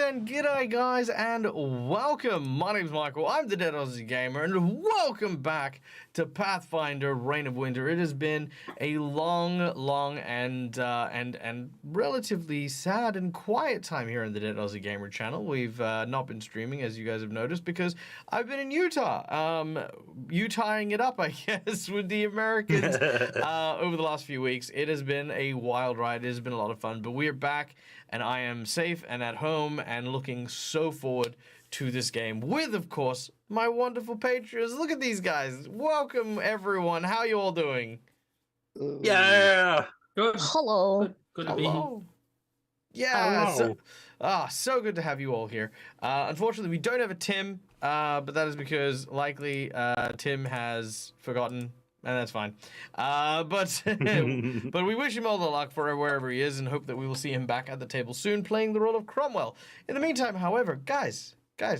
and g'day guys and welcome. My name's Michael, I'm the Dead Aussie Gamer, and welcome back to Pathfinder Reign of Winter. It has been a long and relatively sad and quiet time here on the Dead Aussie Gamer channel. We've not been streaming, as you guys have noticed, because I've been in Utah. Utahing it up, I guess, with the Americans over the last few weeks. It has been a wild ride. It has been a lot of fun, but we're back, and I am safe and at home and looking so forward to this game with, of course, my wonderful patrons. Look at these guys. Welcome, everyone. How you all doing? Yeah. Good. Hello. Good to be here. Hello. Yeah. Hello. So good to have you all here. Unfortunately, we don't have a Tim, but that is because likely Tim has forgotten. And that's fine. But we wish him all the luck for wherever he is and hope that we will see him back at the table soon playing the role of Cromwell. In the meantime, however, guys,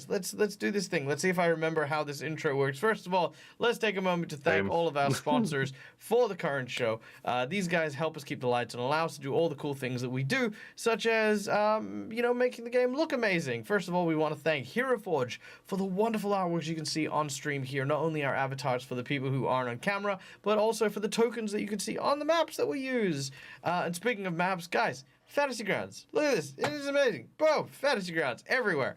let's do this thing. Let's see if I remember how this intro works. First of all, let's take a moment to thank all of our sponsors for the current show. These guys help us keep the lights on, allow us to do all the cool things that we do, such as, making the game look amazing. First of all, we want to thank HeroForge for the wonderful artworks you can see on stream here. Not only our avatars for the people who aren't on camera, but also for the tokens that you can see on the maps that we use. And speaking of maps, guys, Fantasy Grounds. Look at this. It is amazing. Boom. Fantasy Grounds everywhere.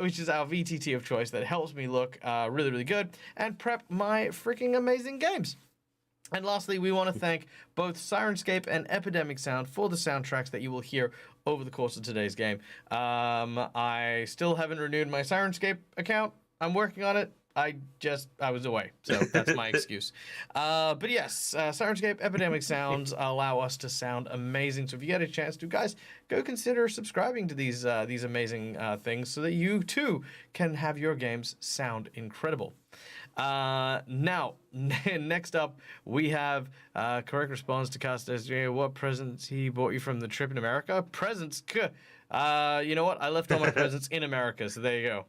Which is our VTT of choice that helps me look really, really good and prep my freaking amazing games. And lastly, we want to thank both Sirenscape and Epidemic Sound for the soundtracks that you will hear over the course of today's game. I still haven't renewed my Sirenscape account. I'm working on it. I was away, so that's my excuse. But yes, Sirenscape, Epidemic Sounds allow us to sound amazing. So if you get a chance to, guys, go consider subscribing to these amazing things so that you too can have your games sound incredible. Now, next up, we have correct response to Castes. What presents he bought you from the trip in America? Presents? You know what? I left all my presents in America, so there you go.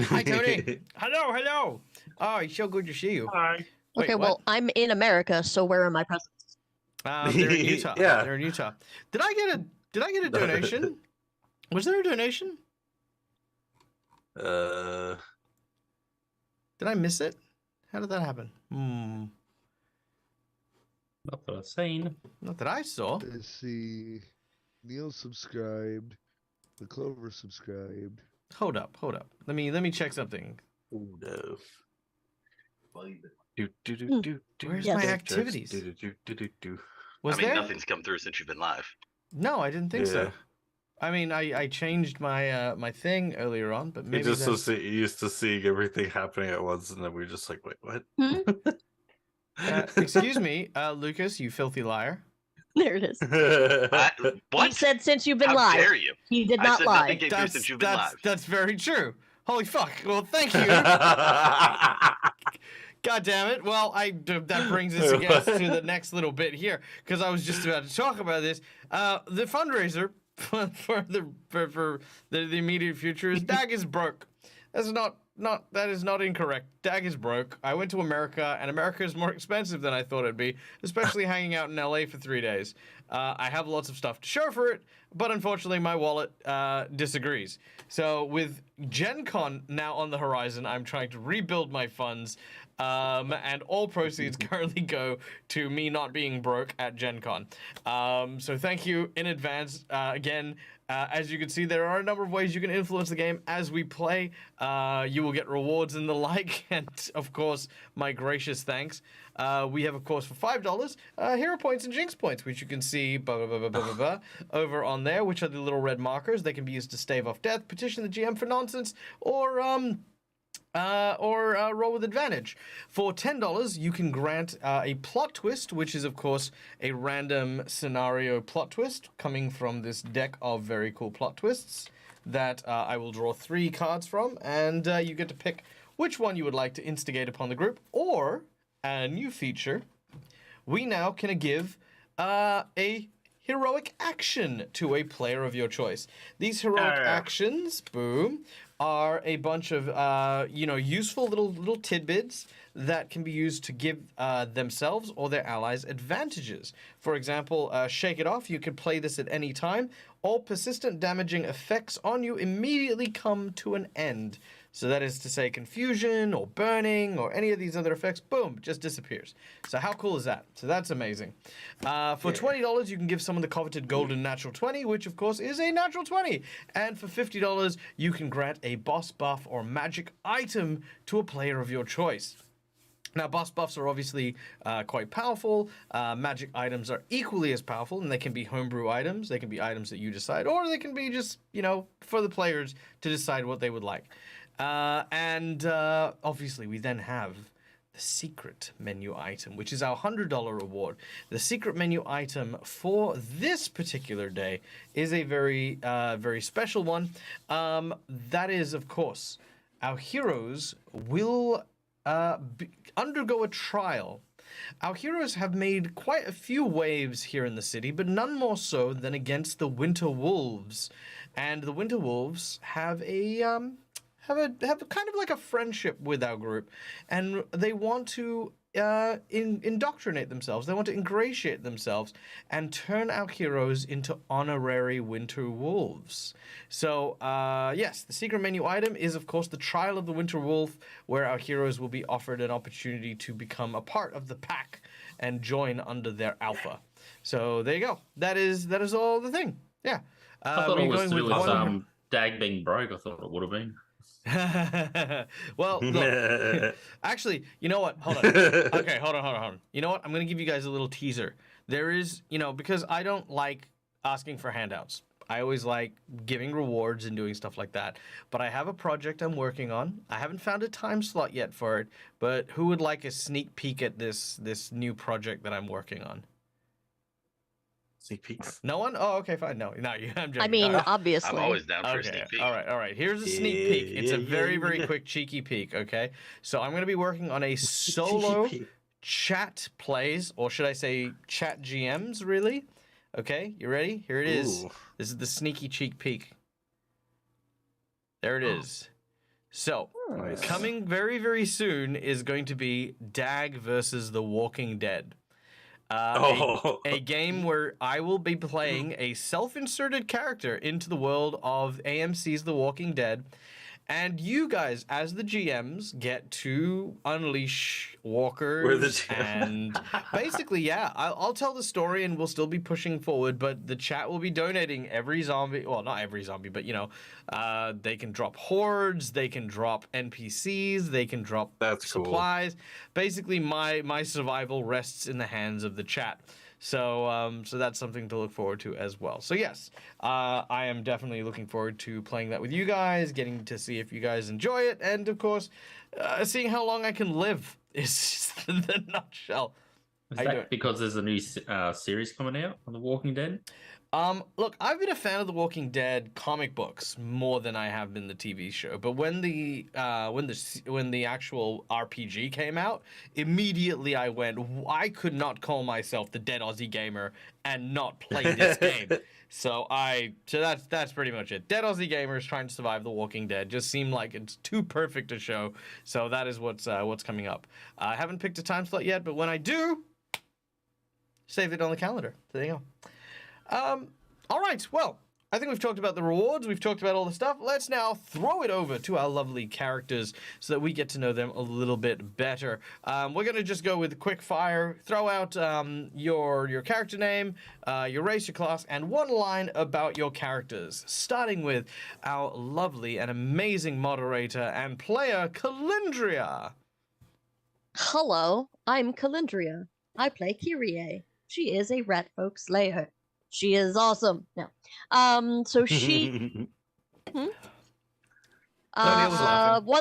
Hi, Tony. Hello. Oh, it's so good to see you. Hi. Wait, Okay, what? well, I'm in America, so where are my presents? They're in Utah. Yeah. They're in Utah. Did I get a donation? Was there a donation? Uh, Did I miss it? How did that happen? Not that I've seen. Not that I saw. Let's see. Neil subscribed. The Clover subscribed. Hold up. Let me check something. oh no. Where's Yes. my activities? Was there? Nothing's come through since you've been live. No, I didn't think so. Yeah. I mean, I changed my my thing earlier on, but You maybe just that's- used to seeing everything happening at once, and then we were just like, wait, what? excuse me, Lucas, you filthy liar. There it is. What? He said since you've been How live. dare you? He did I not said lie. nothing came through since you've been live. That's very true. Holy fuck. Well, thank you. God damn it. Well, that brings us again to the next little bit here, because I was just about to talk about this. The fundraiser for the immediate future is Dag is broke. That is not incorrect. Dag is broke. I went to America, and America is more expensive than I thought it'd be, especially hanging out in LA for 3 days. I have lots of stuff to show for it, but unfortunately my wallet disagrees. So with Gen Con now on the horizon, I'm trying to rebuild my funds, and all proceeds currently go to me not being broke at Gen Con. So thank you in advance. Again, as you can see, there are a number of ways you can influence the game as we play. You will get rewards and the like, and of course, my gracious thanks. We have, of course, for $5, hero points and jinx points, which you can see over on there, which are the little red markers. They can be used to stave off death, petition the GM for nonsense, or roll with advantage. For $10, you can grant a plot twist, which is, of course, a random scenario plot twist coming from this deck of very cool plot twists that I will draw 3 cards from, and you get to pick which one you would like to instigate upon the group, or a new feature, we now can give a heroic action to a player of your choice. These heroic actions, boom, are a bunch of useful little tidbits that can be used to give themselves or their allies advantages. For example, Shake It Off. You can play this at any time. All persistent damaging effects on you immediately come to an end. So that is to say, confusion or burning or any of these other effects, boom, just disappears. So how cool is that? So that's amazing. For $20, you can give someone the coveted golden natural 20, which of course is a natural 20. And for $50, you can grant a boss buff or magic item to a player of your choice. Now, boss buffs are obviously quite powerful. Magic items are equally as powerful, and they can be homebrew items. They can be items that you decide, or they can be just, for the players to decide what they would like. Obviously, we then have the secret menu item, which is our $100 reward. The secret menu item for this particular day is a very, very special one. That is, of course, our heroes will undergo a trial. Our heroes have made quite a few waves here in the city, but none more so than against the Winter Wolves. And the Winter Wolves have a kind of like a friendship with our group, and they want to indoctrinate themselves. They want to ingratiate themselves and turn our heroes into honorary Winter Wolves. So, yes, the secret menu item is, of course, the Trial of the Winter Wolf, where our heroes will be offered an opportunity to become a part of the pack and join under their alpha. So there you go. That is all the thing. Yeah. I thought it was to do with Dag being broke. I thought it would have been. Well, look, actually, you know what? Hold on. Okay, hold on. You know what? I'm going to give you guys a little teaser. There is, because I don't like asking for handouts. I always like giving rewards and doing stuff like that. But I have a project I'm working on. I haven't found a time slot yet for it, but who would like a sneak peek at this new project that I'm working on? Sneak peeks. No one? Oh, okay, fine. No, I'm joking. I mean, obviously. I'm always down for a Okay, sneak peek. all right. Here's a sneak peek. It's a very, very quick, cheeky peek, okay? So I'm going to be working on a solo chat plays, or should I say chat GMs, really? Okay, you ready? Here it is. Ooh. This is the sneaky cheek peek. There it is. So, Nice. coming very, very soon is going to be Dag versus The Walking Dead. A game where I will be playing a self-inserted character into the world of AMC's The Walking Dead, and you guys, as the GMs, get to unleash walkers and basically, yeah, I'll tell the story and we'll still be pushing forward, but the chat will be donating every zombie, well, not every zombie, but they can drop hordes, they can drop NPCs, they can drop supplies. Cool. Basically, my survival rests in the hands of the chat. So that's something to look forward to as well. So yes, I am definitely looking forward to playing that with you guys, getting to see if you guys enjoy it, and of course, seeing how long I can live is just the nutshell. Is that because there's a new series coming out on The Walking Dead? Look, I've been a fan of The Walking Dead comic books more than I have been the TV show. But when the actual RPG came out, immediately I went, I could not call myself the Dead Aussie Gamer and not play this game. So that's pretty much it. Dead Aussie Gamers trying to survive The Walking Dead just seemed like it's too perfect a show. So that is what's coming up. I haven't picked a time slot yet, but when I do, save it on the calendar. So there you go. All right, well, I think we've talked about the rewards, we've talked about all the stuff. Let's now throw it over to our lovely characters so that we get to know them a little bit better. We're going to just go with quick fire, throw out your character name, your race, your class, and one line about your characters, starting with our lovely and amazing moderator and player, Calendria. Hello, I'm Calendria. I play Kyrie. She is a rat folk slayer. She is awesome. No. So she one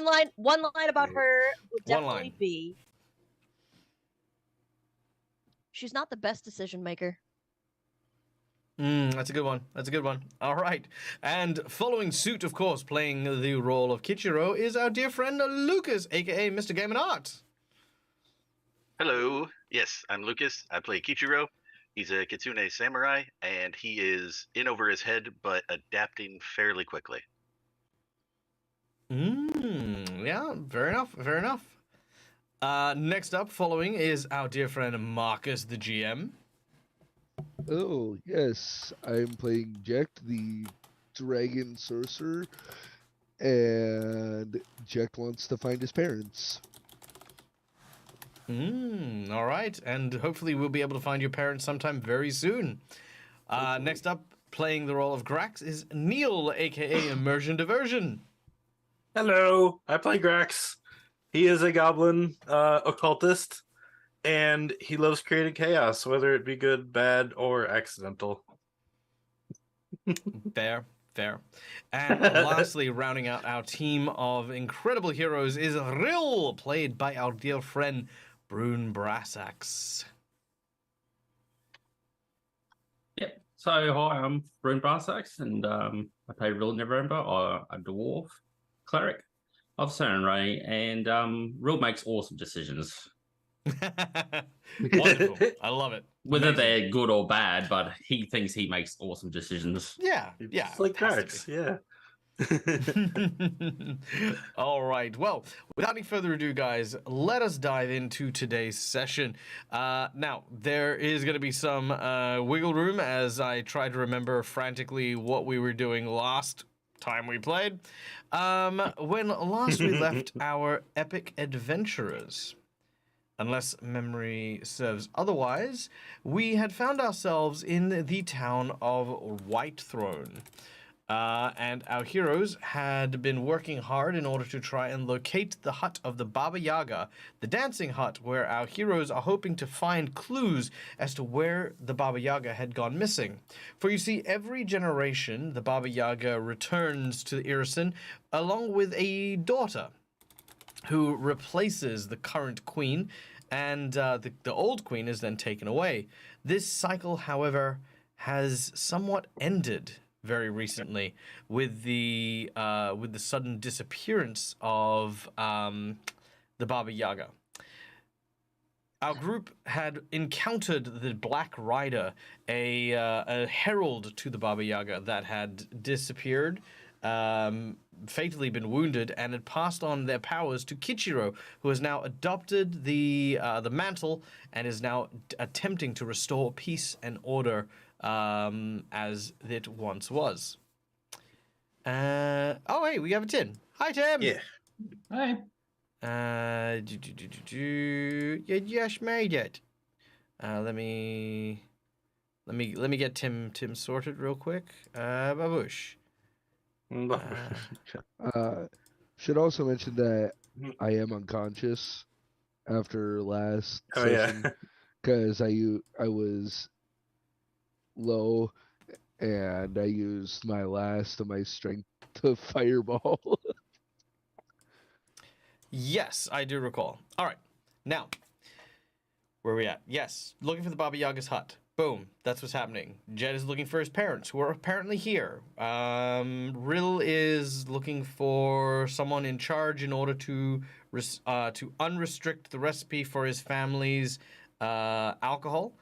line about her would definitely be she's not the best decision maker. That's a good one. All right. And following suit, of course, playing the role of Kichiro is our dear friend Lucas, aka Mr. Game and Art. Hello. Yes, I'm Lucas. I play Kichiro. He's a Kitsune samurai, and he is in over his head, but adapting fairly quickly. Yeah, fair enough, fair enough. Next up, following, is our dear friend Marcus, the GM. Oh, yes. I'm playing Jack, the dragon sorcerer, and Jack wants to find his parents. All right, and hopefully we'll be able to find your parents sometime very soon. Next up, playing the role of Grax, is Neil, aka Immersion Diversion. Hello, I play Grax. He is a goblin occultist, and he loves creating chaos, whether it be good, bad, or accidental. Fair, fair. And lastly, rounding out our team of incredible heroes is Rill, played by our dear friend Brune Brassax. Yep. So hi, I'm Brune Brassax, and I play Real November, or a dwarf cleric of Ray, and Real makes awesome decisions. Wonderful. I love it. Whether Amazing. they're good or bad, but he thinks he makes awesome decisions. Yeah, yeah. It's like has to Grax, be. yeah. All right. Well, without any further ado, guys, let us dive into today's session. Now, there is going to be some wiggle room as I try to remember frantically what we were doing last time we played. When last we left our epic adventurers. Unless memory serves otherwise, we had found ourselves in the town of Whitethrone. And our heroes had been working hard in order to try and locate the hut of the Baba Yaga, the dancing hut where our heroes are hoping to find clues as to where the Baba Yaga had gone missing. For you see, every generation, the Baba Yaga returns to Irrisen along with a daughter who replaces the current queen, and the old queen is then taken away. This cycle, however, has somewhat ended very recently with the sudden disappearance of the Baba Yaga. Our group had encountered the Black Rider, a herald to the Baba Yaga that had disappeared, fatally been wounded, and had passed on their powers to Kichiro, who has now adopted the mantle and is now attempting to restore peace and order as it once was. Oh, hey, we have a Tim. Hi, Tim. Yeah. Hi. You just made it. Let me get Tim sorted real quick. Babush. Should also mention that I am unconscious after last session because I was low and I used my last of my strength to fireball. Yes, I do recall. All right, now where are we at? Yes, looking for the Baba Yaga's hut. Boom, that's what's happening. Jed is looking for his parents, who are apparently here. Rill is looking for someone in charge in order to unrestrict the recipe for his family's alcohol.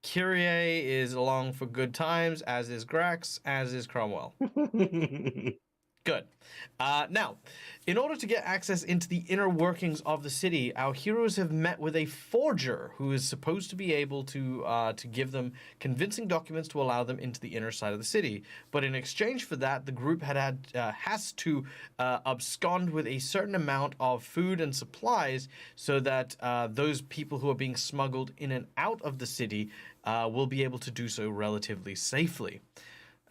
Kyrie is along for good times, as is Grax, as is Cromwell. Good. Now, in order to get access into the inner workings of the city, our heroes have met with a forger who is supposed to be able to give them convincing documents to allow them into the inner side of the city. But in exchange for that, the group has to abscond with a certain amount of food and supplies so that those people who are being smuggled in and out of the city will be able to do so relatively safely.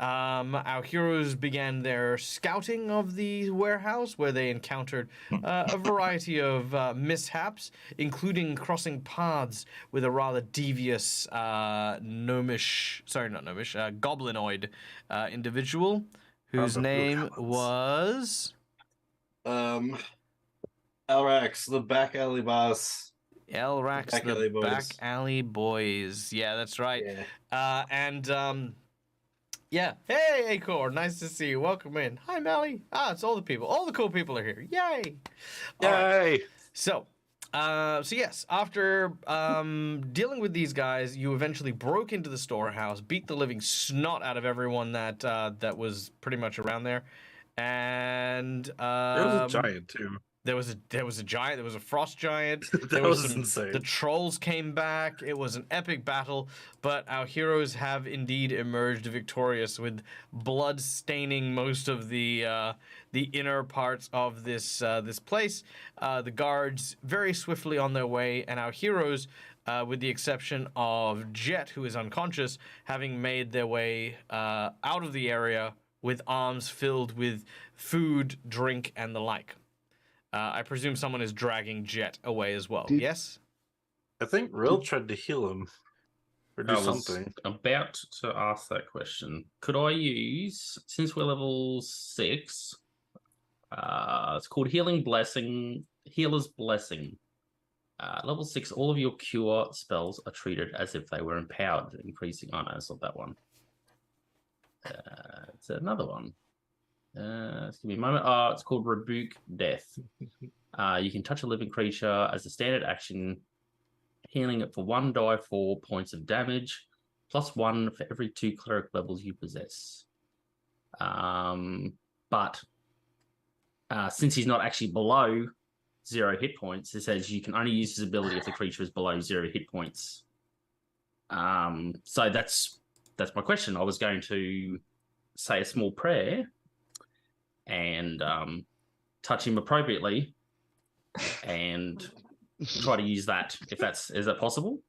Our heroes began their scouting of the warehouse, where they encountered a variety of mishaps, including crossing paths with a rather devious goblinoid individual, whose name was Elrax, the back alley boss. Elrax, the back alley boys. Yeah, that's right. Yeah. Yeah. Hey, Acor. Nice to see you. Welcome in. Hi, Melly. It's all the people. All the cool people are here. Yay. All right. So yes, after dealing with these guys, you eventually broke into the storehouse, beat the living snot out of everyone that was pretty much around there, And There was a giant too. There was a giant. There was a frost giant. That There was some, insane. The trolls came back. It was an epic battle, but our heroes have indeed emerged victorious, with blood staining most of the inner parts of this place. The guards very swiftly on their way, and our heroes, with the exception of Jet, who is unconscious, having made their way out of the area with arms filled with food, drink, and the like. I presume someone is dragging Jet away as well. Yes? I think Rill tried to heal him. Or do something. About to ask that question. Could I use, since we're level 6, it's called Healing Blessing, Healer's Blessing. Level 6, all of your cure spells are treated as if they were empowered, increasing. Oh no, it's not that one. It's another one. Give me a moment. It's called Rebuke Death. You can touch a living creature as a standard action, healing it for 1 die 4 points of damage, +1 for every 2 cleric levels you possess. But since he's not actually below 0 hit points, it says you can only use his ability if the creature is below 0 hit points. So that's my question. I was going to say a small prayer and touch him appropriately and try to use that. Is that possible?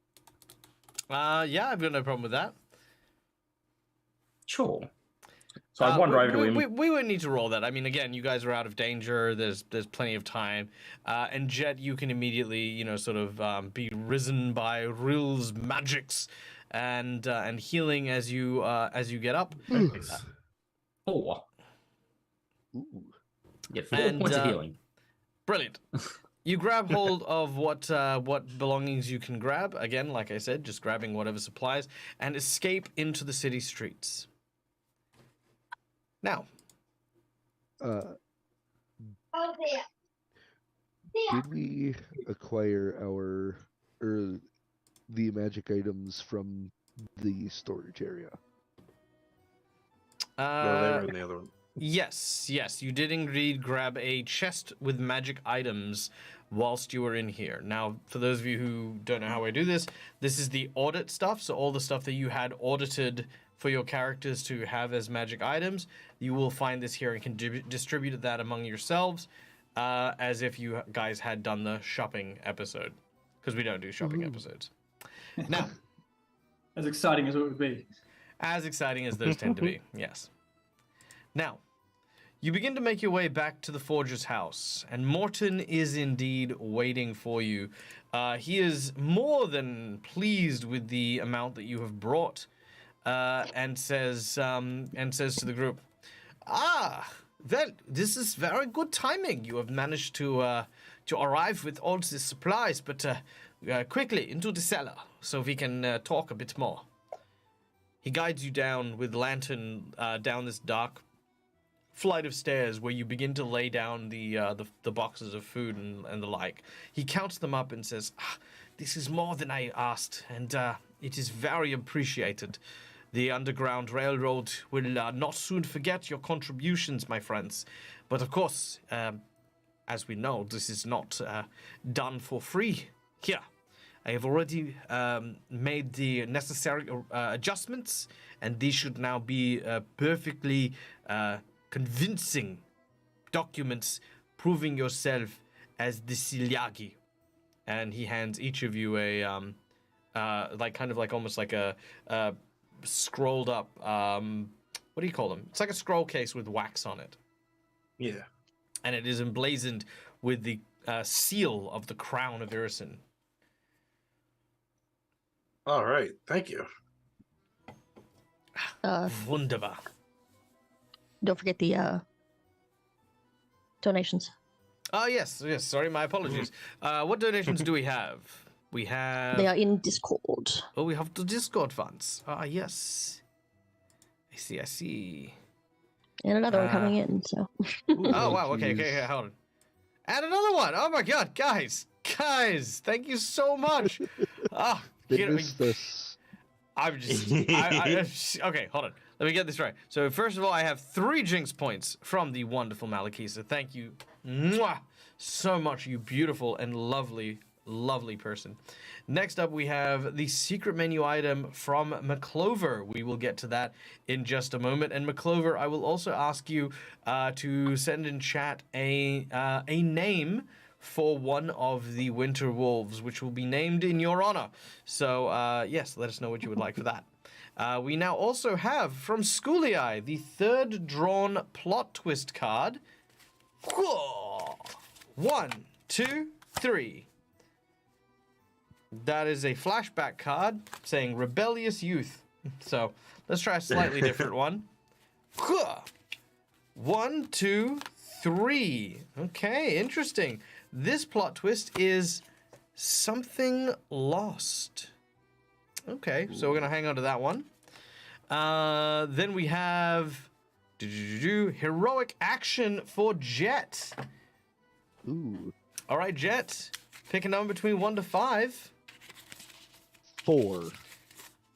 Yeah, I've got no problem with that. Sure. So I wander over to him. We wouldn't need to roll that. I mean, again, you guys are out of danger. There's plenty of time. And Jet, you can immediately, sort of be risen by Rill's magics and healing as you get up. 4. Ooh. Get 4 points of healing. Brilliant. You grab hold of what belongings you can grab. Again, like I said, just grabbing whatever supplies, and escape into the city streets. Now. Did we acquire the magic items from the storage area? No, they were in the other one. Yes, you did indeed grab a chest with magic items whilst you were in here. Now, for those of you who don't know how I do this is the audit stuff. So all the stuff that you had audited for your characters to have as magic items, you will find this here and can distribute that among yourselves as if you guys had done the shopping episode, because we don't do shopping episodes. Now, as exciting as it would be. As exciting as those tend to be, yes. Now, you begin to make your way back to the Forger's house, and Morton is indeed waiting for you. He is more than pleased with the amount that you have brought, and says to the group, well, this is very good timing. You have managed to arrive with all these supplies, but quickly into the cellar so we can talk a bit more. He guides you down with lantern down this dark flight of stairs where you begin to lay down the boxes of food and the like. He counts them up and says, this is more than I asked, and it is very appreciated. The Underground Railroad will not soon forget your contributions, my friends. But of course, as we know, this is not done for free. Here, I have already made the necessary adjustments, and these should now be perfectly convincing documents proving yourself as the Silyagi. And he hands each of you a almost like a scrolled up what do you call them? It's like a scroll case with wax on it. Yeah. And it is emblazoned with the seal of the crown of Irrisen. All right, thank you. Wunderbar. Don't forget the donations. Oh, yes. Sorry, my apologies. What donations do we have? We have... They are in Discord. Oh, we have the Discord funds. Ah, yes. I see. And another one coming in, so. Oh, wow. Okay, hold on. And another one. Oh, my God. Guys, thank you so much. They missed us. I'm just... okay, hold on. let me get this right. So first of all, I have 3 Jinx points from the wonderful Malakisa. Thank you so much, you beautiful and lovely, lovely person. Next up, we have the secret menu item from McClover. We will get to that in just a moment. And McClover, I will also ask you to send in chat a name for one of the winter wolves, which will be named in your honor. So yes, let us know what you would like for that. We now also have from Schooly Eye the 3rd drawn plot twist card. 1, 2, 3. That is a flashback card saying rebellious youth. So let's try a slightly different one. 1, 2, 3. Okay, interesting. This plot twist is something lost. Okay, so we're going to hang on to that one. Then we have heroic action for Jet. Ooh. All right, Jet. Pick a number between 1 to 5. 4.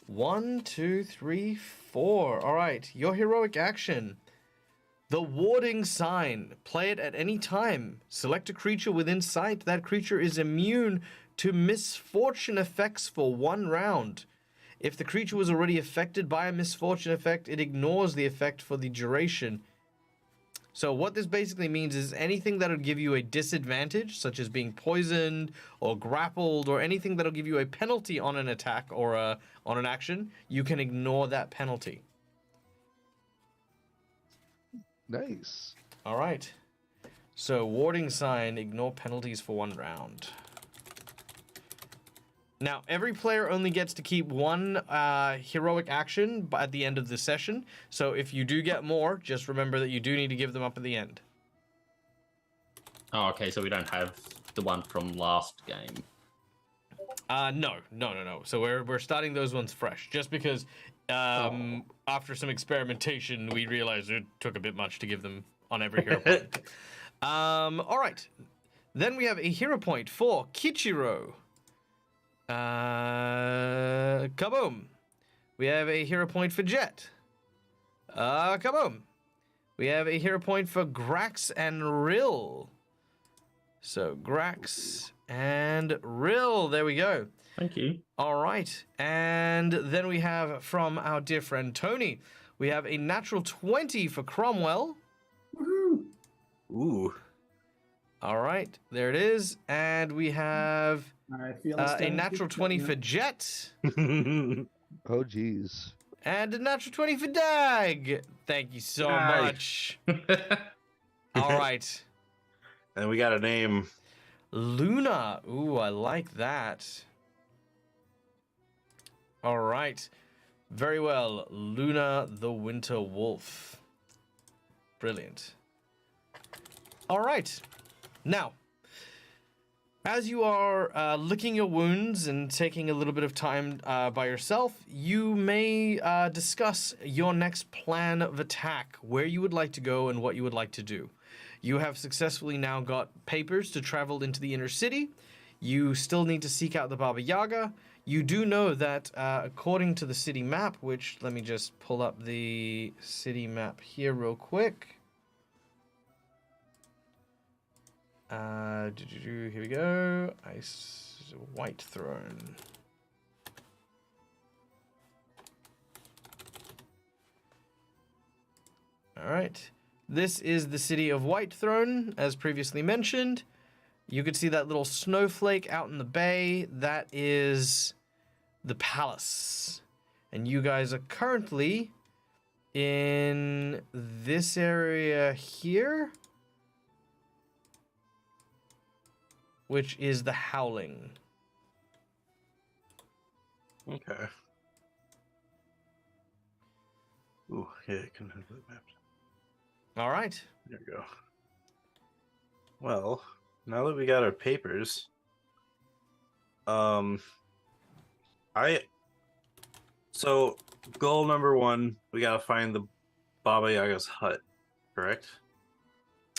1, 2, 3, 4. All right, your heroic action. The warding sign. Play it at any time. Select a creature within sight. That creature is immune to misfortune effects for 1 round. If the creature was already affected by a misfortune effect, it ignores the effect for the duration. So what this basically means is anything that'll give you a disadvantage, such as being poisoned or grappled or anything that'll give you a penalty on an attack or on an action, you can ignore that penalty. Nice. All right. So warding sign, ignore penalties for 1 round. Now, every player only gets to keep 1 heroic action at the end of the session. So if you do get more, just remember that you do need to give them up at the end. Oh, okay, so we don't have the one from last game. No. So we're starting those ones fresh, just because after some experimentation, we realized it took a bit much to give them on every hero point. All right. Then we have a hero point for Kichiro. Kaboom. We have a hero point for Jet. Kaboom. We have a hero point for Grax and Rill. So Grax and Rill. There we go. Thank you. All right. And then we have from our dear friend Tony, we have a natural 20 for Cromwell. Woohoo! Ooh. All right. There it is. And we have I feel a natural 20 for Jet. Oh, geez. And a natural 20 for Dag. Thank you so much. All right. And we got a name. Luna. Ooh, I like that. All right. Very well. Luna the Winter Wolf. Brilliant. All right. Now, as you are licking your wounds and taking a little bit of time by yourself, you may discuss your next plan of attack, where you would like to go and what you would like to do. You have successfully now got papers to travel into the inner city. You still need to seek out the Baba Yaga. You do know that according to the city map, which let me just pull up the city map here real quick. Here we go. Whitethrone. All right. This is the city of Whitethrone, as previously mentioned. You could see that little snowflake out in the bay. That is the palace. And you guys are currently in this area here, which is the Howling. Okay. Ooh, yeah, I can have that map. All right. There we go. Well, now that we got our papers, so goal number 1, we gotta find the Baba Yaga's hut, correct?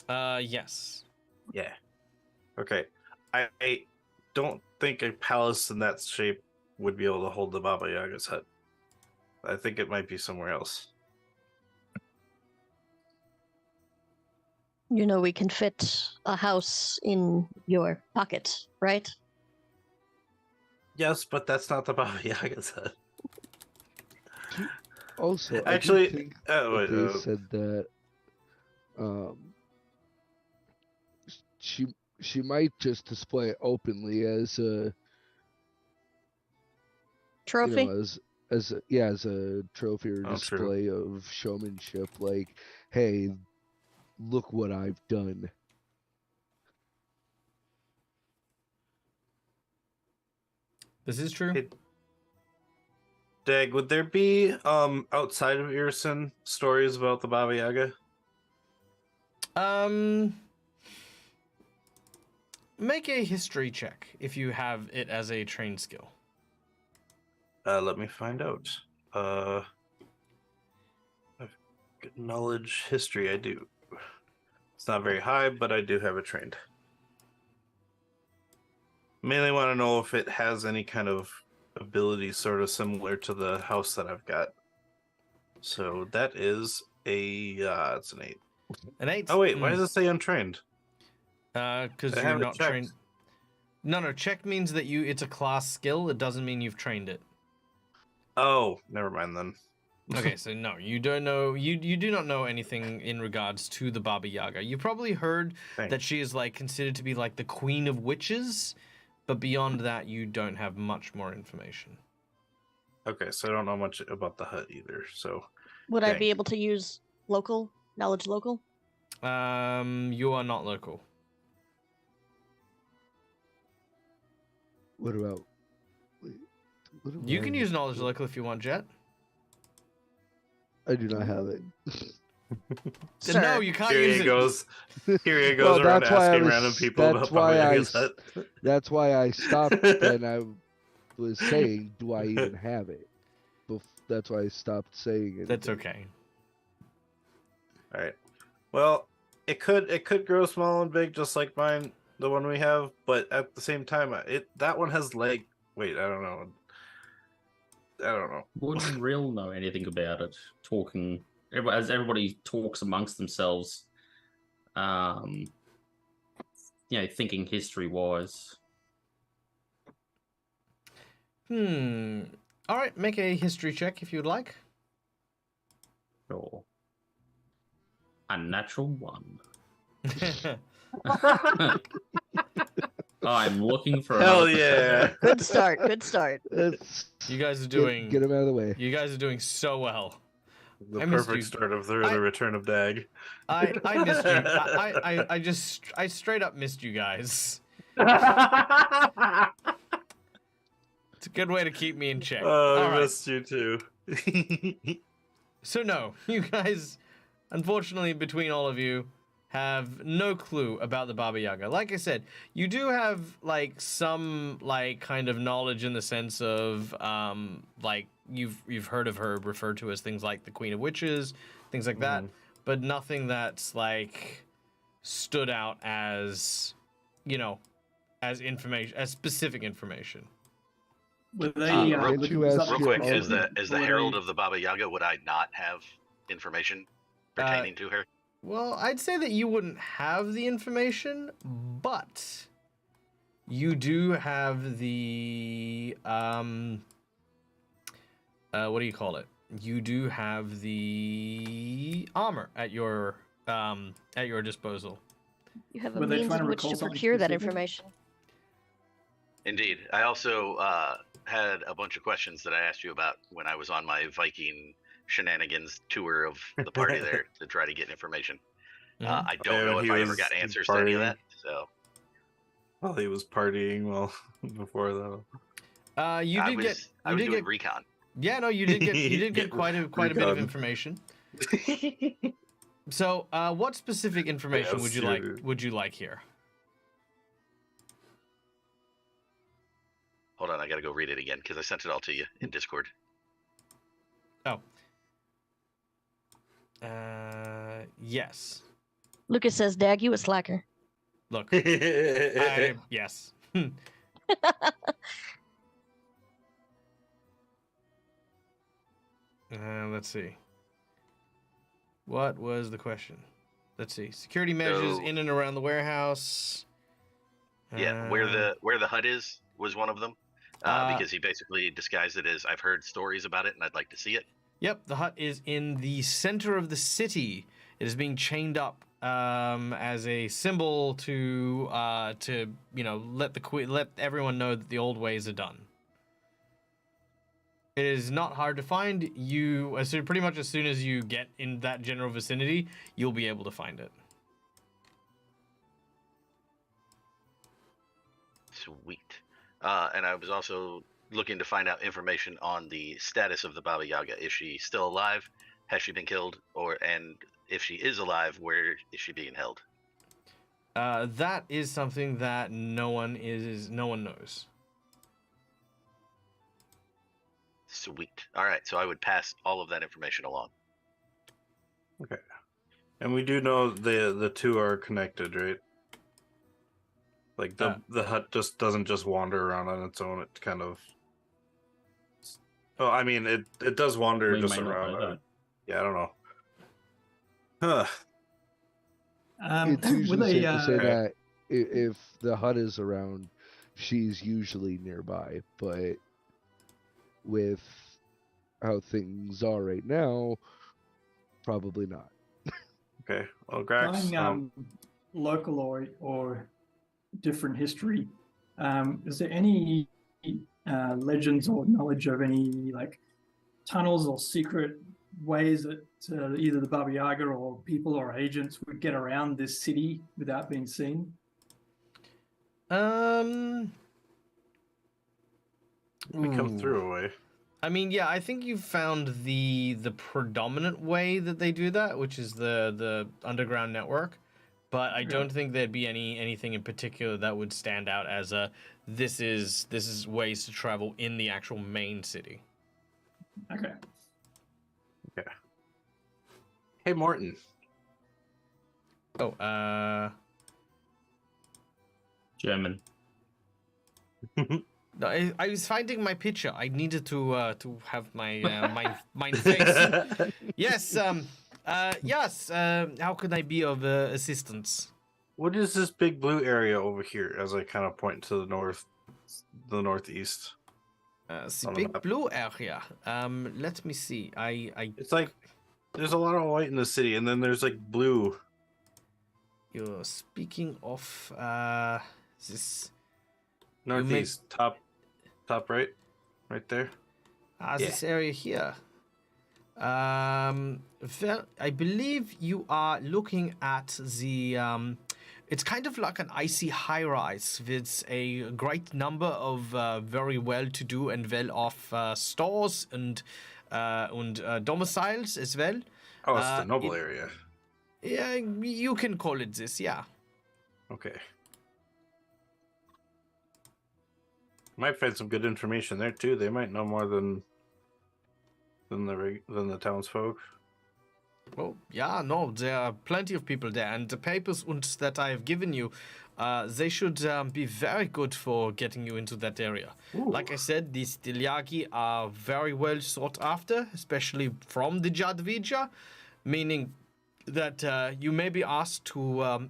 Yes. Yeah. Okay. I don't think a palace in that shape would be able to hold the Baba Yaga's hut. I think it might be somewhere else. You know we can fit a house in your pocket, right? Yes, but that's not the Baba Yaga's head. Also, Actually, I do think wait, that they said that um, she might just display it openly as a Trophy? as a trophy or Oh, true. display of showmanship. Like, hey, look what I've done. This is true. Dag, would there be outside of Irrisen stories about the Baba Yaga? Make a history check if you have it as a trained skill. Let me find out. I've got knowledge history. I do. It's not very high, but I do have it trained. Mainly want to know if it has any kind of ability sort of similar to the house that I've got. So that is it's an 8. An 8? Oh wait, why does it say untrained? Because I you're haven't not checked. trained. No, check means that it's a class skill. It doesn't mean you've trained it. Oh, never mind then. Okay, so no, you don't know. You do not know anything in regards to the Baba Yaga. You probably heard that she is like considered to be like the queen of witches, but beyond that, you don't have much more information. Okay, so I don't know much about the hut either. So Would I be able to use local knowledge? Local? You are not local. What about? You can use knowledge local if you want, Jet. I do not have it. Sir. No, you can't Here use he it. goes. Here he goes around asking random people about Baba Yaga's hut. That's why I stopped and I was saying, do I even have it? That's why I stopped saying it. That's okay. All right. Well, it could grow small and big just like mine, the one we have, but at the same time, that one has leg. Wait, I don't know. Wouldn't real know anything about it. As everybody talks amongst themselves, thinking history wise. All right, make a history check if you'd like. Sure. A natural 1. I'm looking for Hell another yeah. Good start. Good start. You guys are doing. Get him out of the way. You guys are doing so well. The I missed perfect you. start of the return of Dag. I missed you. I straight up missed you guys. It's a good way to keep me in check. Oh, All I right. missed you too. So no, you guys, unfortunately, between all of you, have no clue about the Baba Yaga. Like I said, you do have like some like kind of knowledge in the sense of like you've heard of her referred to as things like the Queen of Witches, things like that, but nothing that's like stood out as as information, as specific information. Real Can't you ask real your quick, as uncle? the herald of the Baba Yaga, would I not have information pertaining to her? Well, I'd say that you wouldn't have the information, but you do have the what do you call it? You do have the armor at your disposal. You have a Were they means trying in to which to recall something procure that specific? information. Indeed. I also had a bunch of questions that I asked you about when I was on my Viking shenanigans tour of the party there to try to get information. I don't know if I ever got answers to any of that. So, well, he was partying before that. You did get. I was doing recon. Yeah, no, you did get quite a bit of information. So, what specific information would you like here? Hold on, I gotta go read it again because I sent it all to you in Discord. Oh. Yes. Lucas says, Dag, you a slacker. Look. Yes. Let's see. What was the question? let's see. Security measures So- in and around the warehouse. Yeah, where the hut is was one of them, because he basically disguised it as I've heard stories about it and I'd like to see it. Yep, the hut is in the center of the city. It is being chained up as a symbol to let everyone know that the old ways are done. It is not hard to find. Pretty much as soon as you get in that general vicinity, you'll be able to find it. Sweet. And I was also looking to find out information on the status of the Baba Yaga. Is she still alive? Has she been killed? And if she is alive, where is she being held? That is something that no one knows. Sweet. All right, so I would pass all of that information along. Okay. And we do know the two are connected, right? Like the hut just doesn't just wander around on its own. It kind of. Oh, I mean, it does wander We just may not around. know that. Yeah, I don't know. Huh. It's usually safe to say Okay. that if the hut is around, she's usually nearby. But with how things are right now, probably not. Okay. Well, Grax. Going local or different history, is there any legends or knowledge of any like tunnels or secret ways that either the Baba Yaga or people or agents would get around this city without being seen? we come through a way. I mean, yeah, I think you've found the predominant way that they do that, which is the underground network. But I don't think there'd be anything in particular that would stand out as this is ways to travel in the actual main city. Okay. Okay. Hey, Morton. Oh, German. no, I was finding my picture. I needed to have my my face. Yes, yes. How can I be of assistance? What is this big blue area over here? As I kind of point to the northeast. The On the big map. blue area. Let me see. It's like there's a lot of white in the city, and then there's like blue. You're speaking of this. Northeast, top right there. This area here. Well, I believe you are looking at the. It's kind of like an icy high-rise with a great number of very well-to-do and well-off stores and domiciles as well. Oh, it's the noble area. Yeah, you can call it this. Yeah. Okay. Might find some good information there too. They might know more than the townsfolk. Oh, yeah, no, there are plenty of people there, and the papers that I have given you, they should be very good for getting you into that area. Ooh. Like I said, these Stilyagi are very well sought after, especially from the Jadvija, meaning that you may be asked to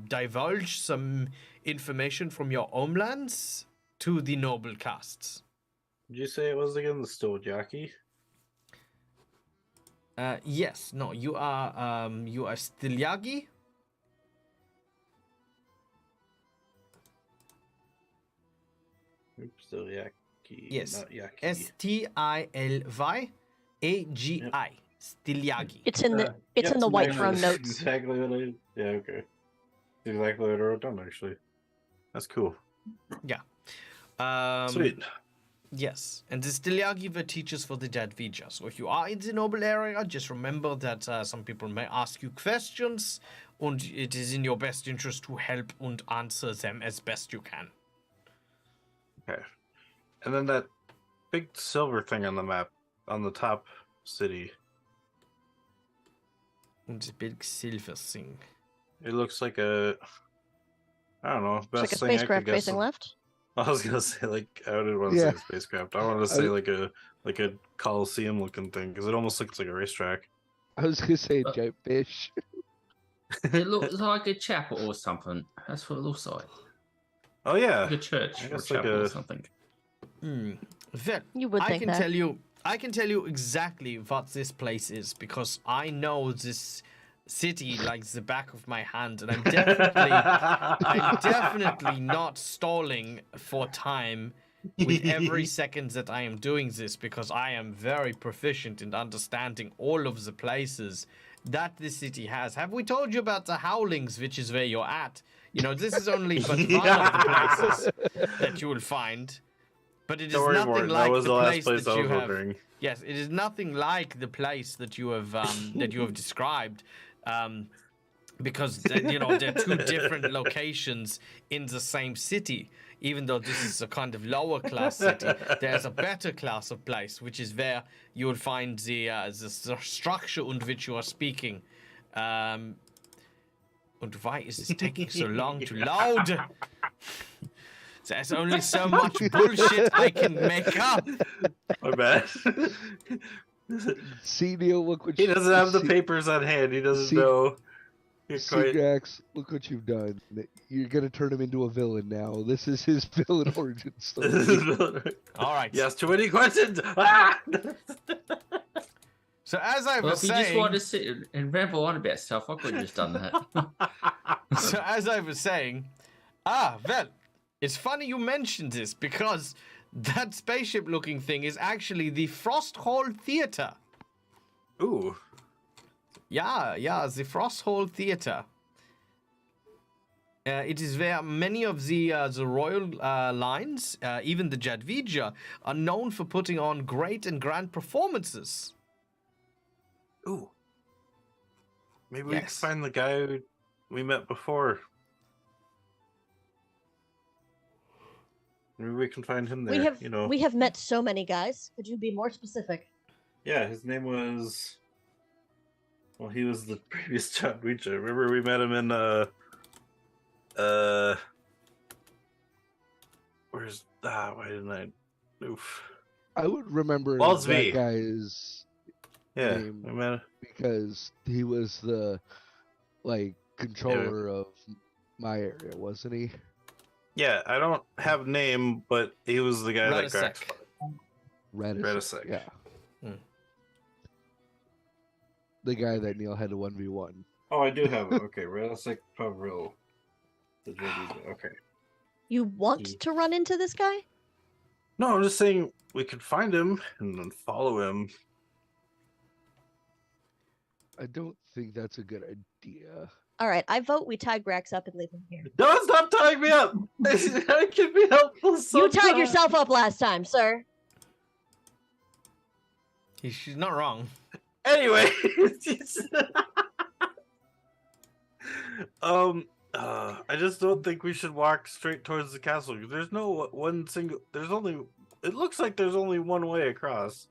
divulge some information from your homelands to the noble castes. Did you say it was again the Stoljaki? Yes, no, you are Stilyagi. Oops, Stoljaki. Yes. Not Yaki. Stilyagi. Stilyagi. It's in the Yeah, in the it's Whitethrone amazing. notes. Exactly what I. Yeah, okay. Exactly what I wrote down actually. That's cool. Sweet. Yes, and the Stilyagi were teachers for the Jadvija. So if you are in the noble area, just remember that some people may ask you questions, and it is in your best interest to help and answer them as best you can. Okay. And then that big silver thing on the map on the top city. And the big silver thing. It looks like a. I don't know. It's like a Best thing I could spacecraft guess. facing left. I was gonna say like I didn't want to Yeah. say spacecraft. I wanted to say like a Coliseum looking thing because it almost looks like a racetrack. I was gonna say giant fish. It looks like a chapel or something. That's what it looks like. Oh yeah, Like a church I or a guess like chapel or a- something. Vel, You would I think can that. tell you. I can tell you exactly what this place is because I know this city like the back of my hand, and I'm definitely not stalling for time with every second that I am doing this because I am very proficient in understanding all of the places that this city has. Have we told you about the Howlings, which is where you're at? You know, this is only but one of the places that you will find. But it is Don't worry, nothing Morton, like that was the the last place place that I you was have. wondering. Yes, it is nothing like the place that you have that you have described, because you know they're two different locations in the same city. Even though this is a kind of lower class city, there's a better class of place, which is where you will find the structure on which you are speaking. And why is this taking so long to load? There's only so much bullshit I can make up. My bad. See, Neil, look what He doesn't have the see- papers on hand. He doesn't see- know. You're See, quite... Jax, look what you've done. You're gonna turn him into a villain now. This is his villain origin story. All right. Yes, too many questions. Ah! So as I Well, was if you just saying, wanted to sit and ramble on about stuff, I could have just done that. so as I was saying, well, it's funny you mentioned this because that spaceship-looking thing is actually the Frost Hall Theater. Ooh. Yeah, the Frost Hall Theater. It is where many of the royal lines, even the Jadvija, are known for putting on great and grand performances. Ooh. Maybe we can Yes. find the guy we met before. Maybe we can find him there. We have met so many guys. Could you be more specific? Yeah, his name was. Well, he was the previous John Wtches. Remember we met him in where's why didn't I? Oof. I would remember Walsby. that guy's Yeah, name we met. because he was the controller of my area, wasn't he? Yeah, I don't have name, but he was the guy that Radisek. cracked. Radisek. Yeah. Hmm. The guy that Neil had to 1v1. Oh, I do have it. Okay, Radisek Pavril. Okay. You want to run into this guy? No, I'm just saying we could find him and then follow him. I don't think that's a good idea. All right, I vote we tie Grax up and leave him here. Don't stop tying me up! I can be helpful You sometimes. tied yourself up last time, sir. She's not wrong. Anyway, I just don't think we should walk straight towards the castle. There's no one single. There's only. It looks like there's only one way across,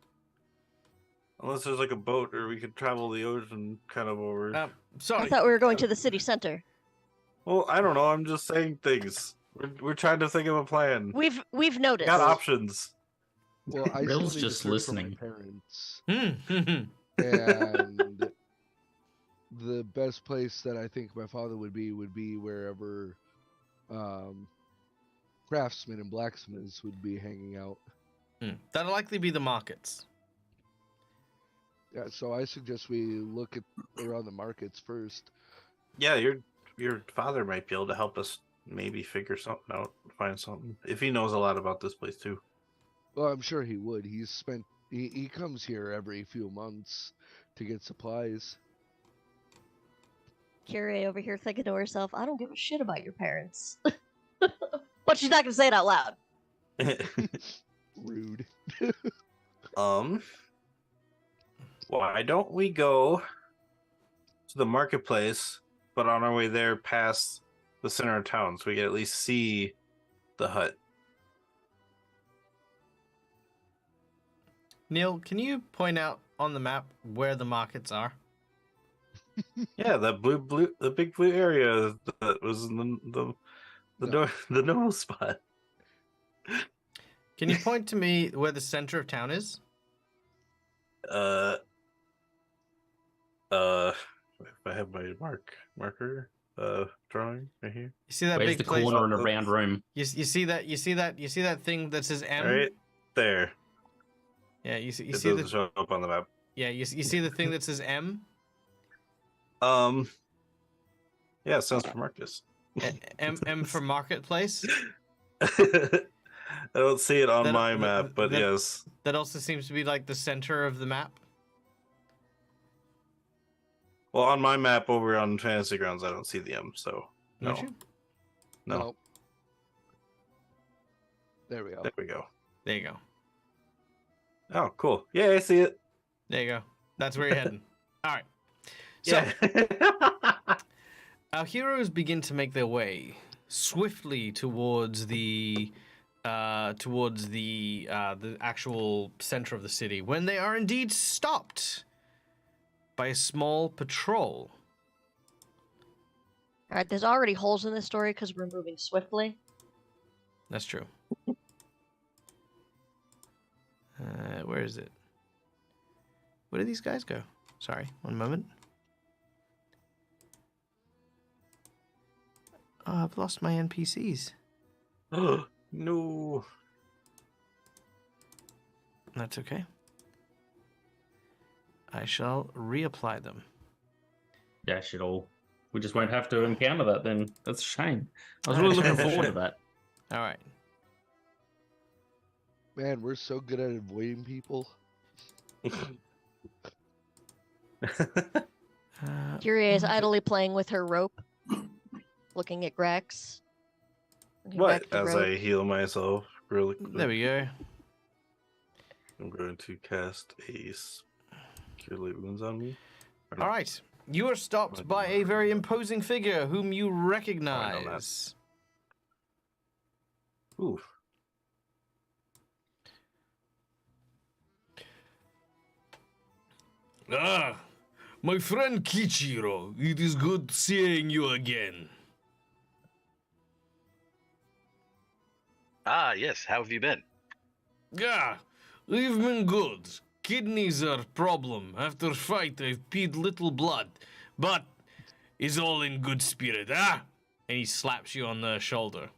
unless there's like a boat, or we could travel the ocean kind of over. Sorry. I thought we were going to the city center. Well, I don't know. I'm just saying things. We're trying to think of a plan. We've noticed. Got options. Well, I Rill's still need just to hear listening. from my parents. Hmm. And the best place that I think my father would be wherever craftsmen and blacksmiths would be hanging out. That'll likely be the markets. Yeah, so I suggest we look at around the markets first. Yeah, your father might be able to help us maybe figure something out, find something. If he knows a lot about this place too. Well, I'm sure he would. He comes here every few months to get supplies. Kyrie over here thinking to herself, I don't give a shit about your parents. But she's not going to say it out loud. Rude. Why don't we go to the marketplace, but on our way there past the center of town so we can at least see the hut? Neil, can you point out on the map where the markets are? Yeah, that the big blue area that was in the normal spot. Can you point to me where the center of town is? If I have have my marker drawing right here. You see that Where's big the place? corner in a round room? You see that thing that says M? Right there. Yeah, you see It the doesn't show up on the map. yeah, you see the thing that says M? Yeah, it stands for Marcus. M for marketplace. I don't see it on That- my that- map, but that- yes. That also seems to be like the center of the map. Well, on my map over on Fantasy Grounds, I don't see the M, so no. Don't you? No. Nope. There we go. There we go. There you go. Oh, cool. Yeah, I see it. There you go. That's where you're heading. All right. So Yeah. our heroes begin to make their way swiftly towards the actual center of the city when they are indeed stopped by a small patrol. All right, there's already holes in this story because we're moving swiftly. That's true. Where is it? Where did these guys go? Sorry, one moment. Oh, I've lost my NPCs. No. That's okay. I shall reapply them. Dash it all. We just won't have to encounter that then. That's a shame. I was really looking forward to that. All right. Man, we're so good at avoiding people. Kyrie is idly playing with her rope, looking at Grex. Looking What? back at the As rope. I heal myself really quick. There we go. I'm going to cast a Cure Light Wounds on me. Or no, All right. You are stopped by a very imposing figure whom you recognize. Ooh. Ah, my friend Kichiro, it is good seeing you again. Ah, yes. How have you been? Yeah, I've been good. Kidneys are problem. After fight, I've peed little blood, but is all in good spirit, ah? And he slaps you on the shoulder.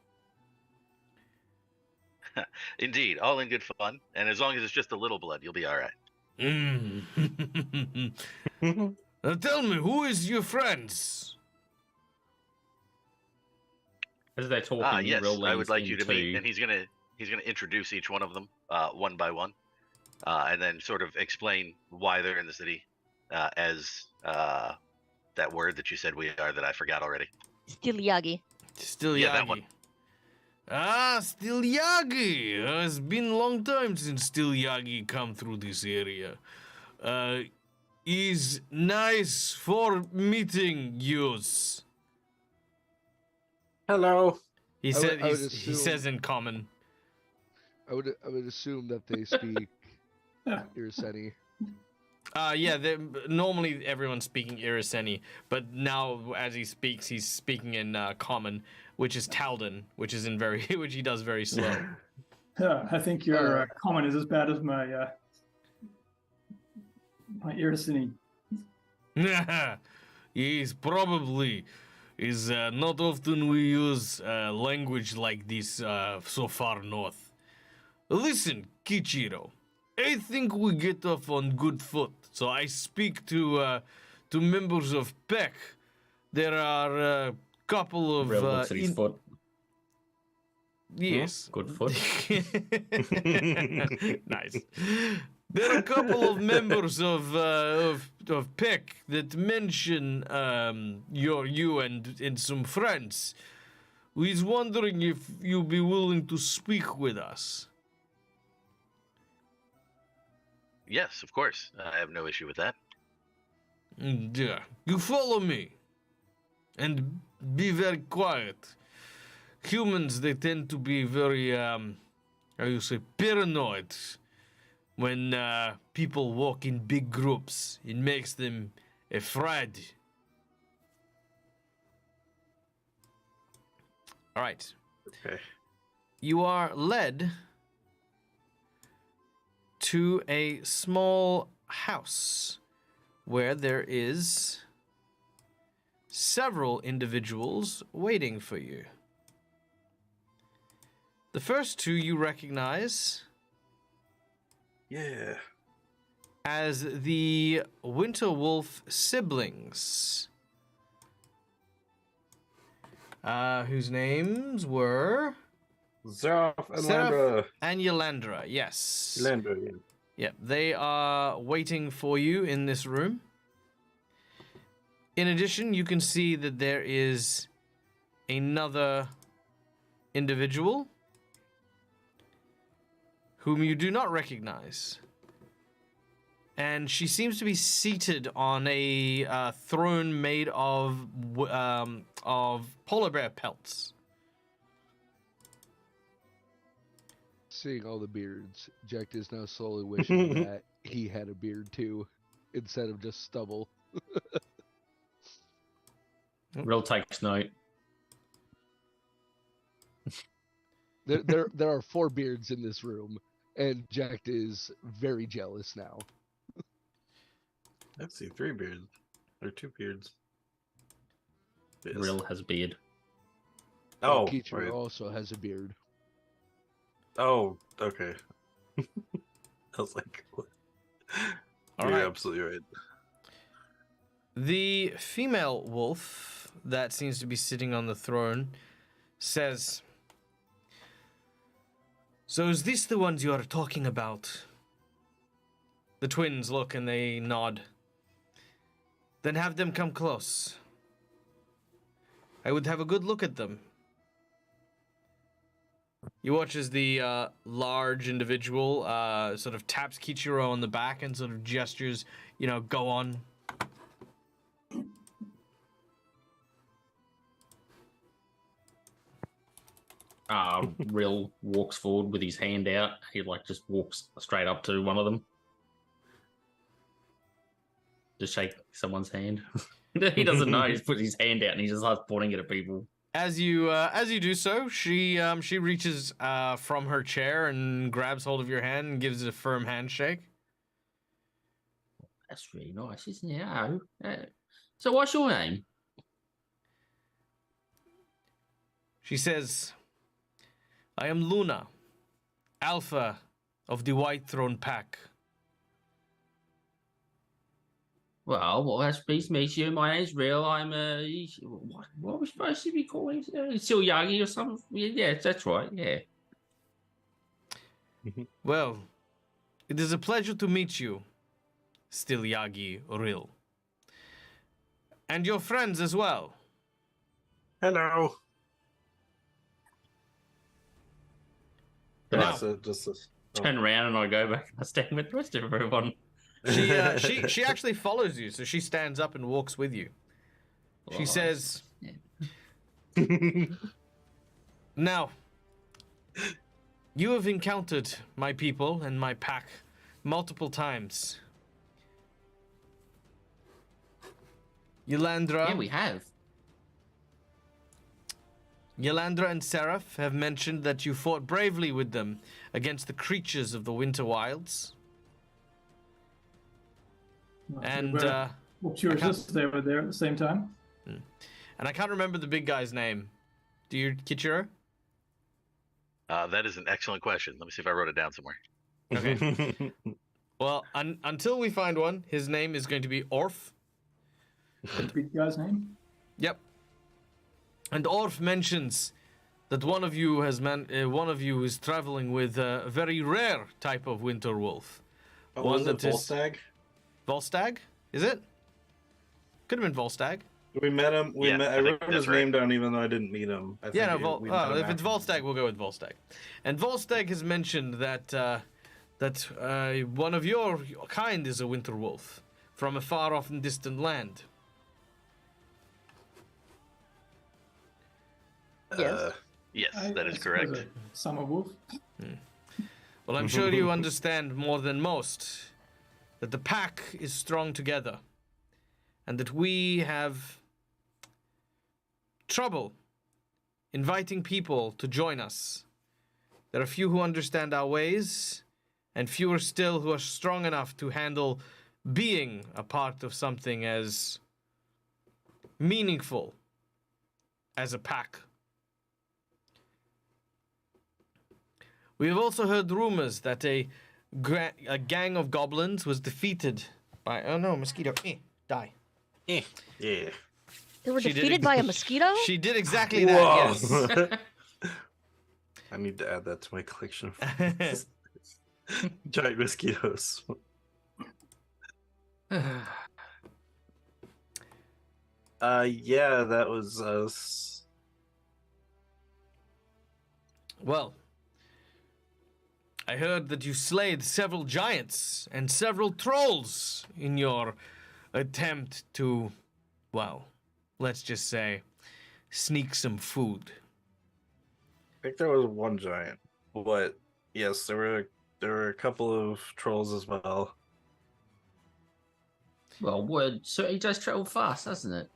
Indeed, all in good fun. And as long as it's just a little blood, you'll be all right. Now tell me, who is your friends? As they're talking, Ah, yes. Rill I leans would like you to meet, into- and he's gonna introduce each one of them one by one, and then sort of explain why they're in the city, as that word that you said we are that I forgot already. Still Yagi. Still Yeah, that Yagi. one. Ah, Still Yagi. It's been a long time since Still Yagi come through this area. Is nice for meeting yous. Hello. He I would- said I would he assume- says in common. I would assume that they speak Irriseni. Yeah, normally everyone's speaking Irriseni, but now as he speaks, he's speaking in common, which is Taldan, which is in very which he does very slow. I think your comment is as bad as my my Irrisen. Yes, probably. Is not often we use language like this so far north. Listen, Kichiro, I think we get off on good foot. So I speak to members of PEC. There are a couple of Rill looks at his foot. yes, Good foot. nice. There are a couple of members of PEC that mention you and some friends. We was wondering if you'd be willing to speak with us. Yes, of course. I have no issue with that. Yeah, you follow me, and be very quiet. Humans, they tend to be very, how you say, paranoid. When people walk in big groups, it makes them afraid. All right. Okay. You are led to a small house where there is several individuals waiting for you. The first two you recognize as the Winter Wolf siblings, whose names were Seraph and Seraph Landra. and Yolandra. Yes. Landra, yeah. Yep, they are waiting for you in this room. In addition, you can see that there is another individual whom you do not recognize. And she seems to be seated on a throne made of polar bear pelts. Seeing all the beards, Jack is now slowly wishing that he had a beard too, instead of just stubble. Real takes note. There are 4 beards in this room, and Jack is very jealous now. I see 3 beards. Or 2 beards. Yes. Real has a beard. Oh, Keecher right. also has a beard. Oh, okay. I was like, what? All You're right. absolutely right. The female wolf that seems to be sitting on the throne says, "So is this the ones you are talking about?" The twins look and they nod. "Then have them come close. I would have a good look at them." You watch as the large individual sort of taps Kichiro on the back and sort of gestures, go on. Real walks forward with his hand out. He just walks straight up to one of them. Just shake someone's hand. He doesn't know. He's put his hand out and he just starts pointing it at people. As you do so, she reaches from her chair and grabs hold of your hand and gives it a firm handshake. That's really nice, isn't it? Oh. So what's your name? She says, "I am Luna, Alpha of the Whitethrone pack." Well, that's pleased to meet you. My name's Real. I'm what are we supposed to be calling? Still Yagi or something? Yeah, that's right. Yeah. Well, it is a pleasure to meet you, Still Yagi Real. And your friends as well. Hello. Now, turn around and I go back and I stand with the rest of everyone. She actually follows you, so she stands up and walks with you. She says, "Now, you have encountered my people and my pack multiple times. Yolandra. Yeah, we have. Yolandra and Seraph have mentioned that you fought bravely with them against the creatures of the winter wilds. And they were there at the same time. And I can't remember the big guy's name. Do you, Kichiro? That is an excellent question. Let me see if I wrote it down somewhere. Okay. Well, until we find one, his name is going to be Orf. The big guy's name? Yep. And Orf mentions that one of you is traveling with a very rare type of winter wolf. Oh, one was it that is Volstagg? Volstagg? Is it? Could have been Volstagg. We met him. I wrote his name down even though I didn't meet him. If it's Volstagg, we'll go with Volstagg. And Volstagg has mentioned that one of your kind is a winter wolf from a far off and distant land. Yes. Yes, that is correct. Summer wolf. Well, I'm sure you understand more than most that the pack is strong together and that we have trouble inviting people to join us. There are few who understand our ways and fewer still who are strong enough to handle being a part of something as meaningful as a pack. We have also heard rumors that a gang of goblins was defeated by... Oh no, mosquito. Die. Yeah. They were She did defeated by a mosquito? She did exactly that, yes. I need to add that to my collection. Giant mosquitoes. Yeah, that was us. Well, I heard that you slayed several giants and several trolls in your attempt to, well, let's just say, sneak some food. I think there was one giant, but yes, there were a couple of trolls as well. Well, word certainly does travel fast, doesn't it?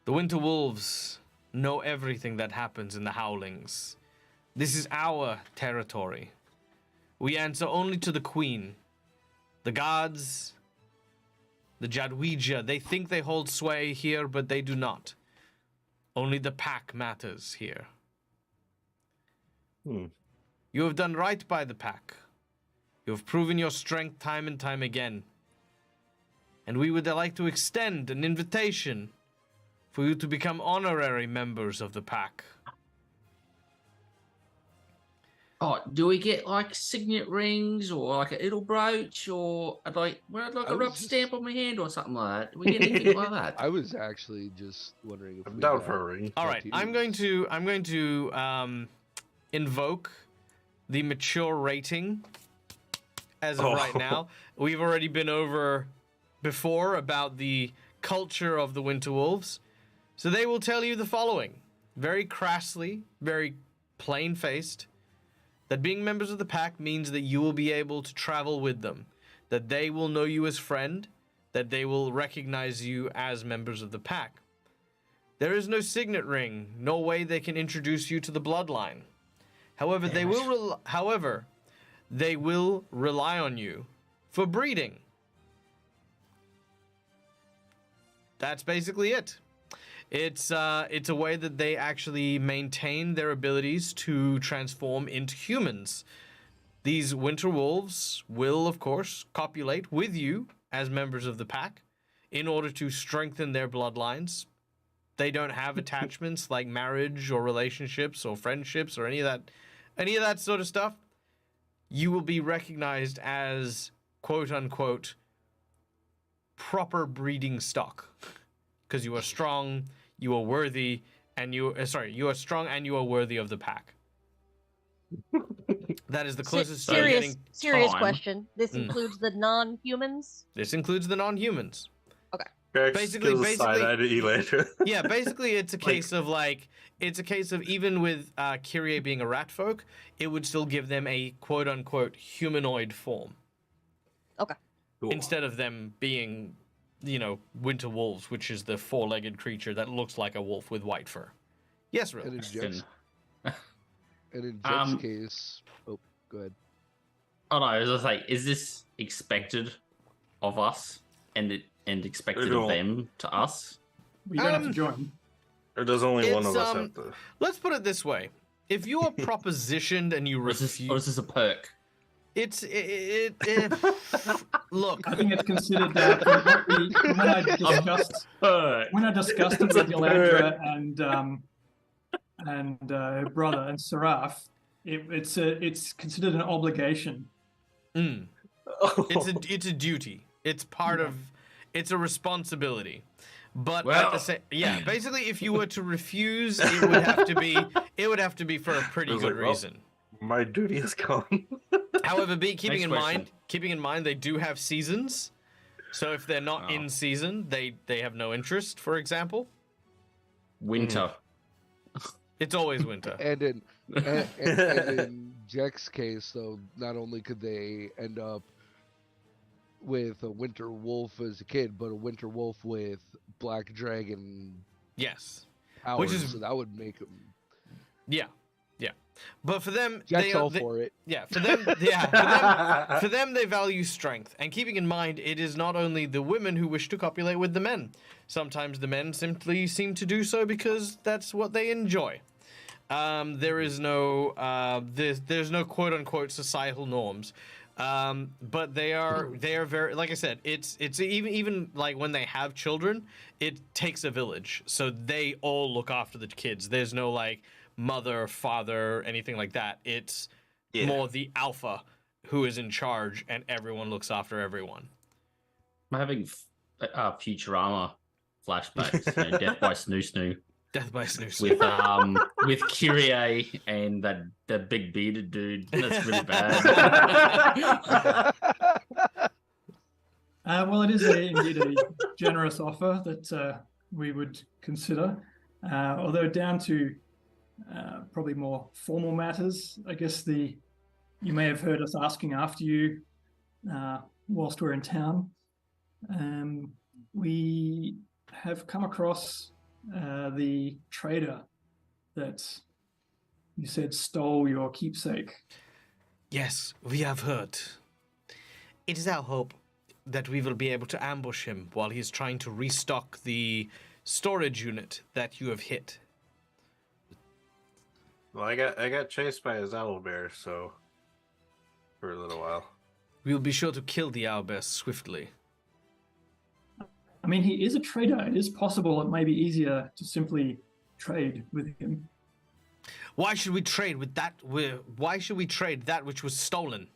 The Winter Wolves know everything that happens in the Howlings. This is our territory. We answer only to the Queen. The gods, the Jadweja, they think they hold sway here, but they do not. Only the pack matters here. You have done right by the pack. You have proven your strength time and time again. And we would like to extend an invitation for you to become honorary members of the pack. Oh, do we get like signet rings or like a little brooch or like a rubber stamp on my hand or something like that? Do we get anything like that? I was actually just wondering if I'm we down got for a ring. All right, I'm going to invoke the mature rating as of right now. We've already been over before about the culture of the Winter Wolves. So they will tell you the following, very crassly, very plain-faced, that being members of the pack means that you will be able to travel with them, that they will know you as friend, that they will recognize you as members of the pack. There is no signet ring, no way they can introduce you to the bloodline. However, they will rely on you for breeding. That's basically it. It's a way that they actually maintain their abilities to transform into humans. These winter wolves will, of course, copulate with you as members of the pack in order to strengthen their bloodlines. They don't have attachments like marriage or relationships or friendships or any of that sort of stuff. You will be recognized as, quote unquote, proper breeding stock. Because you are strong, you are worthy, and you are strong and you are worthy of the pack. That is the closest you're getting. Serious question. This includes the non-humans? This includes the non-humans. Okay. Basically, yeah, basically it's a case of even with Kyrie being a rat folk, it would still give them a quote unquote humanoid form. Okay. Cool. Instead of them being, winter wolves, which is the four-legged creature that looks like a wolf with white fur. Yes, really. And in Jeff's case, go ahead. Oh no, as I say, is this expected of us and expected of them to us? We don't have to join. Or does only one of us have to? Let's put it this way: if you are propositioned and you refuse, or is this a perk? Look, I think it's considered that when I discussed it with Yolandra and her brother and Seraph, it's considered an obligation. It's a duty. It's part of. It's a responsibility. But at the same, basically, if you were to refuse, it would have to be for a pretty good reason. My duty is gone. However, keeping in mind they do have seasons. So if they're not in season, they have no interest. For example, winter. It's always winter. And in Jack's case, though, not only could they end up with a winter wolf as a kid, but a winter wolf with black dragon. Yes. Powers, so that would make him. Yeah. But for them, Jack's all for it. Yeah, for them, for them, they value strength. And keeping in mind, it is not only the women who wish to copulate with the men. Sometimes the men simply seem to do so because that's what they enjoy. There is no, there's no quote unquote societal norms. But they are very, like I said, it's even like when they have children, it takes a village. So they all look after the kids. There's no like mother, father, anything like that. It's more the alpha who is in charge, and everyone looks after everyone. I'm having Futurama flashbacks. You know, Death by Snoo Snoo. Death by Snoo With Kyrie and that big bearded dude. That's really bad. Well, it is indeed a generous offer that we would consider. Although down to probably more formal matters, I guess you may have heard us asking after you whilst we're in town. We have come across the trader that you said stole your keepsake. Yes, we have heard. It is our hope that we will be able to ambush him while he's trying to restock the storage unit that you have hit. Well, I got chased by a owlbear, so for a little while. We'll be sure to kill the owlbear swiftly. I mean, he is a trader. It is possible it may be easier to simply trade with him. Why should we trade with that? Why should we trade that which was stolen?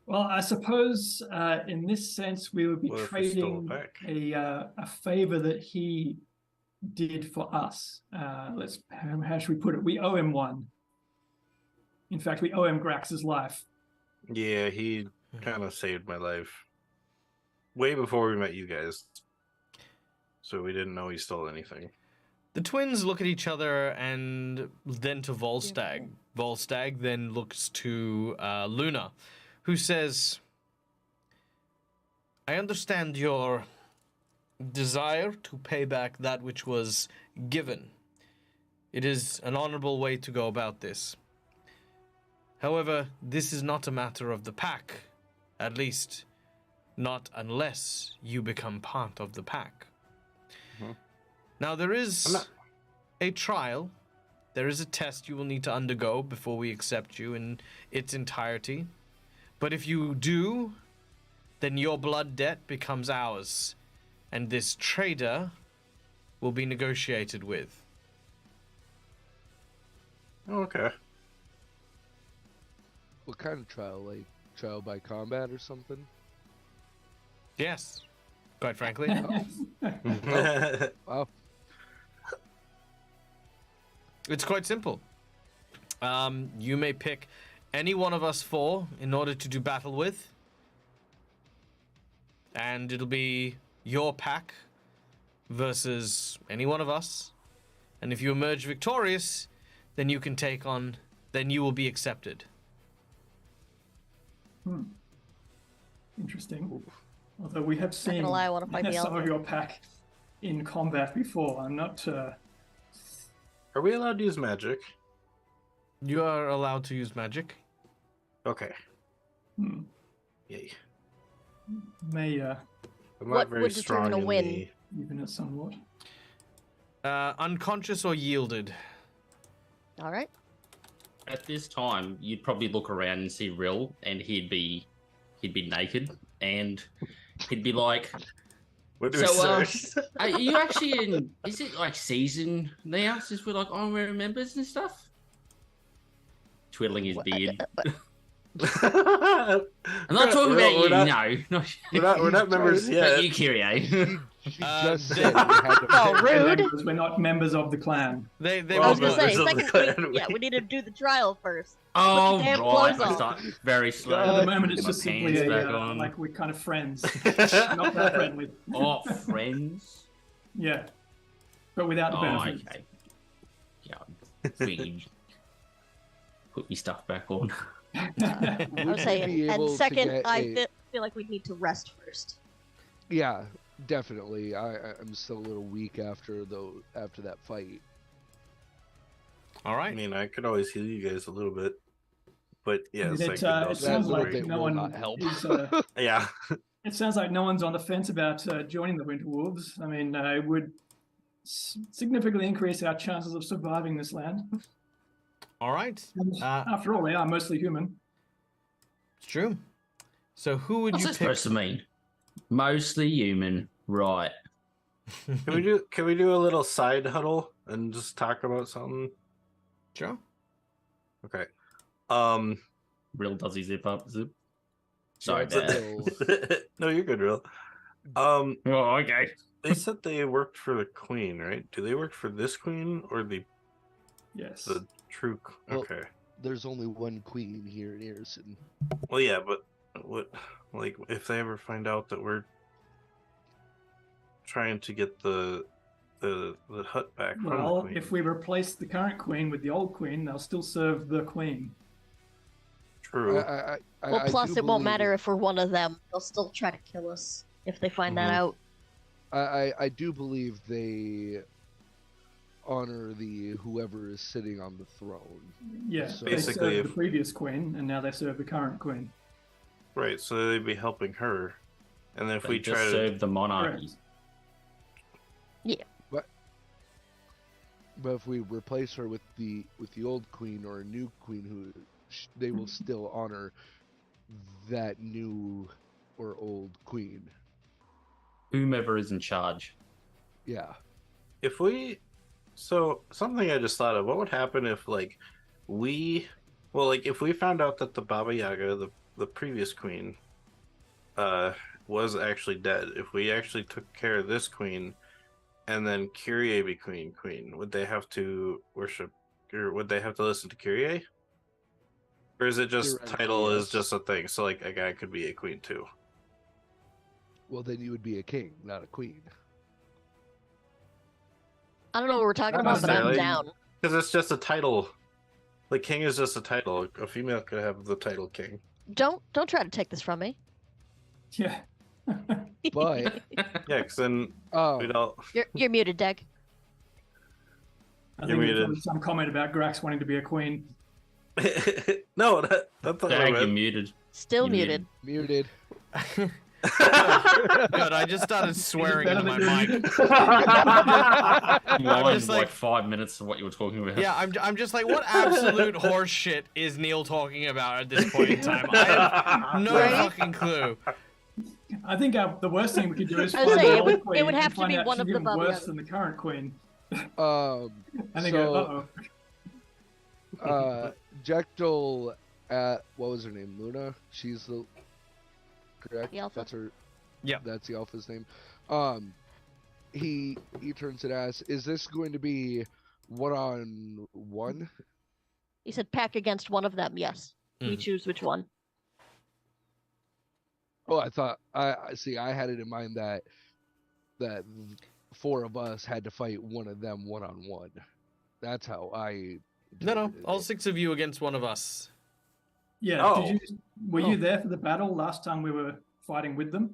Well, I suppose in this sense we would be trading a favor that he did for us. How should we put it? We owe him one. In fact, we owe him Grax's life. Yeah, he kind of saved my life way before we met you guys, so we didn't know he stole anything. The twins look at each other and then to Volstagg. Volstagg then looks to Luna, who says, I understand your desire to pay back that which was given. It is an honorable way to go about this. However, this is not a matter of the pack, at least not unless you become part of the pack. Mm-hmm. Now, there is a trial. There is a test you will need to undergo before we accept you in its entirety. But if you do, then your blood debt becomes ours, and this trader will be negotiated with. Okay. What kind of trial? Like trial by combat or something? Yes, quite frankly. Wow. It's quite simple. You may pick any one of us four in order to do battle with. And it'll be your pack versus any one of us. And if you emerge victorious, then you can take on, then you will be accepted. Interesting. Although we have seen lie, I want to fight some of your pack in combat before. I'm not... Are we allowed to use magic? You are allowed to use magic. Okay. Yay. May I'm not what very would strong determine a in win? even it somewhat. Unconscious or yielded. All right. At this time, you'd probably look around and see Rill, and he'd be naked, and he'd be like, What do "So, we say? are you actually in? Is it like season now? Since we're like honorary members and stuff?" Twiddling his beard. I'm not talking about you. No, We're not members yet. Not you, Kyrie. She just said you had to Oh, rude. Because we're not members of the clan. They Well, I was gonna say, members of the clan. we need to do the trial first. Oh, Put your damn right. clothes I on. start very slow. At the moment, it's Put just my simply pants back on. like we're kind of friends. Not that friendly. Oh, friends. Yeah. But without the Oh, benefits. okay. Yeah, please. Put me stuff back on. I Would was you saying, be and able to second, get I a- feel like we need to rest first. Yeah, definitely. I'm still a little weak after that fight. All I right. mean, I could always heal you guys a little bit, but I mean, yes, I it, could it also sounds little like bit no will one not help. is. yeah. It sounds like no one's on the fence about joining the Winter Wolves. I mean, it would significantly increase our chances of surviving this land. All right. And Uh, after all, they are mostly human. it's true. So who would What's you that pick? supposed to mean? Mostly human, right? Can we do a little side huddle and just talk about something? Sure. Okay. Real does he zip up? Zip. Sorry, Yeah, Dad. Real. No, you're good, real. Oh, okay. They said they worked for the queen, right? Do they work for this queen or the Yes. true? Well- Okay. There's only one queen here in Irrisen. Well, yeah, but what? Like, if they ever find out that we're trying to get the hut back from the Well, queen, if we replace the current queen with the old queen, they'll still serve the queen. true. Well, plus it won't matter if we're one of them. They'll still try to kill us if they find that Mhm. out. I do believe they honor the whoever is sitting on the throne. Yeah, So- they Basically, served if- the previous queen, and now they serve the current queen. Right, so they'd be helping her, and then if They we just try to, serve the monarchy. Correct. But if we replace her with the old queen or a new queen, they will still honor that new or old queen. Whomever is in charge. Yeah. if we, so something I just thought of, what would happen if like if we found out that the Baba Yaga, the previous queen, was actually dead, if we actually took care of this queen, and then Kyrie became queen, would they have to worship, or would they have to listen to Kyrie? Or is it just Theoretically, title is yes. just a thing? So like a guy could be a queen too. Well, then you would be a king, not a queen. I don't know what we're talking Not about, but I'm necessarily. down. Because it's just a title. Like king is just a title. A female could have the title king. Don't try to take this from me. Yeah. But Yeah, because then oh, we'd all. You're muted, Deg. I You're think there's muted. probably some comment about Grax wanting to be a queen. No, that's not what I Dag, you're meant. muted. Still You're muted. muted. Good. I just started swearing better into my than mic. you. Mine just like like- 5 minutes of what you were talking about. Yeah, I'm just like, what absolute horse shit is Neil talking about at this point in time? I have no Right? fucking clue. I think the worst thing we could do is I find was saying, the it old would- queen it would and have to find be out one she's of the even Baba worse Yaga. than the current queen. And they So- go, uh-oh. Jekdal at what was her name? Luna. She's the correct. The alpha? That's her. Yep. That's the alpha's name. He turns and asks, "Is this going to be 1-on-1?" He said pack against one of them. Yes. We choose which one. Oh, I thought I see. I had it in mind that 4 of us had to fight one of them 1-on-1. That's how I. No, interpreted all it. 6 of you against one of us. Yeah. Oh. Were Oh. you there for the battle last time we were fighting with them?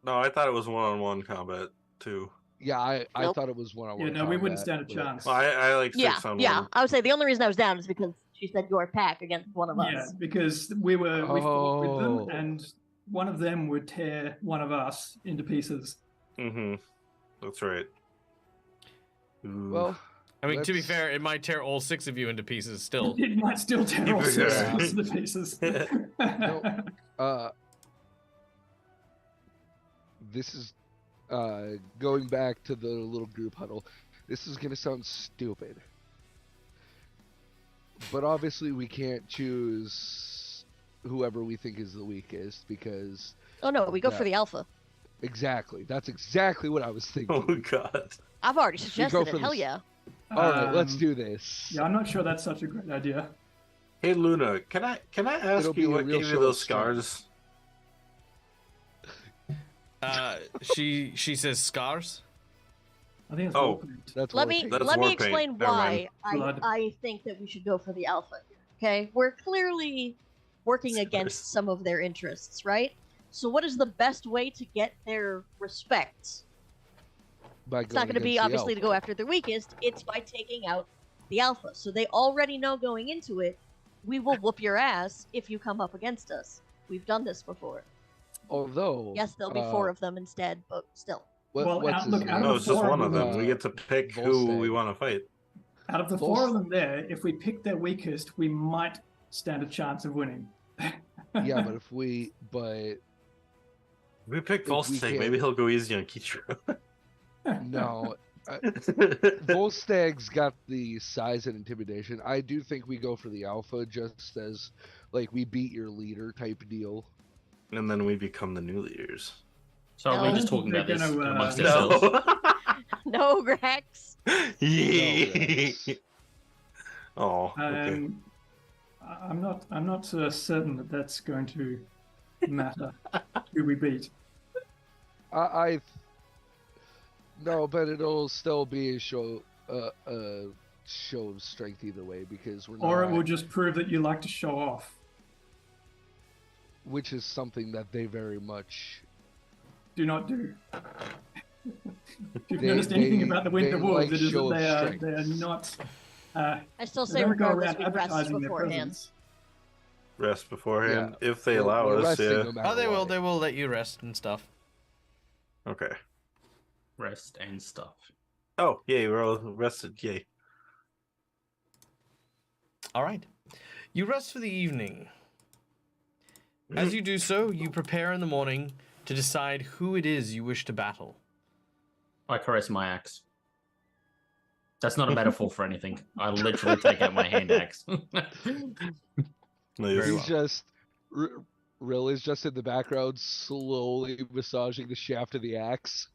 No, I thought it was one-on-one combat too. Yeah, I Nope. thought it was 1-on-1. Yeah, no, we wouldn't combat, stand a but- chance. Well, I like 6 Yeah, on yeah. 1. I would say the only reason I was down is because she said your pack against one of Yeah, us. because we fought with Oh. them, and one of them would tear one of us into pieces. Mm-hmm. That's right. Ooh. Well, I mean, to be Let's- fair, it might tear all 6 of you into pieces still. It might still tear all Yeah. 6 of us into pieces. This is going back to the little group huddle. This is gonna sound stupid, but obviously we can't choose whoever we think is the weakest because Oh no, we go for Yeah. the alpha. exactly that's exactly what I was thinking. Oh god. I've already go suggested for it. Hell this. yeah. All right, let's Um, do this. Yeah, I'm not sure that's such a great idea. Hey Luna, can I ask It'll be you a what real gave you show those of strength. scars? She says scars. I think it's Oh. war paint. That's Let war me paint. That's let me war paint. explain Never why Blood. I think that we should go for the alpha here. Okay? We're clearly working against some of their interests, right? So what is the best way to get their respect? By It's not going going to be against the obviously to alpha. go after the weakest. It's by taking out the alpha. So they already know going into it, we will whoop your ass if you come up against us. We've done this before. Although, Yes, there'll be 4 of them instead, but still. Well, what's his name? No, it's just one of them. Uh, We get to pick who we Volstagg. want to fight. Out of the 4 of them there, if we pick their weakest, we might stand a chance of winning. Yeah, but if we pick If we Volstagg, can't- maybe he'll go easy on Kichiro. no, Volstagg's got the size and intimidation. I do think we go for the alpha, just as like we beat your leader type deal. And then we become the new leaders. So are we No. just talking about They're this gonna, amongst No. ourselves? No, Grax. Yeah. No, Oh, okay. I'm not certain that that's going to matter who we beat. No, but it'll still be a show show of strength either way because we're not, Or it will just prove that you like to show off. which is something that they very much. Do not do. If you've They- noticed anything they- about the Winter they Wolves, like it is show of that strength. they are not. I still They say don't go regardless, around we rest advertising their beforehand. presence. Rest beforehand, if they We're- allow we're us. resting Yeah. no matter Oh, they will. what. They will let you rest and stuff. Okay. Rest and stuff. Oh, yay! We're all rested. Yay. All right. You rest for the evening. As you do so, you prepare in the morning to decide who it is you wish to battle. I caress my axe. That's not a metaphor for anything. I literally take out my hand axe. Nice. Very He's well. just Rill is just in the background, slowly massaging the shaft of the axe.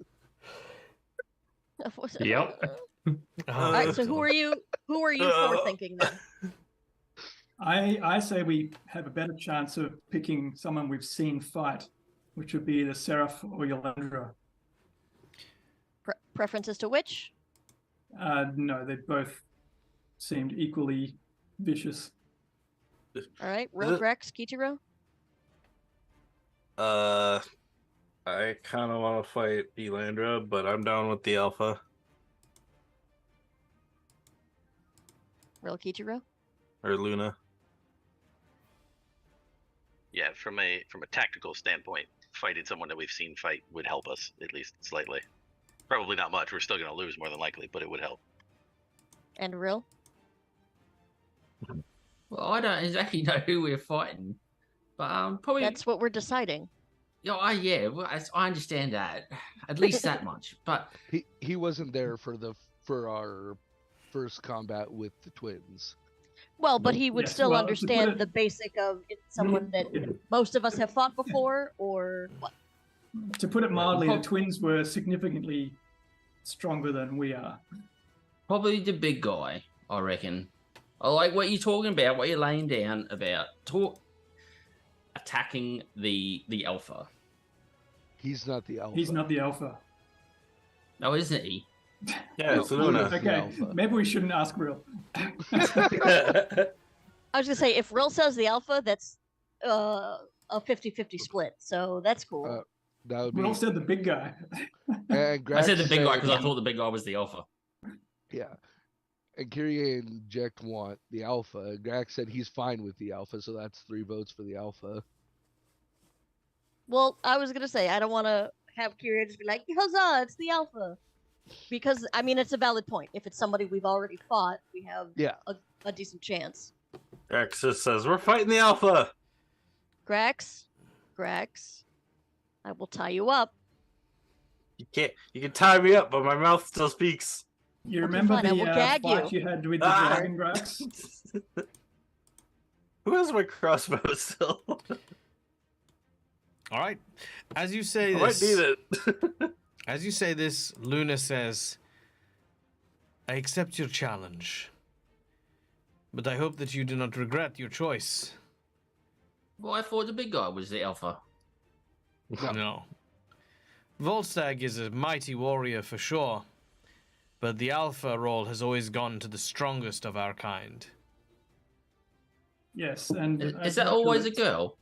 Yep. All right, so who are you? Who are you for thinking then? I say we have a better chance of picking someone we've seen fight, which would be either Seraph or Yolandra. Preferences to which? No, they both seemed equally vicious. All right, Is Real it- Grax, Kichiro. I kind of want to fight Elandra, but I'm down with the alpha. Real Kichiro. Or Luna. Yeah, from a tactical standpoint, fighting someone that we've seen fight would help us at least slightly. Probably not much. We're still going to lose more than likely, but it would help. And Real. Well, I don't exactly know who we're fighting, but probably. That's what we're deciding. Yeah, well, I understand that. At least that much. But He wasn't there for our first combat with the twins. Well, but he would Yes, still well, to understand put it- the basic of it's someone that most of us have fought before, or what? To put it mildly, Well, the twins were significantly stronger than we are. probably the big guy, I reckon. I like what you're talking about, what you're laying down about. Attacking the alpha. He's not the alpha. He's not the alpha. Oh, isn't he? Yeah, No, it's Luna. The Okay, alpha. maybe we shouldn't ask Real. I was gonna say if Real says the alpha, that's a 50-50 split, so that's cool. That would be. Real said the big guy. And I said the Grax big guy said- because I thought the big guy was the alpha. Yeah. And Kyrie and Jack want the alpha. Grax said he's fine with the alpha, so that's 3 votes for the alpha. Well, I was gonna say I don't want to have Kyria just be like, "Huzzah, it's the alpha," because I mean it's a valid point. If it's somebody we've already fought, we have Yeah. a decent chance. Axis says, we're fighting the alpha! Grax, I will tie you up. You can tie me up, but my mouth still speaks. You Okay, remember fine, I will the gag fight you. you had with the Ah! dragon, Grax? Who has my crossbow still? All right. As you say I might this, need it. as you say this, Luna says, "I accept your challenge, but I hope that you do not regret your choice." Well, I thought the big guy was the alpha. No. Volstagg is a mighty warrior for sure, but the alpha role has always gone to the strongest of our kind. Yes, and Is that always a girl?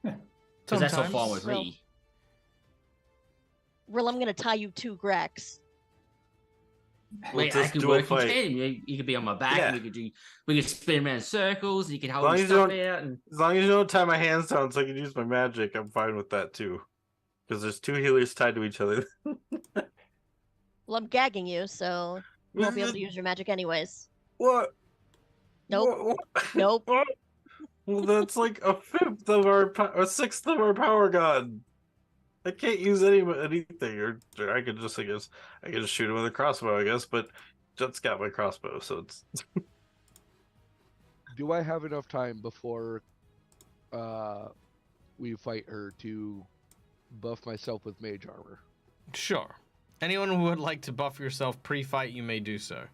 Because that's not fine with Well, me. Real, I'm gonna tie you to Grax. Wait, I just could do a work in fight. tandem. You could be on my back. Yeah. We could spin around in circles. You can As hold long your as you stuff don't- out. And As long as you don't tie my hands down so I can use my magic, I'm fine with that too. Because there's 2 healers tied to each other. Well, I'm gagging you, so you won't be able to use your magic anyways. What? Nope. What? Nope. What? Well, that's like a 1/5 of our, or 1/6 of our power gun. I can't use anything, or I could just, I guess, I could just shoot him with a crossbow, I guess. But Jet's got my crossbow, so it's. Do I have enough time before we fight her to buff myself with mage armor? Sure. Anyone who would like to buff yourself pre-fight, you may do so.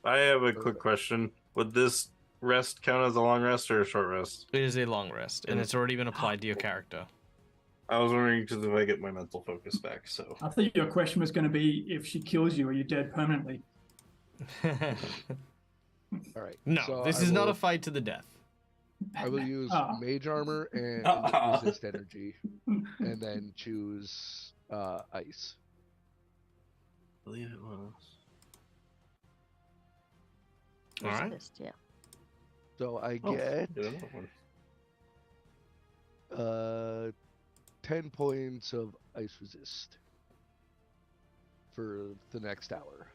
I have a quick question. Would this rest count as a long rest or a short rest? It is a long rest, and it's already been applied to your character. I was wondering because if I get my mental focus back, so. I think your question was going to be if she kills you, are you dead permanently? All right. No, so this I is not will- a fight to the death. I will use Ah. mage armor and resist energy, and then choose ice. Believe it was. All right. Resist, yeah. So I Oh, get get another one. 10 points of ice resist for the next hour.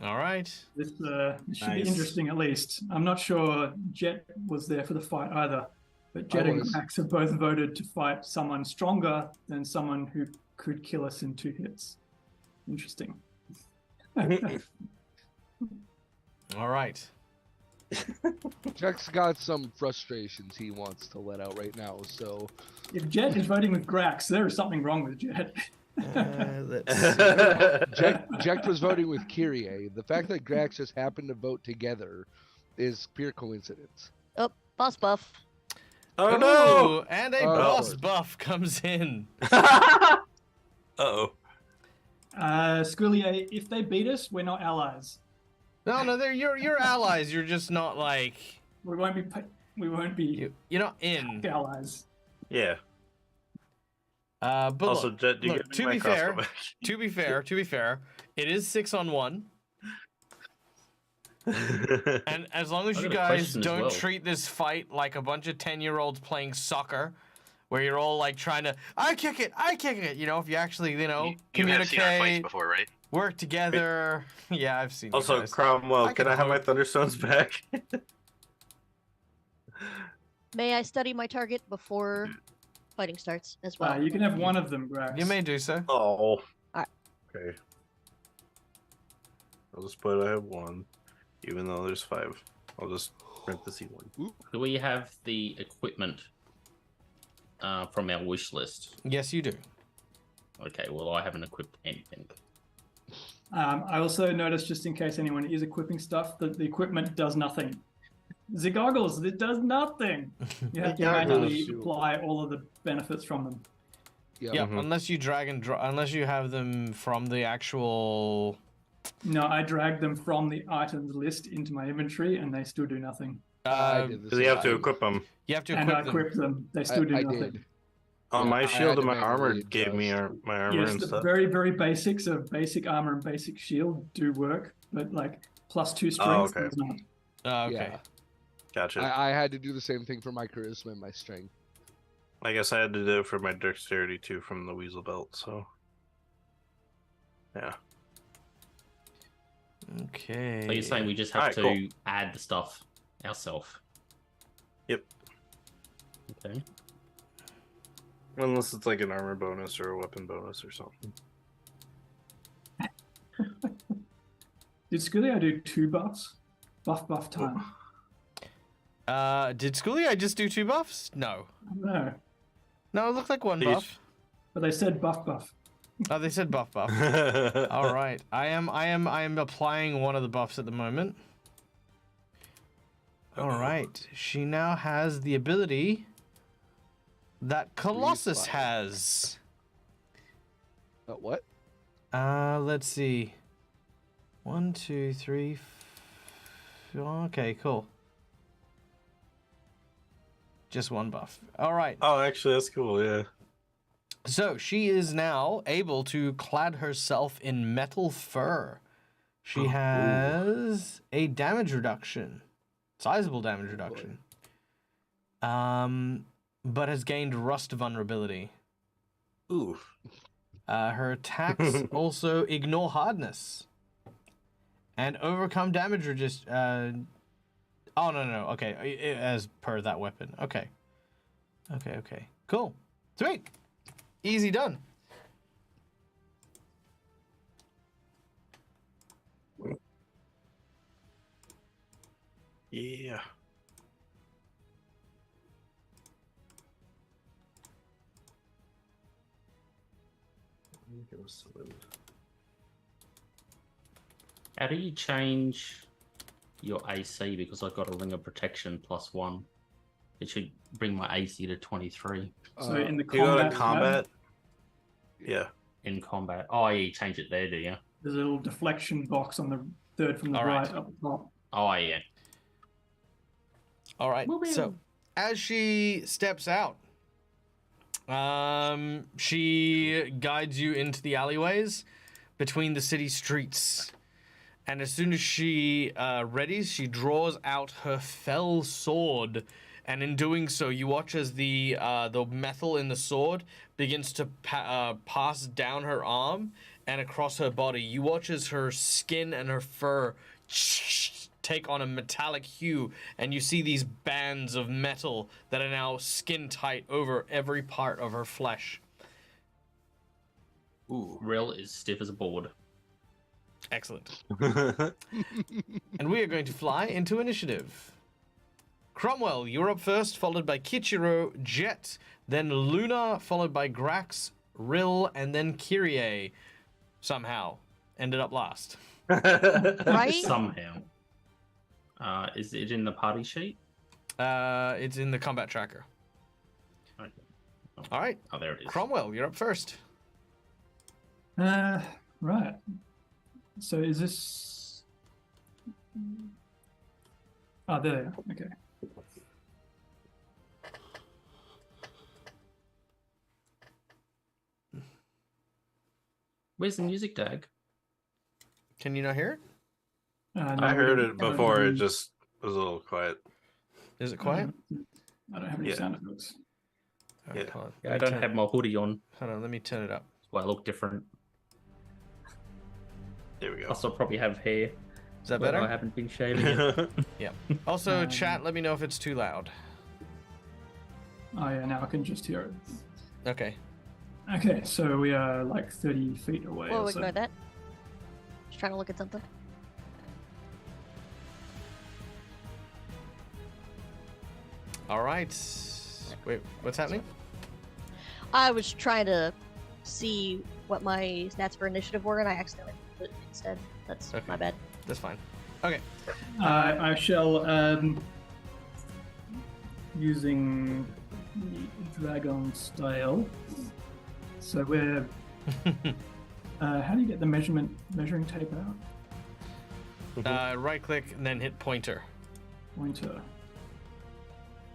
All right. This should Nice. be interesting at least. I'm not sure Jet was there for the fight either, but Jet and was. Max have both voted to fight someone stronger than someone who could kill us in 2 hits. Interesting. All right. Jack's got some frustrations he wants to let out right now, so If Jet is voting with Grax, there is something wrong with Jet. Let's see. Jack was voting with Kyrie. The fact that Grax just happened to vote together is pure coincidence. Oh, boss buff. Oh no! Ooh, and a Oh. boss buff comes in. Uh-oh. Squillier, if they beat us, we're not allies. No, they're your allies. You're just not like We won't be you're not in. allies. Yeah. But Also, look, Jet, do you look, get me to my be fair, crossbow back? to be fair, it is 6-on-1, and as long as I you got a guys question as don't well. treat this fight like a bunch of 10-year-olds playing soccer, where you're all like trying to, I kick it. You know, if you actually, You have seen our fights communicate, before, right? work together. Yeah, I've seen. Also, you guys. Cromwell, I can can I have my hope. Thunderstones back? May I study my target before fighting starts as well? You can have one of them, Grax. You may do so. Oh. Alright. Okay. I'll just put I have 1, even though there's 5. I'll just print the C1. do we have the equipment from our wish list? Yes, you do. Okay, well, I haven't equipped anything. I also noticed, just in case anyone is equipping stuff, that the equipment does nothing. The goggles, it does nothing. You have to Yeah, manually shoot. apply all of the benefits from them. Yeah, Mhm. unless you drag and drop, unless you have them from the actual. No, I dragged them from the items list into my inventory, and they still do nothing. I did the Because you have to same. equip them. You have to And I equip them. equipped them. They still do I nothing. did. Oh, Yeah, my I shield had and to my armor manually gave me adjust. my armor Yes, and the stuff. very, very basics of basic armor and basic shield do work, but like +2 strength okay. does not. Oh, okay. Yeah, Gotcha. I had to do the same thing for my charisma and my strength. I guess I had to do it for my dexterity too from the weasel belt, so. Yeah. Okay. So you're saying we just have Alright, to cool. add the stuff ourselves? Yep. Okay. Unless it's like an armor bonus or a weapon bonus or something. Did Squillier do 2 buffs? Buff time. Did Schoolie just do 2 buffs? No. No, No, it looked like 1 Please. buff. but they said buff. Oh, they said buff. All right. I am applying one of the buffs at the moment. All right. She now has the ability that Colossus fire. has. What? Let's see. 1, 2, 3. Okay, cool. Just 1 buff. All right. Oh, actually, that's cool, yeah. So she is now able to clad herself in metal fur. She has a damage reduction, sizable damage reduction. But has gained rust vulnerability. Ooh. Her attacks also ignore hardness and overcome damage oh no. Okay, as per that weapon. Okay. Cool. Sweet. Easy done. Yeah. How do you change your AC? Because I've got a ring of protection +1. It should bring my AC to 23 So in the You go to combat, combat? Yeah. in combat. Oh, yeah, you change it there, do you? there's a little deflection box on the third from the All right. right up the top. Oh, yeah. All right. So, as she steps out, she guides you into the alleyways between the city streets. And as soon as she readies, she draws out her fell sword. And in doing so, you watch as the metal in the sword begins to pass down her arm and across her body. You watch as her skin and her fur take on a metallic hue, and you see these bands of metal that are now skin tight over every part of her flesh. Ooh, Rill is stiff as a board. Excellent. And we are going to fly into initiative. Cromwell, you're up first, followed by Kichiro, Jet, then Luna, followed by Grax, Rill, and then Kyrie. Somehow ended up last. Right? Somehow. Is it in the party sheet? It's in the combat tracker. Okay. All right. Oh, there it is. Cromwell, you're up first. Right. So is this? Oh, there they are. Okay. Where's the music tag? Can you not hear it? No, I we heard don't it have before, any- it just was a little quiet. Is it quiet? I don't have any Yeah. sound effects. All right, Yeah. hold on. Yeah, Let I me don't turn- have my hoodie on. Hold on, let me turn it up. That's why I look different. There we go. Also, probably have hair. Is that but I better? haven't been shaving it. Also, chat, let me know if it's too loud. Oh yeah, now I can just hear it. Okay. Okay, so we are like 30 feet away. Whoa, or so. ignore that. Just trying to look at something. All right. Wait, what's happening? I was trying to see what my stats for initiative were, and I accidentally put it instead. That's Okay. my bad. That's fine. Okay. I shall, using the dragon style. So we're. How do you get the measuring tape out? Right click and then hit pointer. Pointer.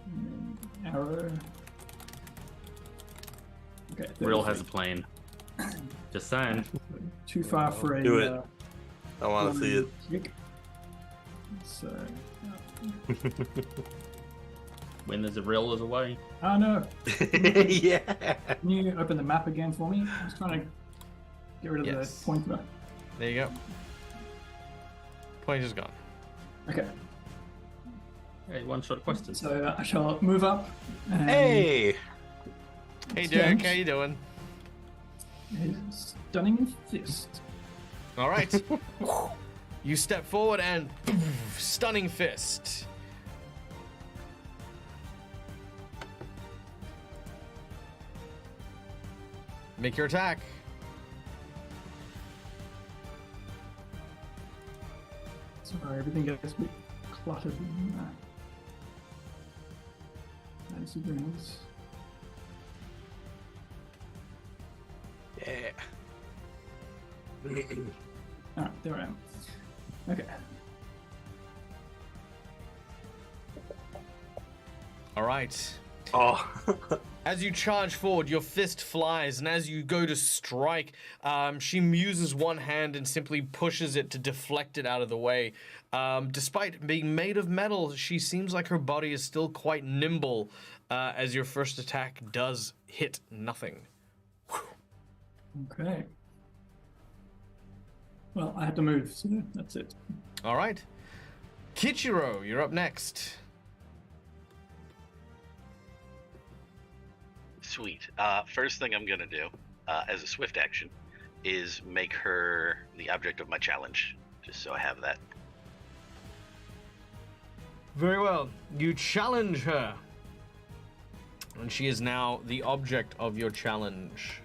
And then arrow. Okay. 30 Rill has a feet. plan. Just saying. Too far for a. Do it. I want to see it. Kick. So. When there's a Rill, there's a way. Oh no! Yeah. Can you open the map again for me? I was trying to get rid of Yes. the pointer. There you go. Pointer's gone. Okay. Hey, one-shot question. So I shall move up. And Hey. Hey, Stand. Derek, how you doing? his stunning fist. All right. You step forward and stunning fist. Make your attack. Sorry, everything gets a bit cluttered in fancy brains. Yeah. Alright, there I am. Okay. All right. Oh. As you charge forward, your fist flies, and as you go to strike, she uses one hand and simply pushes it to deflect it out of the way. Despite being made of metal, she seems like her body is still quite nimble, as your first attack does hit nothing. Okay. Well, I had to move, so that's it. All right. Kichiro, you're up next. Sweet. First thing I'm gonna do, as a swift action, is make her the object of my challenge, just so I have that. Very well. You challenge her. And she is now the object of your challenge.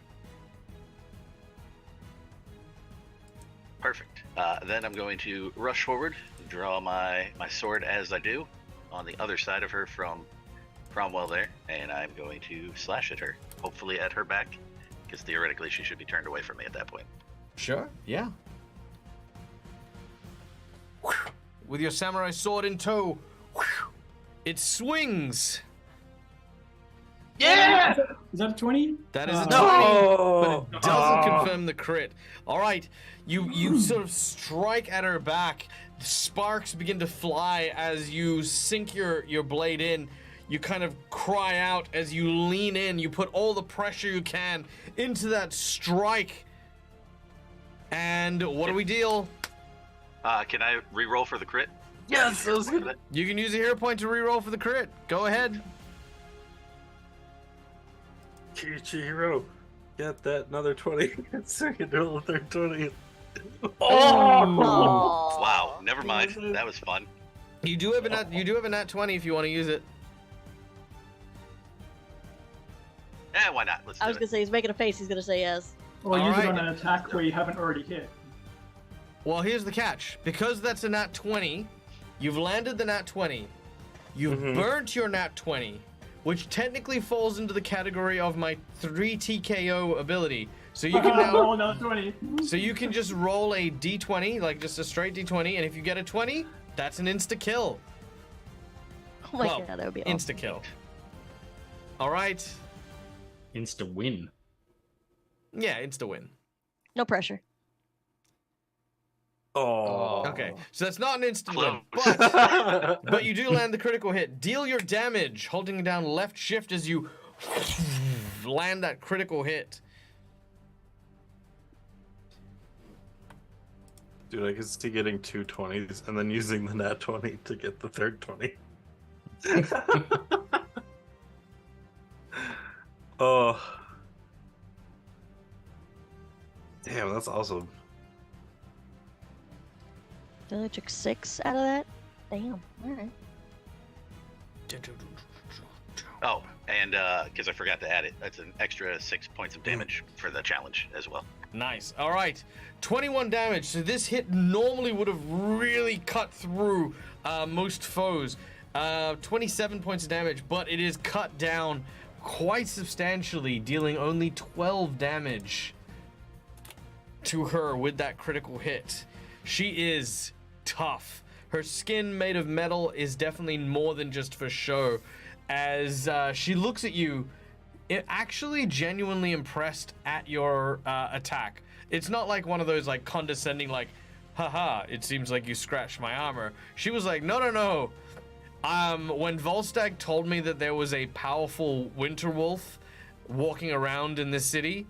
Perfect. Then I'm going to rush forward, draw my sword as I do, on the other side of her from Cromwell there, and I'm going to slash at her, hopefully at her back, because theoretically she should be turned away from me at that point. Sure, yeah. With your samurai sword in tow, it swings. Yeah! Is that a 20? That is a 20, No! but it doesn't confirm the crit. All right, you sort of strike at her back. Sparks begin to fly as you sink your blade in. You kind of cry out as you lean in. You put all the pressure you can into that strike. And what do we deal? Can I re-roll for the crit? Yes, that was good. You can use a hero point to re-roll for the crit. Go ahead. Kichiro, get that another 20. Second roll, third 20. Oh. Wow, never mind. That was fun. You do have a nat 20 if you want to use it. Why not? Let's do I was it. gonna say he's making a face. He's gonna say yes. Or use Alright. it on an attack where you haven't already hit. Well, here's the catch. Because that's a nat 20, you've landed the nat 20. You've burnt your nat 20, which technically falls into the category of my 3 TKO ability. So you can now, another 20. so you can just roll a d20, like just a straight d20, and if you get a 20, that's an insta kill. Oh my Well, god, that would be awesome. Insta kill. All right. Insta win. Yeah, insta win. No pressure. Oh. Okay, so that's not an instant win, Close. but you do land the critical hit. Deal your damage, holding down left shift as you land that critical hit. Dude, I can see getting 2 20s and then using the nat 20 to get the third 20. Oh. Damn, that's awesome. I only took 6 out of that. Damn. All right. Oh, and because I forgot to add it, that's an extra 6 points of damage for the challenge as well. Nice. All right, 21 damage. So this hit normally would have really cut through most foes. 27 points of damage, but it is cut down quite substantially, dealing only 12 damage to her with that critical hit. She is tough. Her skin made of metal is definitely more than just for show. As she looks at you, actually genuinely impressed at your attack. It's not like one of those like condescending like, haha, it seems like you scratched my armor. She was like, no, no, no. When Volstagg told me that there was a powerful winter wolf walking around in this city,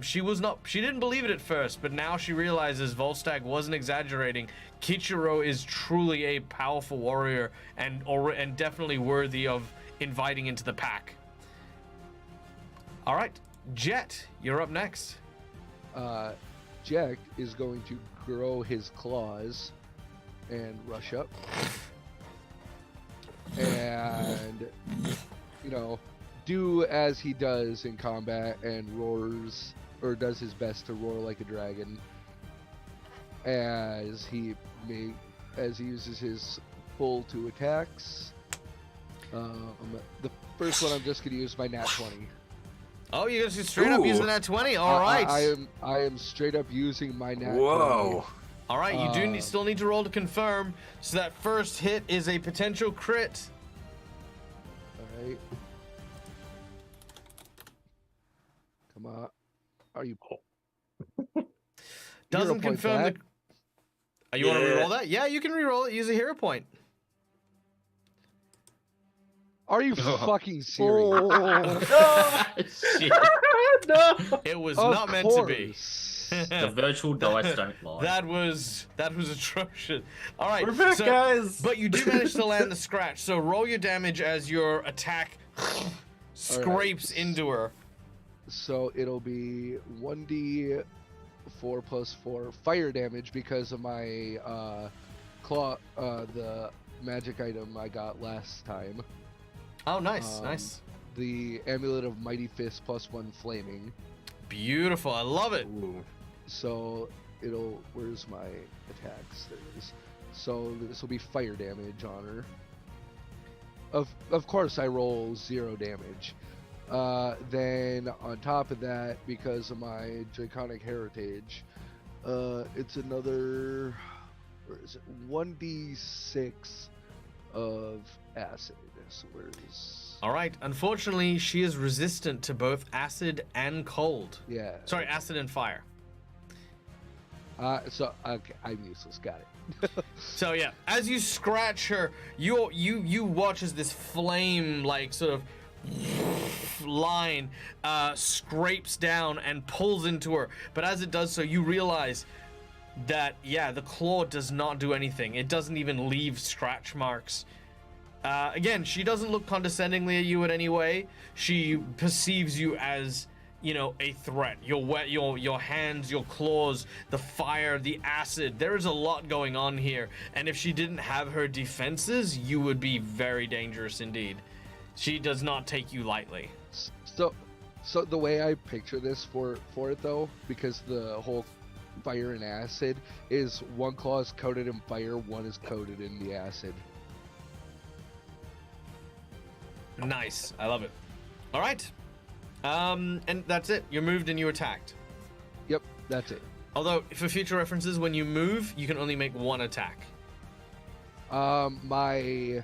she didn't believe it at first, but now she realizes Volstagg wasn't exaggerating. Kichiro is truly a powerful warrior and definitely worthy of inviting into the pack. All right, Jet, you're up next. Jack is going to grow his claws and rush up. And, do as he does in combat and roars, or does his best to roar like a dragon as he uses his full 2 attacks. The first one I'm just going to use my nat 20. Oh, you're just straight up using that 20? All right. I am straight up using my nat 20. Whoa. All right, you still need to roll to confirm. So that first hit is a potential crit. All right. Are you? Doesn't Hero point confirm that. the. Oh, you want to Yeah. reroll that? Yeah, you can reroll it. Use a hero point. Are you fucking serious? Oh. Shit. No. It was Of not meant to be. course. The virtual dice don't lie. That was atrocious. All right, We're back, so, guys. but you do manage to land the scratch. So roll your damage as your attack scrapes into her. So it'll be 1d4 plus 4 fire damage because of my claw, the magic item I got last time. Oh, nice, nice, The amulet of mighty fist plus 1 flaming. beautiful. I love it. Ooh. So it'll. Where's my attacks? There it is. So this will be fire damage on her. Of course I roll 0 damage. Then on top of that, because of my draconic heritage, it's another. Where is it? 1d6 of acid. So where's? All right. Unfortunately, she is resistant to both acid and cold. Yeah. Sorry, acid and fire. So okay, I'm useless. Got it. So yeah, as you scratch her, you watch as this flame like sort of line scrapes down and pulls into her. But as it does so, you realize that the claw does not do anything. It doesn't even leave scratch marks. Again, she doesn't look condescendingly at you in any way. She perceives you as, you know, a threat. Your hands, your claws, the fire, the acid. There is a lot going on here. And if she didn't have her defenses, you would be very dangerous indeed. She does not take you lightly. So the way I picture this for it though, because the whole fire and acid is one claw is coated in fire, one is coated in the acid. Nice. I love it. All right. And that's it. You're moved and you attacked. Yep, that's it. Although, for future references, when you move, you can only make one attack. My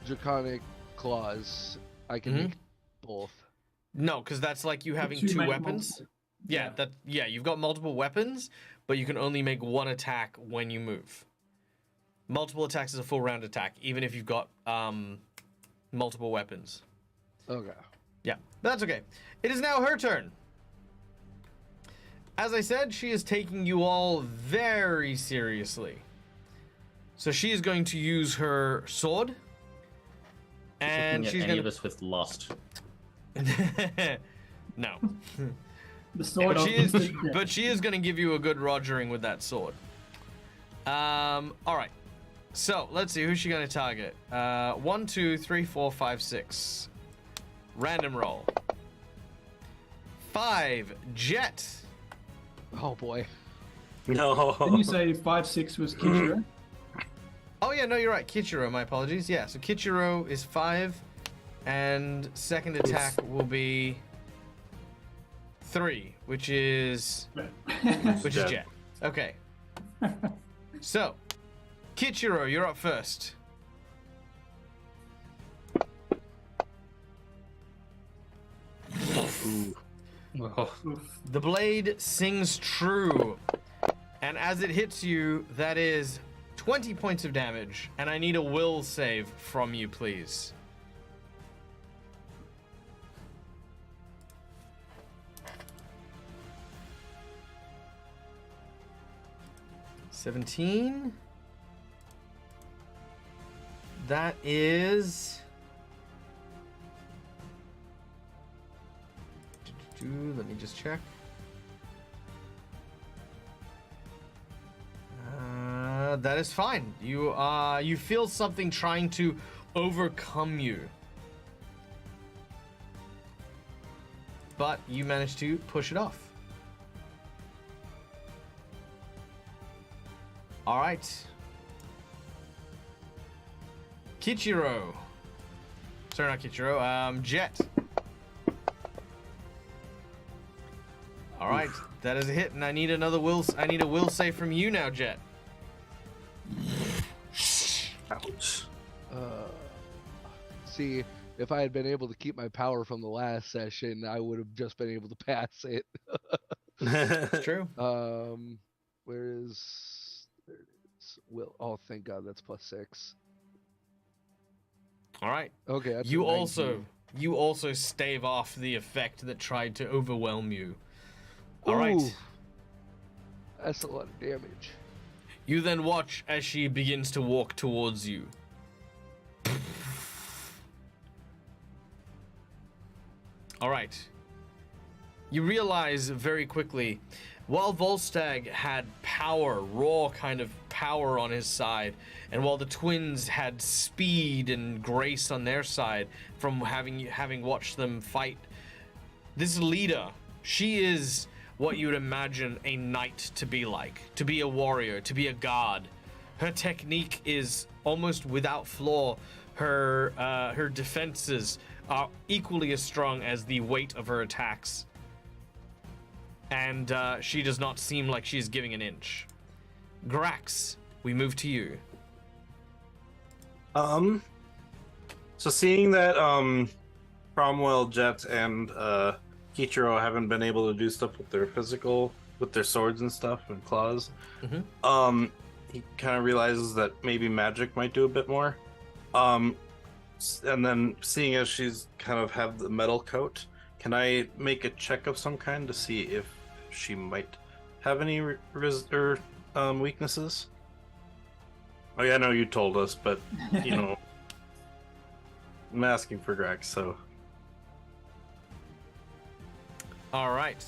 draconic claws, I can make both. No, because that's like you having You two make weapons. multiple. Yeah, you've got multiple weapons, but you can only make one attack when you move. Multiple attacks is a full round attack, even if you've got multiple weapons. Okay. Yeah, but that's okay. It is now her turn. As I said, she is taking you all very seriously. So she is going to use her sword. And Looking she's at going any to... of us with lust. No. The sword But she is going to give you a good rogering with that sword. All right. So let's see, who's she going to target? 1, 2, 3, 4, 5, 6. Random roll. 5, Jet. Oh boy. No. Didn't you say 5-6 was Kichiro? Oh yeah, no, you're right. Kichiro, my apologies. Yeah, so Kichiro is 5, and second attack will be 3, which is Jet. Okay. So, Kichiro, you're up first. Oh, The blade sings true, and as it hits you, that is 20 points of damage, and I need a will save from you, please. $17. That is... Let me just check. That is fine. You feel something trying to overcome you, but you manage to push it off. All right, Kichiro. Sorry, not Kichiro. Jet. All right, that is a hit, and I need another will. I need a will save from you now, Jet. Ouch. See, if I had been able to keep my power from the last session, I would have just been able to pass it. It's true. Where is there it is. Will oh thank God that's +6. All right. Okay, that's You a 19. also stave off the effect that tried to overwhelm you. All right. Ooh, that's a lot of damage. You then watch as she begins to walk towards you. All right. You realize very quickly, while Volstagg had power, raw kind of power on his side, and while the twins had speed and grace on their side from having watched them fight, this leader, she is what you would imagine a knight to be like, to be a warrior, to be a god. Her technique is almost without flaw. Her defenses are equally as strong as the weight of her attacks. And she does not seem like she's giving an inch. Grax, we move to you. So seeing that Cromwell, Jet, and Kichiro haven't been able to do stuff with their swords and stuff and claws, he kind of realizes that maybe magic might do a bit more. And then seeing as she's kind of have the metal coat, can I make a check of some kind to see if she might have any weaknesses? Oh yeah, I know you told us, but you know, I'm asking for Grax, so. All right.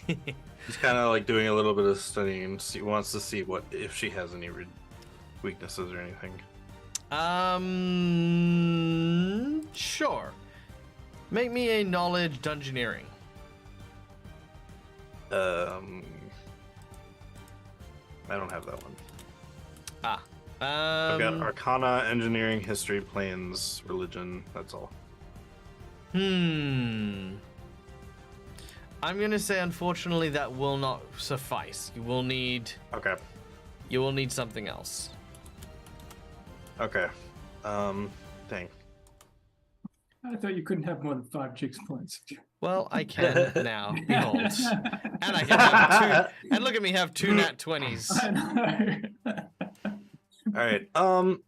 He's kind of like doing a little bit of studying and wants to see if she has any weaknesses or anything. Sure. Make me a knowledge dungeoneering. I don't have that one. I've got Arcana, Engineering, History, Planes, Religion. That's all. I'm gonna say, unfortunately, that will not suffice. You will need. Okay. You will need something else. Okay. Dang. I thought you couldn't have more than 5 jigs points. Well, I can now. Behold. And I can have 2. And look at me have 2 nat 20s. I know. All right.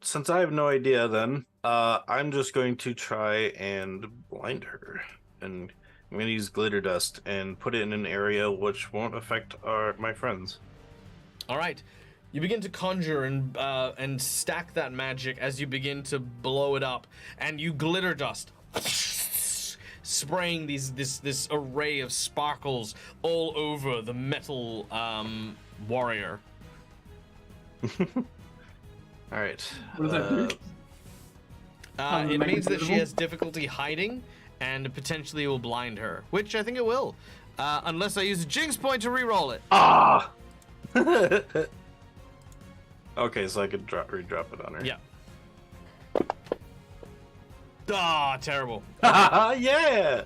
Since I have no idea, then I'm just going to try and blind her, and I'm going to use glitter dust and put it in an area which won't affect my friends. All right. You begin to conjure and stack that magic as you begin to blow it up, and you glitter dust, spraying this array of sparkles all over the metal warrior. All right. What does that do? It means that she has difficulty hiding, and potentially will blind her, which I think it will, unless I use a jinx point to re-roll it. Ah. Okay, so I could re-drop it on her. Yeah. Ah, terrible. Yeah.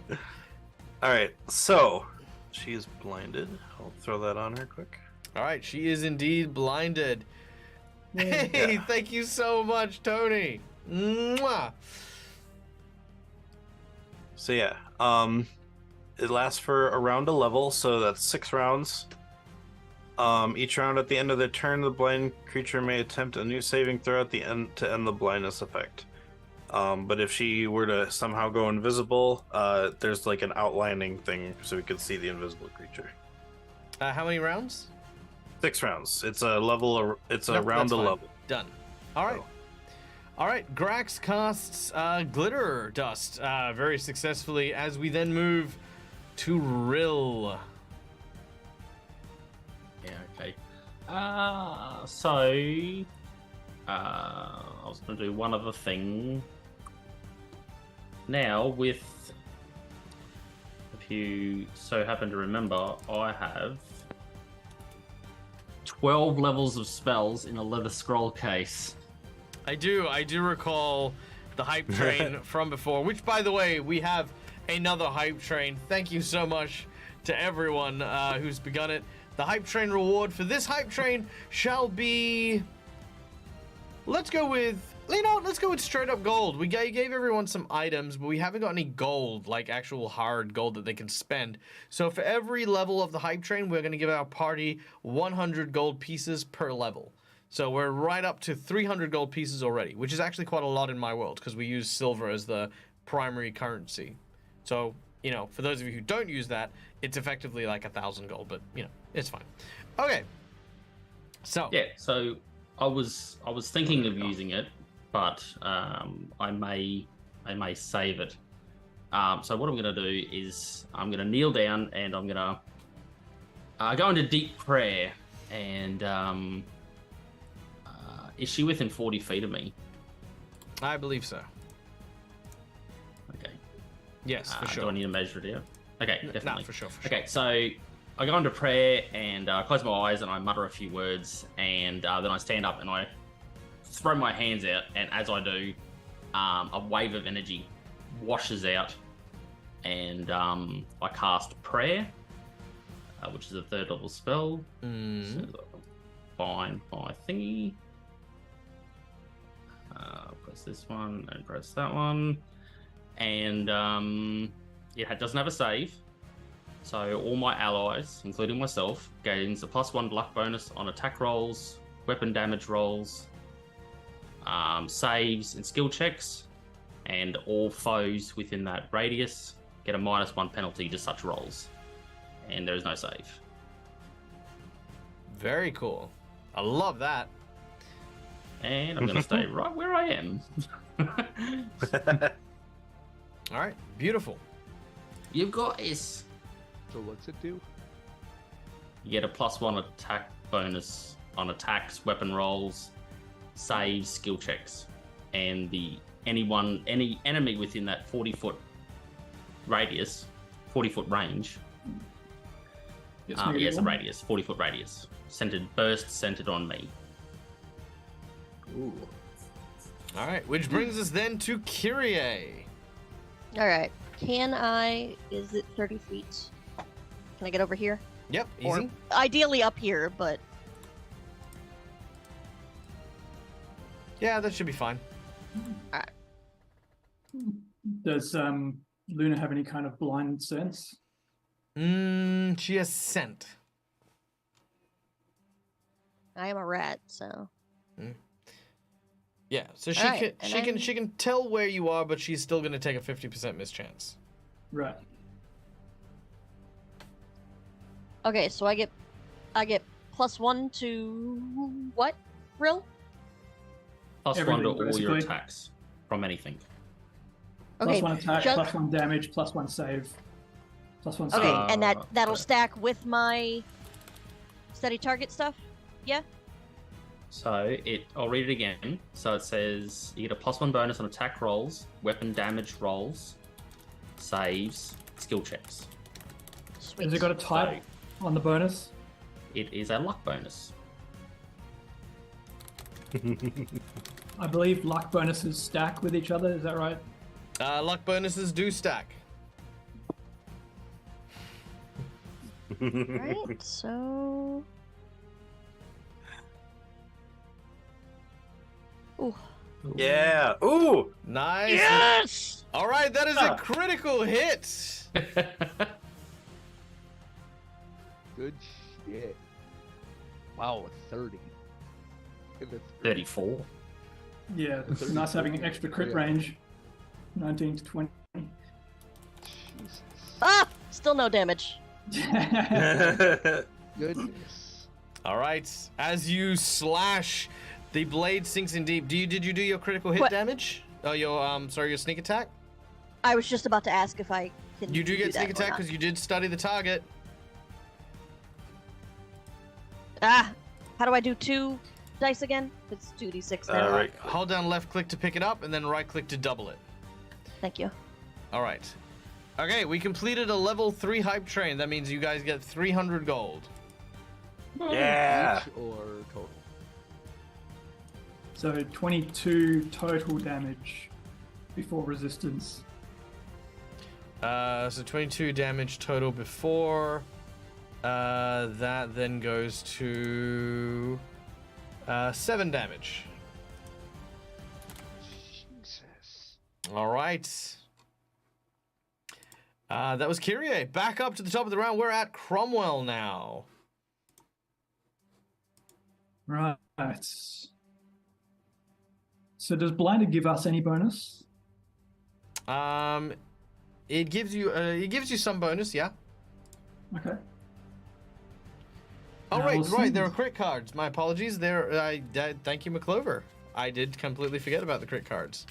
All right, so she is blinded. I'll throw that on her quick. All right, she is indeed blinded. Hey, thank you so much, Tony. Mwah. So yeah, it lasts for around a level, so that's 6 rounds. Each round at the end of their turn, the blind creature may attempt a new saving throw at the end to end the blindness effect. But if she were to somehow go invisible, there's like an outlining thing so we could see the invisible creature. How many rounds? 6 rounds. It's a level. It's a round a level. Done. All right. All right. Grax casts glitter dust very successfully as we then move to Rill. Yeah, okay. So I was going to do one other thing. Now, if you so happen to remember, I have 12 levels of spells in a leather scroll case. I do recall the hype train from before, which, by the way, we have another hype train. Thank you so much to everyone who's begun it. The hype train reward for this hype train shall be, let's go with You know, let's go with straight up gold. We gave everyone some items, but we haven't got any gold, like actual hard gold that they can spend. So for every level of the hype train, we're going to give our party 100 gold pieces per level. So we're right up to 300 gold pieces already, which is actually quite a lot in my world because we use silver as the primary currency. So, you know, for those of you who don't use that, it's effectively like 1,000 gold, but, you know, it's fine. Okay. So. Yeah, so I was thinking of using it, but I may save it. So what I'm going to do is I'm going to kneel down and I'm going to go into deep prayer. And is she within 40 feet of me? I believe so. Okay. Yes, for sure. Do I need to measure it out? Okay, definitely. No, for sure. Okay, so I go into prayer and close my eyes and I mutter a few words, and then I stand up and I throw my hands out, and as I do, a wave of energy washes out, and I cast prayer, which is a 3rd level spell. So find my thingy. Press this one and press that one, and it doesn't have a save. So all my allies, including myself, gains a +1 luck bonus on attack rolls, weapon damage rolls, saves and skill checks, and all foes within that radius get a -1 penalty to such rolls. And there is no save. Very cool. I love that. And I'm going to stay right where I am. All right, beautiful. You guys. So what's it do? You get a +1 attack bonus on attacks, weapon rolls, saves, skill checks, and any enemy within that 40-foot radius, 40-foot range. Yes, a radius, 40-foot radius. Centered on me. Ooh. All right, which brings us then to Kyrie. All right. Is it 30 feet? Can I get over here? Yep, Or easy. ideally up here, but Yeah, that should be fine. Does Luna have any kind of blind sense? She has scent. I am a rat, so. Yeah, so Alright, she can tell where you are, but she's still gonna take a 50% mischance. Right. Okay, so I get +1 to what? Rill? +1 to Everything, all your basically. attacks from anything. Okay. +1 attack, just- +1 damage, +1 save. +1 save. Okay, and that'll okay. stack with my steady target stuff? Yeah? So I'll read it again. So it says you get a +1 bonus on attack rolls, weapon damage rolls, saves, skill checks. Sweet. Has it got a type on the bonus? It is a luck bonus. I believe luck bonuses stack with each other. Is that right? Luck bonuses do stack. Right, so. Ooh. Yeah. Ooh. Nice. Yes! All right, that is a critical hit. Good shit. Wow, 30. And the 34. Yeah, it's nice having an extra crit Yeah. range. 19 to 20. Jesus. Ah! Still no damage. Goodness. All right, as you slash, the blade sinks in deep. Did you do your critical hit What? damage? Oh, your sneak attack. I was just about to ask if I can. You do get that sneak or attack not. because you did study the target. Ah! How do I do 2 dice again? It's 2d6 now. Right. Hold down left click to pick it up, and then right click to double it. Thank you. All right. Okay, we completed a level 3 hype train. That means you guys get 300 gold. Yeah. Each or total? So 22 total damage before resistance. So 22 damage total before. That then goes to 7 damage. All right. That was Kyrie. Back up to the top of the round. We're at Cromwell now. Right. So does Blinded give us any bonus? It gives you some bonus, yeah. Okay. Oh, Now right. we'll There are see. crit cards. My apologies. There. Thank you, McClover. I did completely forget about the crit cards.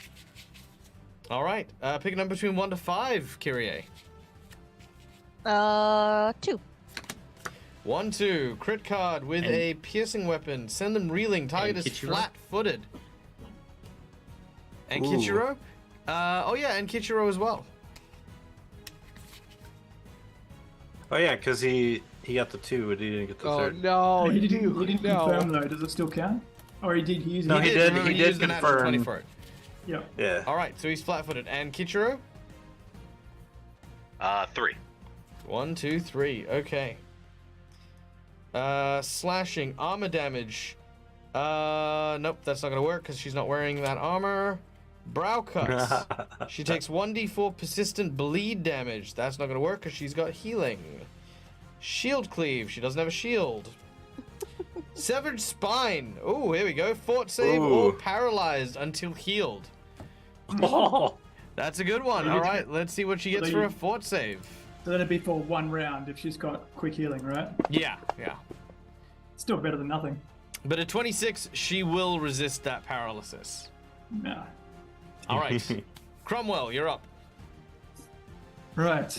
All right. Pick a number between 1 to 5, Kyrie. 2. 1, 2. Crit card with And- a piercing weapon. Send them reeling. Target is Kichiro? flat-footed. And Ooh. Kichiro? Oh yeah, and Kichiro as well. Oh yeah, because he got the 2, but he didn't get the Oh third. no, he didn't dude, confirm no. though. Does it still count? Or he did use it? No, he did. Remember, He did used the natural confirm. 20 for it. Yeah. Yeah. All right, so he's flat-footed. And Kichiro? 3. 1, 2, 3. Okay. Slashing, armor damage. Nope, that's not gonna work because she's not wearing that armor. Brow cuts. She takes 1d4 persistent bleed damage. That's not gonna work because she's got healing. Shield cleave. She doesn't have a shield. Severed spine. Oh, here we go. Fort save or Ooh. paralyzed until healed. Oh. That's a good one. All right, let's see what she gets for a fort save. So that'd be for 1 round if she's got quick healing, right? Yeah. Still better than nothing. But at 26, she will resist that paralysis. Yeah. All right. Cromwell, you're up. Right.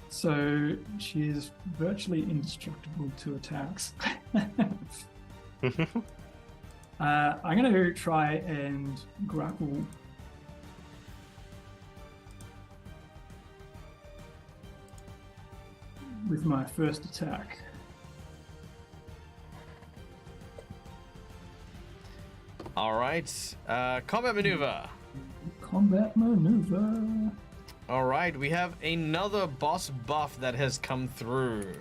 So she is virtually indestructible to attacks. I'm going to try and grapple with my first attack. All right. Combat maneuver. Combat maneuver. All right. We have another boss buff that has come through.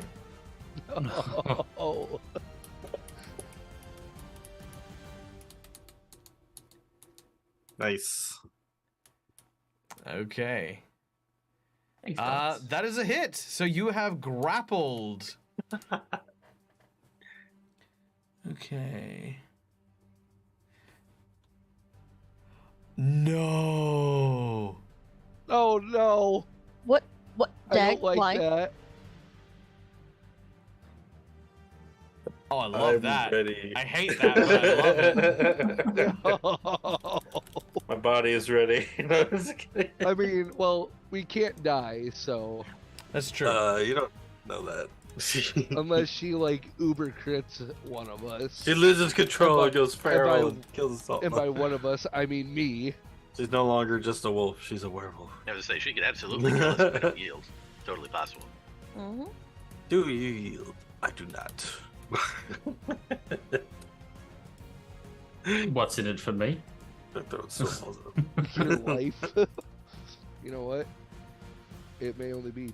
Oh. Nice. Okay. Thanks, guys. That is a hit. So you have grappled. Okay. No. Oh no. What? I Dag? don't like Why? that. Oh, I love I'm that. ready. I hate that, but I love it. My body is ready. No, I'm just kidding. I mean, well, we can't die, so That's true. You don't know that. unless she like uber crits one of us. She loses control And and goes by- feral and kills us all. And by one of us, I mean me. She's no longer just a wolf. She's a werewolf. I was to say she could absolutely kill us if we don't yield. Totally possible. Mm-hmm. Do you yield? I do not. What's in it for me? That throat so positive. Your life. You know what? It may only be. You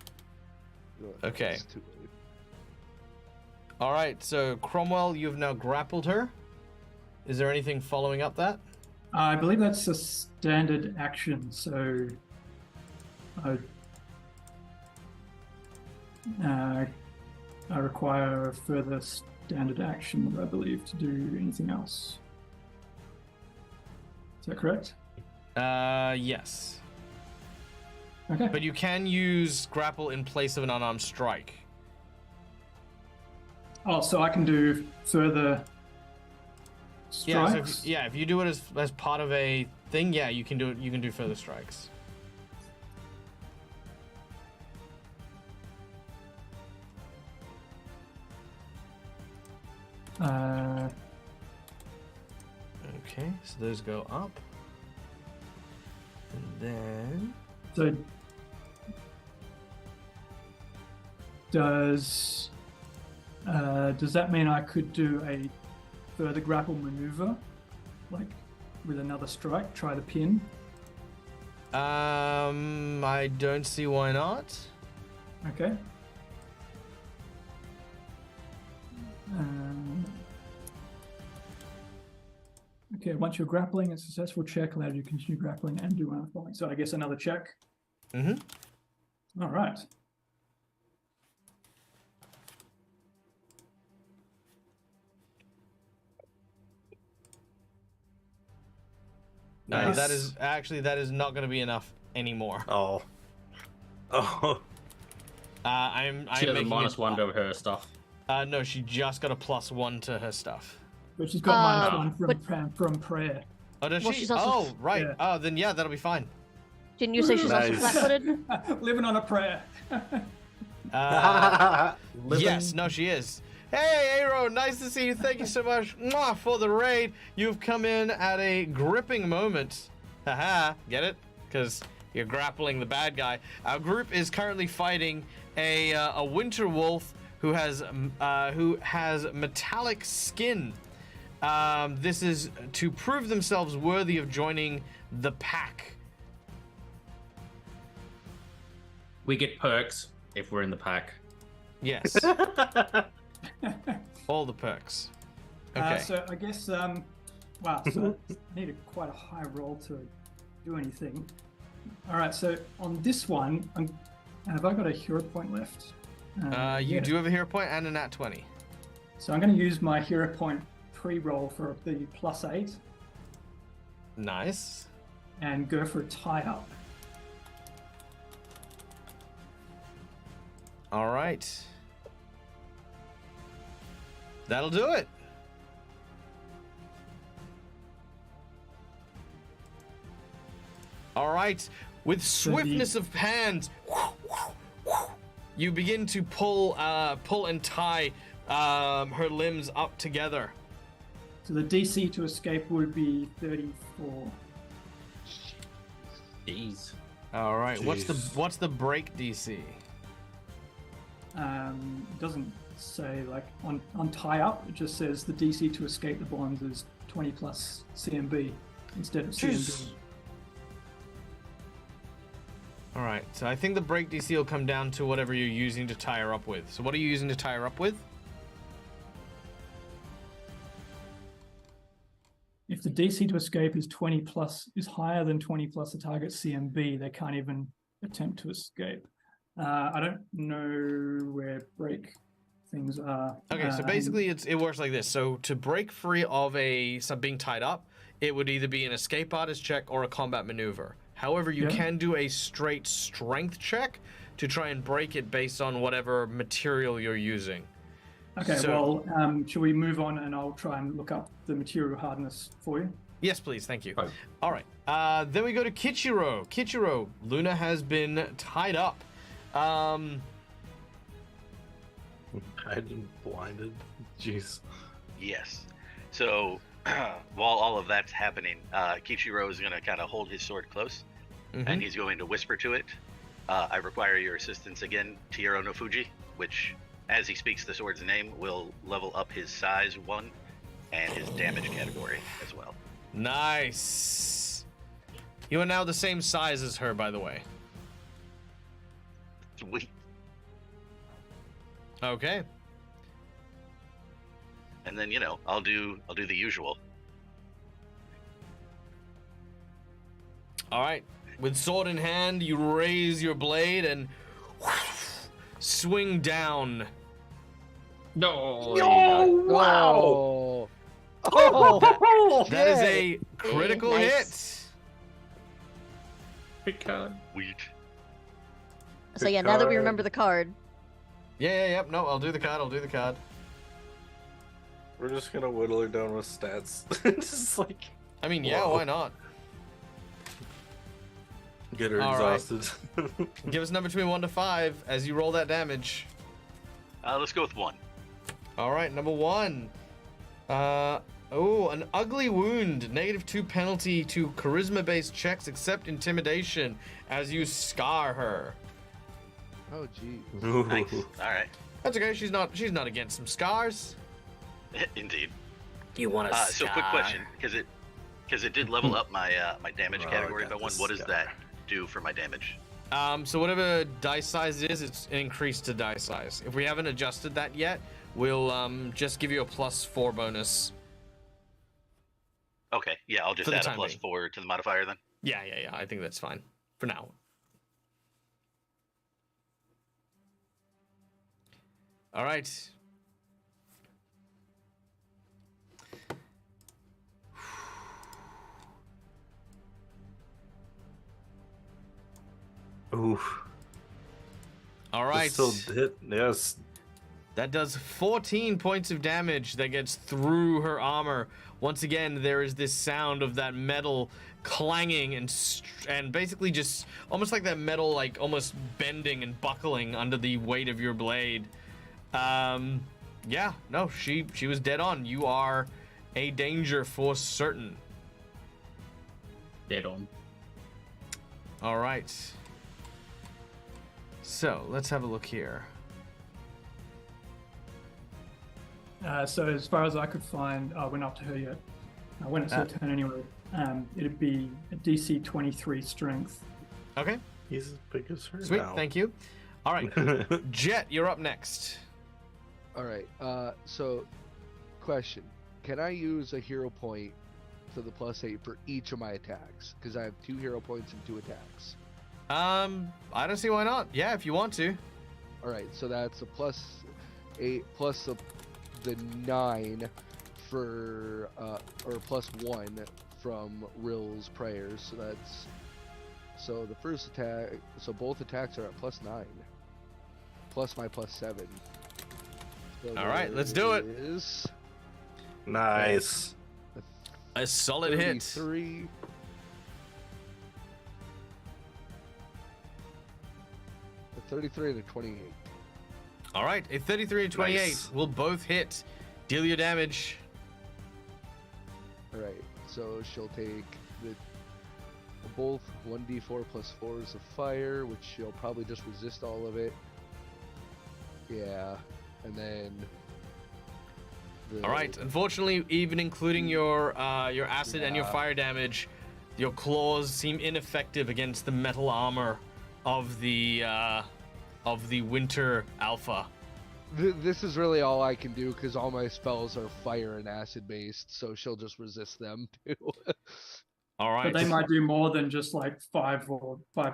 know what? Okay. It's too late. All right. So Cromwell, you've now grappled her. Is there anything following up that? I believe that's a standard action, so I require a further standard action, I believe, to do anything else. Is that correct? Yes. Okay. But you can use grapple in place of an unarmed strike. Oh, so I can do further Yeah, so strikes? if you do it as part of a thing, yeah, you can do it. You can do further strikes. Okay, so those go up, and then So does that mean I could do a further grapple maneuver, like with another strike, try the pin? I don't see why not. Okay. Okay, once you're grappling, a successful check allows you to continue grappling and do one of the following. So I guess another check. Mm-hmm. All right. That Nice. is not going to be enough anymore. Oh. I'm She has a making minus it, one to her stuff. No, she just got a +1 to her stuff. But she's got -1 but- from prayer. Oh, does Well, she? she's also- Oh, right. Yeah. Oh, then yeah, that'll be fine. Didn't you say she's also Nice. flat-footed? Living on a prayer. Yes, no, she is. Hey, Aero, nice to see you. Thank you so much for the raid. You've come in at a gripping moment. Haha, get it? Because you're grappling the bad guy. Our group is currently fighting a winter wolf who has metallic skin. This is to prove themselves worthy of joining the pack. We get perks if we're in the pack. Yes. All the perks. Okay. So I guess, wow, so I needed quite a high roll to do anything. All right, so on this one, have I got a hero point left? You yeah. do have a hero point and a nat 20. So I'm going to use my hero point pre-roll for the +8 Nice. and go for a tie-up. All right. That'll do it. All right. With swiftness of hand, you begin to pull and tie her limbs up together. So the DC to escape would be 34. Jeez. All right. Jeez. What's the break DC? It doesn't say like on tie-up. It just says the DC to escape the bonds is 20 plus CMB instead of CMB. All right. So I think the break DC will come down to whatever you're using to tie her up with. So what are you using to tie her up with? If the DC to escape is 20 plus, is higher than 20 plus the target CMB, they can't even attempt to escape. I don't know where break things are. Okay, so basically it works like this. So to break free of being tied up, it would either be an escape artist check or a combat maneuver. However, you can do a straight strength check to try and break it based on whatever material you're using. Okay, So- well, shall we move on and I'll try and look up the material hardness for you? Yes, please. Thank you. Oh. All right. Then we go to Kichiro. Kichiro, Luna has been tied up. I've been blinded. Jeez. Yes. So while all of that's happening, Kichiro is going to kind of hold his sword close, and he's going to whisper to it, I require your assistance again, Tiero no Fuji, which, as he speaks the sword's name, will level up his size 1 and his damage category as well. Nice. You are now the same size as her, by the way. Sweet. Okay. And then, I'll do the usual. All right. With sword in hand, you raise your blade and swing down. No. Wow! Oh, That is a critical Nice. Big card. Sweet. So yeah, now that we remember the card, Yeah. No, I'll do the card. We're just gonna whittle her down with stats. Just like I mean, yeah, Whoa. why not? get her All right. exhausted. Give us a number between 1 to 5 as you roll that damage. Let's go with 1. All right, number 1. An ugly wound. -2 penalty to charisma-based checks except intimidation as you scar her. Oh, gee. Ooh. Nice. All right. That's okay. She's not against some scars. Indeed. You want to So quick question, because it did level up my my damage Oh, I category got by 1. this What does guy. that do for my damage? So whatever dice size it is, it's increased to dice size. If we haven't adjusted that yet, we'll just give you a +4 bonus. Okay, yeah, I'll just For the add a time being. +4 to the modifier then. Yeah. I think that's fine for now. All right. Oof. All right. Still hit. Yes. That does 14 points of damage that gets through her armor. Once again, there is this sound of that metal clanging and basically just almost like that metal like almost bending and buckling under the weight of your blade. Yeah, no, she was dead on. You are a danger for certain. Dead on. All right. So let's have a look here. So as far as I could find, we're not up to her yet. When it's her turn anyway, it'd be a DC 23 strength. Okay. He's as big as her Sweet, now. thank you. All right, Jet, you're up next. All right. So, question: can I use a hero point for the +8 for each of my attacks? Because I have 2 hero points and 2 attacks. I don't see why not. Yeah, if you want to. All right. So that's a +8 plus the 9 for or +1 from Rill's prayers. So the first attack. So both attacks are at +9 plus my +7. So All right, let's do it. Is Nice. A solid hit. 33. A 33 and a 28. All right, a 33 and 28 Nice. will both hit. Deal your damage. All right, so she'll take both 1d4 plus 4s of fire, which she'll probably just resist all of it. Yeah, and then. All right. Unfortunately, even including your acid and your Yeah. fire damage, your claws seem ineffective against the metal armor of the Winter Alpha. This is really all I can do because all my spells are fire and acid based, so she'll just resist them too. All right. But they might do more than just like 5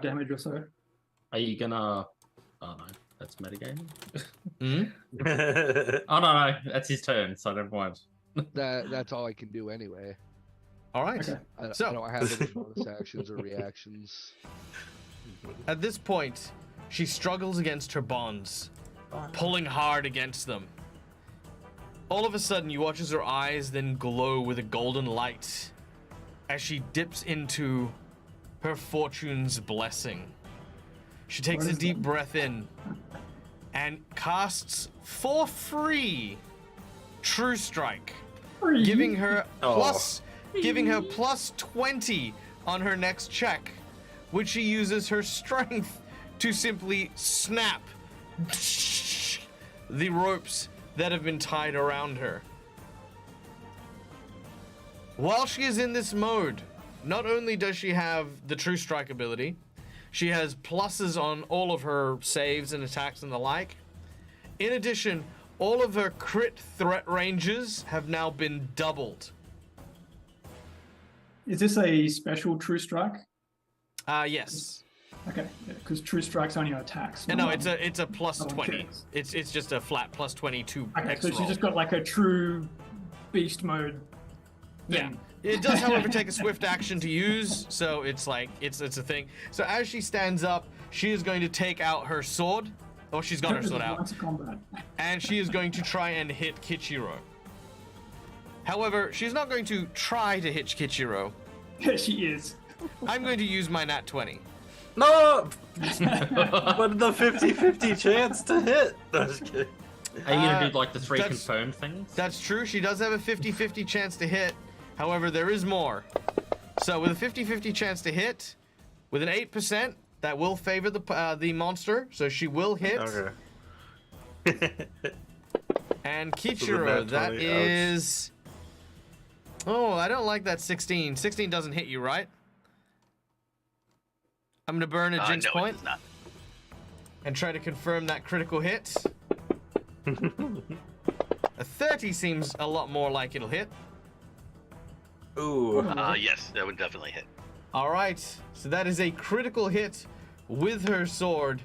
damage or so. Are you gonna? Oh no, that's metagaming. Mhm. Oh no, that's his turn, so never mind. That's all I can do anyway. All right. Okay. I So- don't have any bonus actions or reactions. At this point, she struggles against her bonds, pulling hard against them. All of a sudden, you watch as her eyes then glow with a golden light as she dips into her fortune's blessing. She takes What a is deep that? breath in and casts for free True Strike, giving her plus 20 on her next check, which she uses her strength to simply snap the ropes that have been tied around her. While she is in this mode, not only does she have the True Strike ability, she has pluses on all of her saves and attacks and the like. In addition, all of her crit threat ranges have now been doubled. Is this a special True Strike? Yes. Okay, because True Strike's only on attacks. And no, not it's a plus on 20. checks. It's just a flat plus 20 to Okay, X so she's roll. just got like a true beast mode. Yeah. thing. It does, however, take a swift action to use, so it's like it's a thing. So as she stands up, she is going to take out her sword. Oh, she's got her sword out. Once a combat. And she is going to try and hit Kichiro. However, she's not going to try to hit Kichiro. She is. I'm going to use my nat 20. No! But the 50-50 chance to hit. No, just kidding. Are you gonna do like the 3 that's- confirmed things? That's true. She does have a 50-50 chance to hit. However, there is more. So with a 50-50 chance to hit, with an 8%, that will favor the monster. So she will hit. Okay. And So the Kichiro, nat that 20, ouch. is... Oh, I don't like that 16. 16 doesn't hit you, right? I'm going to burn a jinx no, point it does not. and try to confirm that critical hit. A 30 seems a lot more like it'll hit. Ooh. Yes, that would definitely hit. All right, so that is a critical hit with her sword,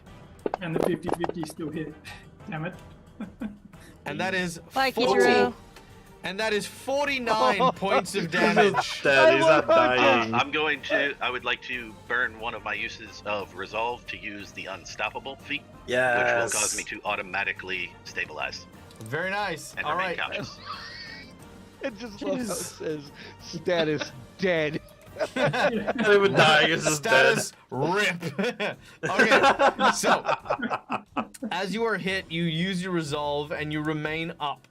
And the 50-50 still hit. Damn it. and that is Bye, 40 Kichiro. and that is 49 points of damage. Dead. He's not dying. I would like to burn one of my uses of Resolve to use the Unstoppable feat, Yes. which will cause me to automatically stabilize Very nice. and All remain right. conscious. I just love how it says status dead. Not even dying. It's just Status rip. Okay, so as you are hit, you use your resolve and you remain up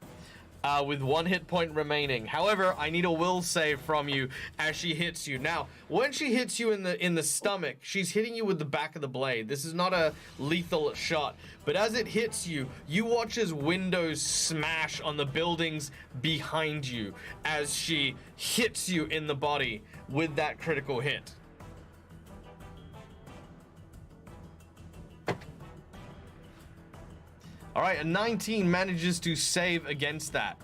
with 1 hit point remaining. However, I need a will save from you as she hits you. Now, when she hits you in the stomach, she's hitting you with the back of the blade. This is not a lethal shot, but as it hits you, you watch as windows smash on the buildings behind you as she hits you in the body with that critical hit. All right, a 19 manages to save against that.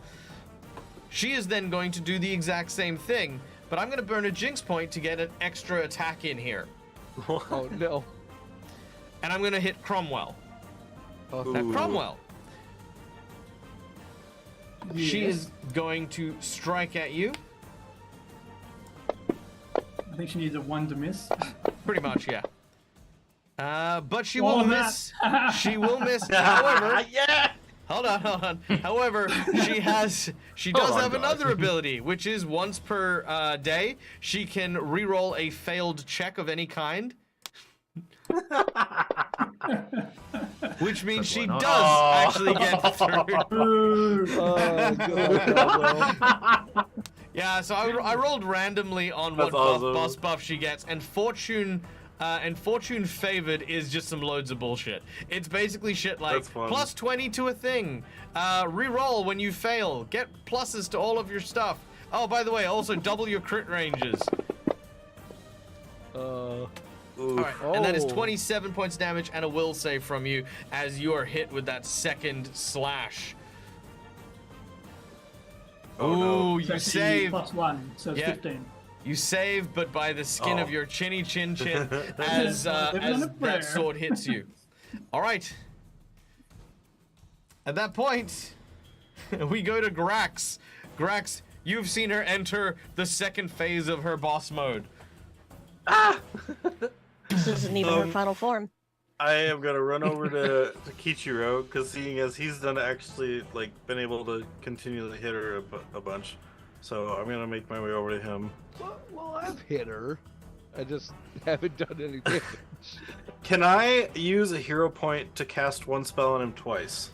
She is then going to do the exact same thing, but I'm going to burn a jinx point to get an extra attack in here. Oh no. And I'm going to hit Cromwell. Oh, Now, Ooh. Cromwell, she Yes. is going to strike at you. I think she needs a 1 to miss. Pretty much, yeah. But she More will than miss. that. She will miss. However, yeah. hold on. However, she does Oh, have God. another ability, which is once per day, she can reroll a failed check of any kind. Which means she why does not? actually get through. Ooh. Oh, God. Yeah, so I rolled randomly on what That's awesome. boss buff she gets, and fortune favored is just some loads of bullshit. It's basically shit like That's fun. plus 20 to a thing, reroll when you fail, get pluses to all of your stuff. Oh, by the way, also double your crit ranges. Ooh. All right, and that is Oh. 27 points damage and a will save from you as you are hit with that second slash. Oh, Ooh, no. It's you actually save. +1, so it's Yeah. 15. You save, but by the skin of Oh. your chinny chin chin as Living on a prayer. that sword hits you. All right. At that point, we go to Grax. Grax, you've seen her enter the second phase of her boss mode. This isn't even her final form. I am gonna run over to Kichiro because seeing as he's done actually like been able to continually hit her a bunch, so I'm gonna make my way over to him. Well, I've hit her. I just haven't done any damage. Can I use a hero point to cast 1 spell on him twice?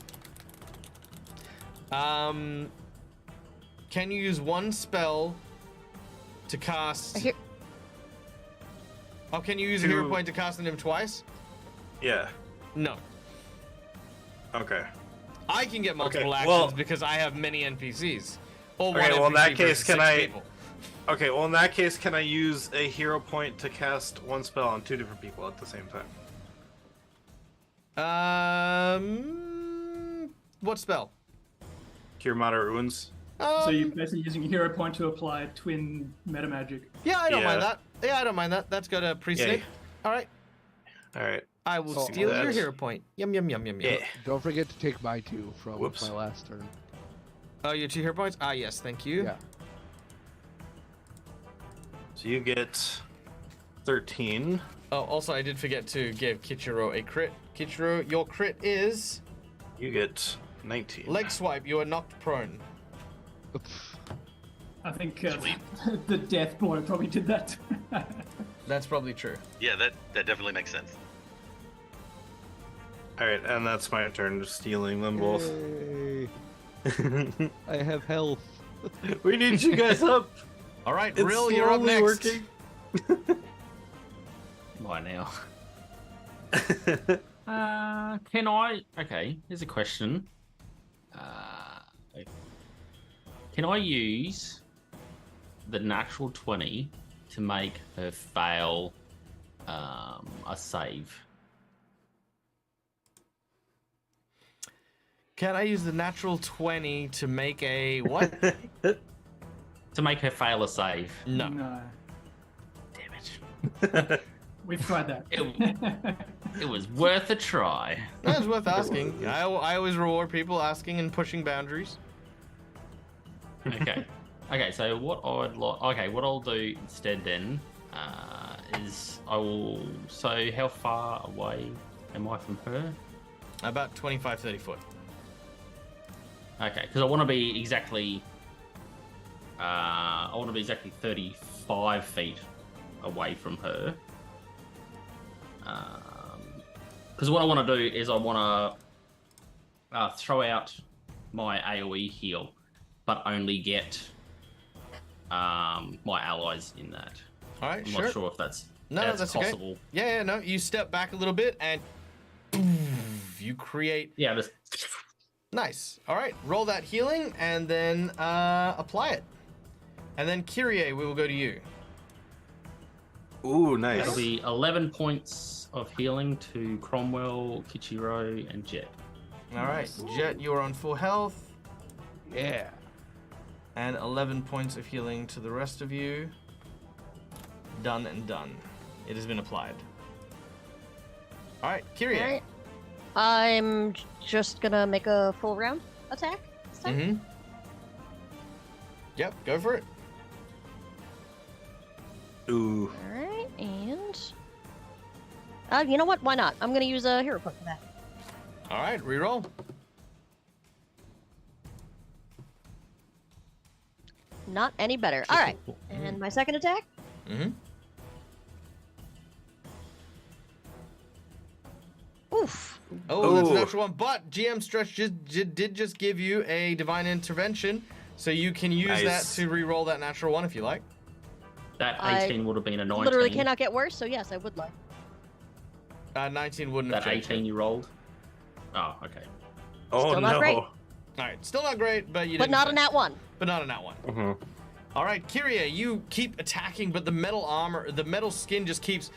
Can you use 1 spell to cast? Here- Oh, can you use a hero To- point to cast on him twice? Yeah. No. Okay. I can get multiple Okay, actions well- because I have many NPCs. Or Okay, well, in NPC that case, versus can 6 I- people. Okay. Well, in that case, can I use a hero point to cast 1 spell on 2 different people at the same time? What spell? Cure moderate wounds. So you're basically using a hero point to apply twin meta magic. Yeah, I don't Yeah. mind that. Yeah, I don't mind that. That's got a pre-save. Yay. All right. All right. I will Oh, steal your that's- hero point. Yum, yum, yum, yum, yum. Yeah. Don't forget to take my 2 from Whoops. my last turn. Oh, your 2 hero points? Ah, yes, thank you. Yeah. So you get 13. Oh, also, I did forget to give Kichiro a crit. Kichiro, your crit is You get 19. leg swipe. You are knocked prone. I think Sweet. the death blow probably did that. That's probably true. Yeah, that definitely makes sense. All right, and that's my turn. Just stealing them both. Yay. I have health. We need you guys up. All right, It's Rill, you're up slowly next. working. Why now? Can I? Okay, here's a question. Can I use the natural 20 to make her fail a save? Can I use the natural 20 to make a what? to make her fail a save? No. No. Damn it. We've tried that. It was worth a try. That was worth asking. I always reward people asking and pushing boundaries. Okay. Okay, so what I'll do instead then is I will. So how far away am I from her? About 25, 30 foot. Okay, because I want to be exactly. I want to be exactly 35 feet away from her. Because what I want to do is I want to throw out my AoE heal, but only get my allies in that. All right, I'm sure. not sure if that's That's possible. Okay. Yeah, no. You step back a little bit and you create. Yeah, just Nice. All right, roll that healing and then apply it. And then Kyrie, we will go to you. Ooh, nice. that'll be 11 points of healing to Cromwell, Kichiro, and Jet. All right, Jet, you are on full health. Yeah. And 11 points of healing to the rest of you. Done and done. It has been applied. All right, Kyrie. All right. I'm just gonna make a full round attack this time. Mm-hmm. Yep, go for it. Ooh. All right, and you know what? Why not? I'm gonna use a hero point for that. All right, reroll. Not any better. All right, and my second attack. Mm-hmm. Oof. Oh, that's a Ooh. natural one. But GM Stretch did just give you a divine intervention, so you can use Nice. that to re-roll that natural one if you like. That I 18 would have been a 19. Literally cannot get worse. So yes, I would like. 19 wouldn't have That changed 18 you rolled? Oh, okay. Oh Still not no. great. All right, still not great, but you But didn't not a fail. nat one. But not a nat one. Mhm. All right, Kyrie, you keep attacking, but the metal armor, the metal skin just keeps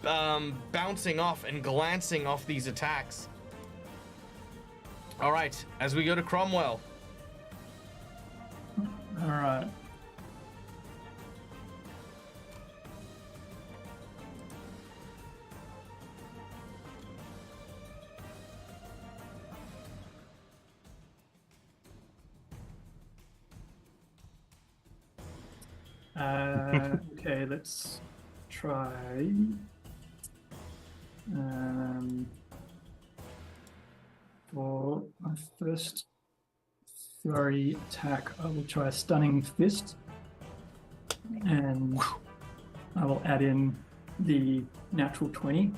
bouncing off and glancing off these attacks. All right, as we go to Cromwell. All right. Okay, let's try. For my first flurry attack, I will try a stunning fist, and I will add in the natural 20.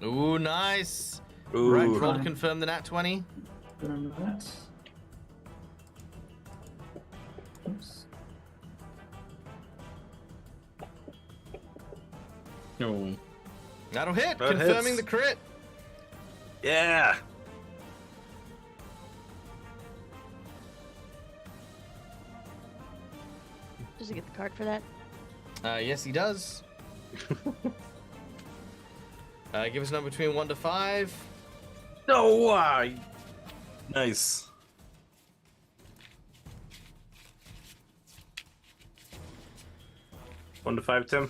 Ooh, nice. Ooh. Right, roll to confirm the nat 20. Remember that. Oops. No. That'll hit, That confirming hits. the crit. Yeah. Does he get the card for that? Yes, he does. Give us a number between 1 to 5. No why? Nice. One to 5, Tim.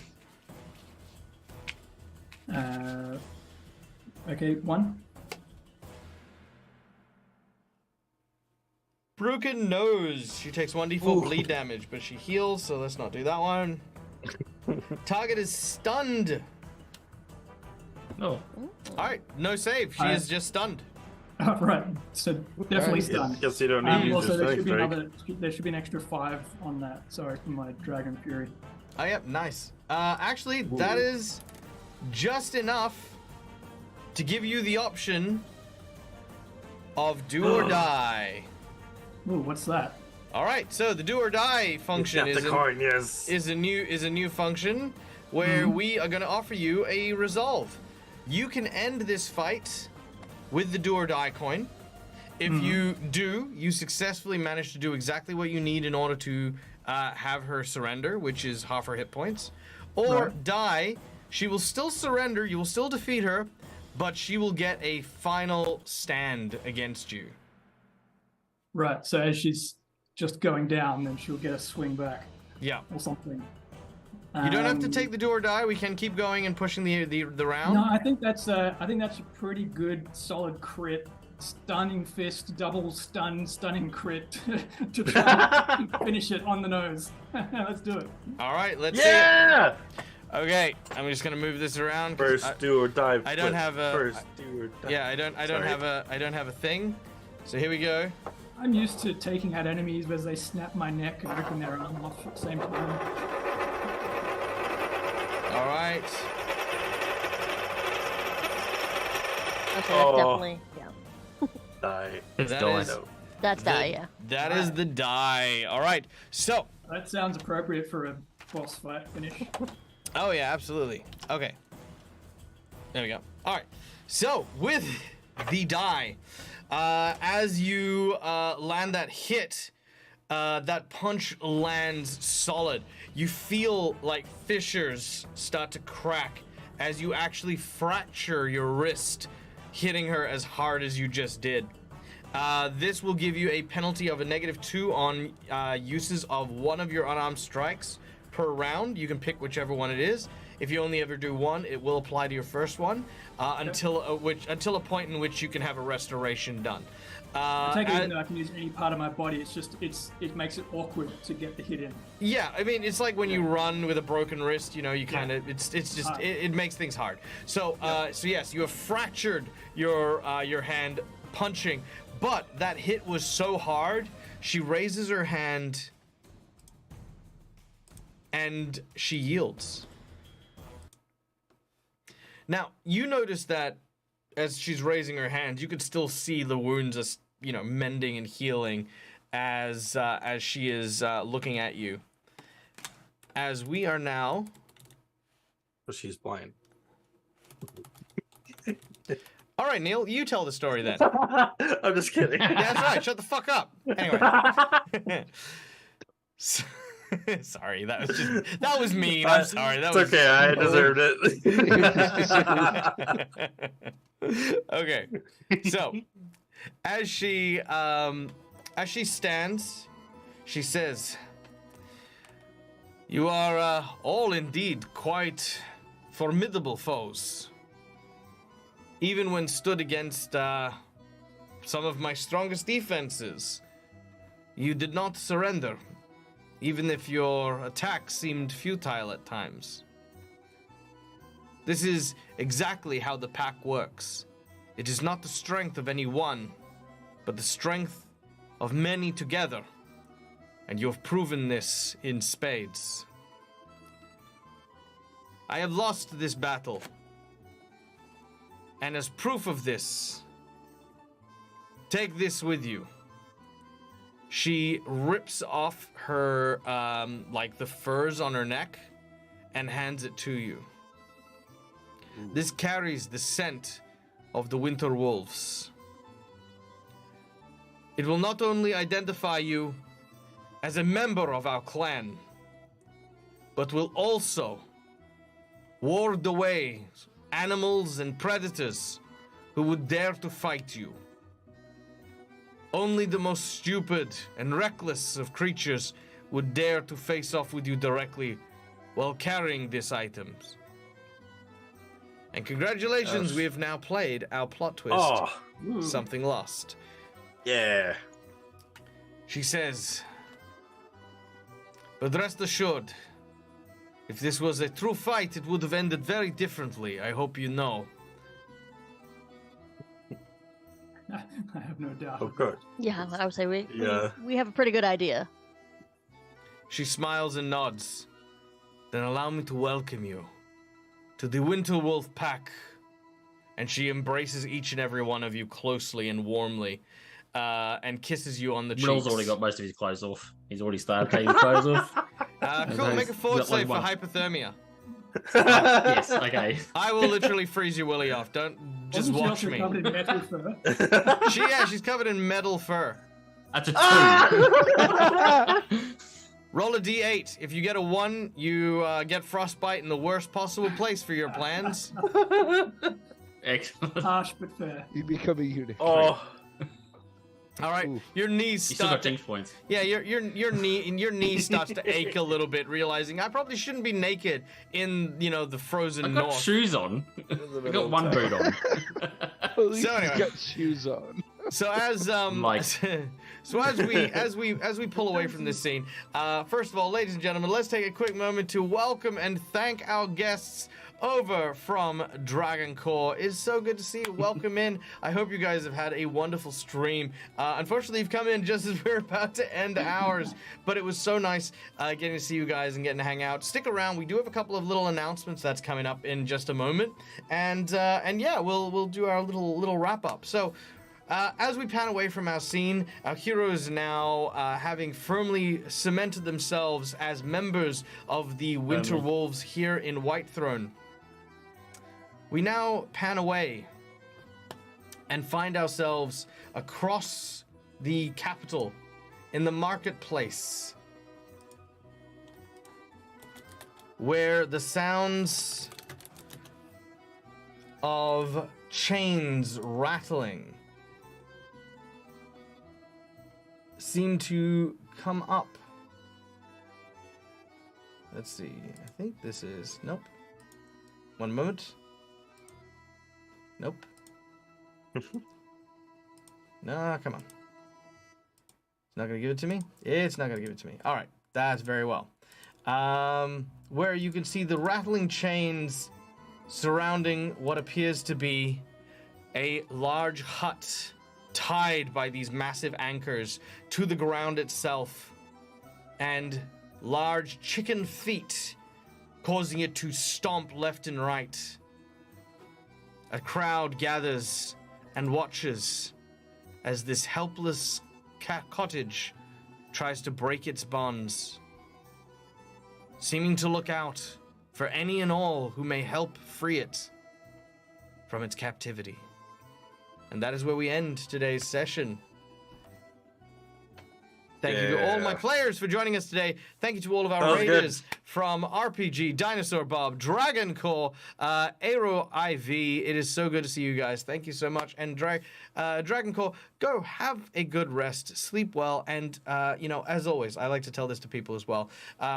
Okay, 1. Broken nose. She takes 1d4 Ooh. bleed damage, but she heals, so let's not do that one. Target is stunned. No. All right, no save. She is just stunned. Oh, right, so definitely Yes, stunned. Guess you don't need to use Also, your there strength, should be right? there should be an extra 5 on that. Sorry, for my Dragon Fury. Oh, yep, nice. Actually, that is just enough to give you the option of do or die. Ooh, what's that? All right, so the do or die function Got the coin, yes. is a new function where we are going to offer you a resolve. You can end this fight with the do or die coin. If you do, you successfully manage to do exactly what you need in order to have her surrender, which is half her hit points. Or Right. die, she will still surrender, you will still defeat her, but she will get a final stand against you. Right, so as she's just going down, then she'll get a swing back Yeah. or something. You don't have to take the do or die. We can keep going and pushing the round. No, I think that's a pretty good, solid crit. Stunning fist, double stunning crit to try and finish it on the nose. Let's do it. All right, let's Yeah! see it. Okay, I'm just gonna move this around. First do or die. I don't have a. First do or die. Yeah, I don't have a thing. So here we go. I'm used to taking out enemies as they snap my neck and ripping their arm off at the same time. All right. Okay, that's definitely, yeah. Die. It's That dying. is- That's die, yeah. That is the die. All right. So. That sounds appropriate for a boss fight finish. Oh yeah, absolutely. Okay. There we go. All right. So with the die, as you land that hit, that punch lands solid. You feel like fissures start to crack as you actually fracture your wrist, hitting her as hard as you just did. This will give you a penalty of a -2 on uses of one of your unarmed strikes per round. You can pick whichever one it is. If you only ever do one, it will apply to your first one until a point in which you can have a restoration done. I take it I can use any part of my body. It's just it makes it awkward to get the hit in. Yeah, I mean it's like when you run with a broken wrist. You know, you kind of it makes things hard. So so yes, you have fractured your hand punching, but that hit was so hard. She raises her hand and she yields. Now you notice that as she's raising her hand, you could still see the wounds as mending and healing as she is looking at you. As we are now. But she's blind. All right, Neil, you tell the story then. I'm just kidding. Yeah, that's right. Shut the fuck up. Anyway. Sorry, that was mean. I'm sorry. That was okay. I deserved it. Okay. So, as she stands, she says, "You are all indeed quite formidable foes. Even when stood against some of my strongest defenses, you did not surrender, even if your attacks seemed futile at times. This is exactly how the pack works. It is not the strength of any one, but the strength of many together, and you have proven this in spades. I have lost this battle, and as proof of this, take this with you." She rips off her, the furs on her neck and hands it to you. This carries the scent of the winter wolves. It will not only identify you as a member of our clan, but will also ward away animals and predators who would dare to fight you. Only the most stupid and reckless of creatures would dare to face off with you directly while carrying these items. And congratulations, we have now played our plot twist, Something Lost. Yeah. She says, "But rest assured, if this was a true fight, it would have ended very differently. I hope you know." I have no doubt. Of course. Yeah, I would say Yeah. we have a pretty good idea. She smiles and nods. "Then allow me to welcome you to the Winter Wolf Pack." And she embraces each and every one of you closely and warmly, and kisses you on the cheeks. Will's already got most of his clothes off. He's already started taking his clothes off. Cool, make a forward got like save for one. hypothermia. Yes, okay. I will literally freeze your willy off. Don't just Wasn't she watch also me. covered in metal fur? She's covered in metal fur. That's a 2. Roll a d8. If you get a 1, you get frostbite in the worst possible place for your plans. Excellent. Harsh but fair. You become a eunuch. Oh. All right, Ooh. your knees You still got start. jinx points. Yeah, your knee starts to ache a little bit, realizing I probably shouldn't be naked in the frozen I got north. shoes on. I got one boot on. At least So anyway. he's got shoes on. So as Like- so as we pull away from this scene, first of all, ladies and gentlemen, let's take a quick moment to welcome and thank our guests over from Dragon Core. It's so good to see you. Welcome in. I hope you guys have had a wonderful stream. Unfortunately, you've come in just as we're about to end ours, but it was so nice getting to see you guys and getting to hang out. Stick around. We do have a couple of little announcements that's coming up in just a moment, and yeah, we'll do our little wrap up. So. As we pan away from our scene, our heroes now having firmly cemented themselves as members of the Winter Wolves here in Whitethrone. We now pan away and find ourselves across the capital in the marketplace, where the sounds of chains rattling seem to come up. Let's see. I think this is... Nope. One moment. Nope. No, come on. It's not going to give it to me? It's not going to give it to me. All right. That's very well. Where you can see the rattling chains surrounding what appears to be a large hut tied by these massive anchors to the ground itself, and large chicken feet causing it to stomp left and right. A crowd gathers and watches as this helpless cottage tries to break its bonds, seeming to look out for any and all who may help free it from its captivity. And that is where we end today's session. Thank you to all my players for joining us today. Thank you to all of our raiders from RPG, Dinosaur Bob, Dragon Core, Aero IV. It is so good to see you guys. Thank you so much. And Dragon Core, go have a good rest, sleep well, and as always, I like to tell this to people as well.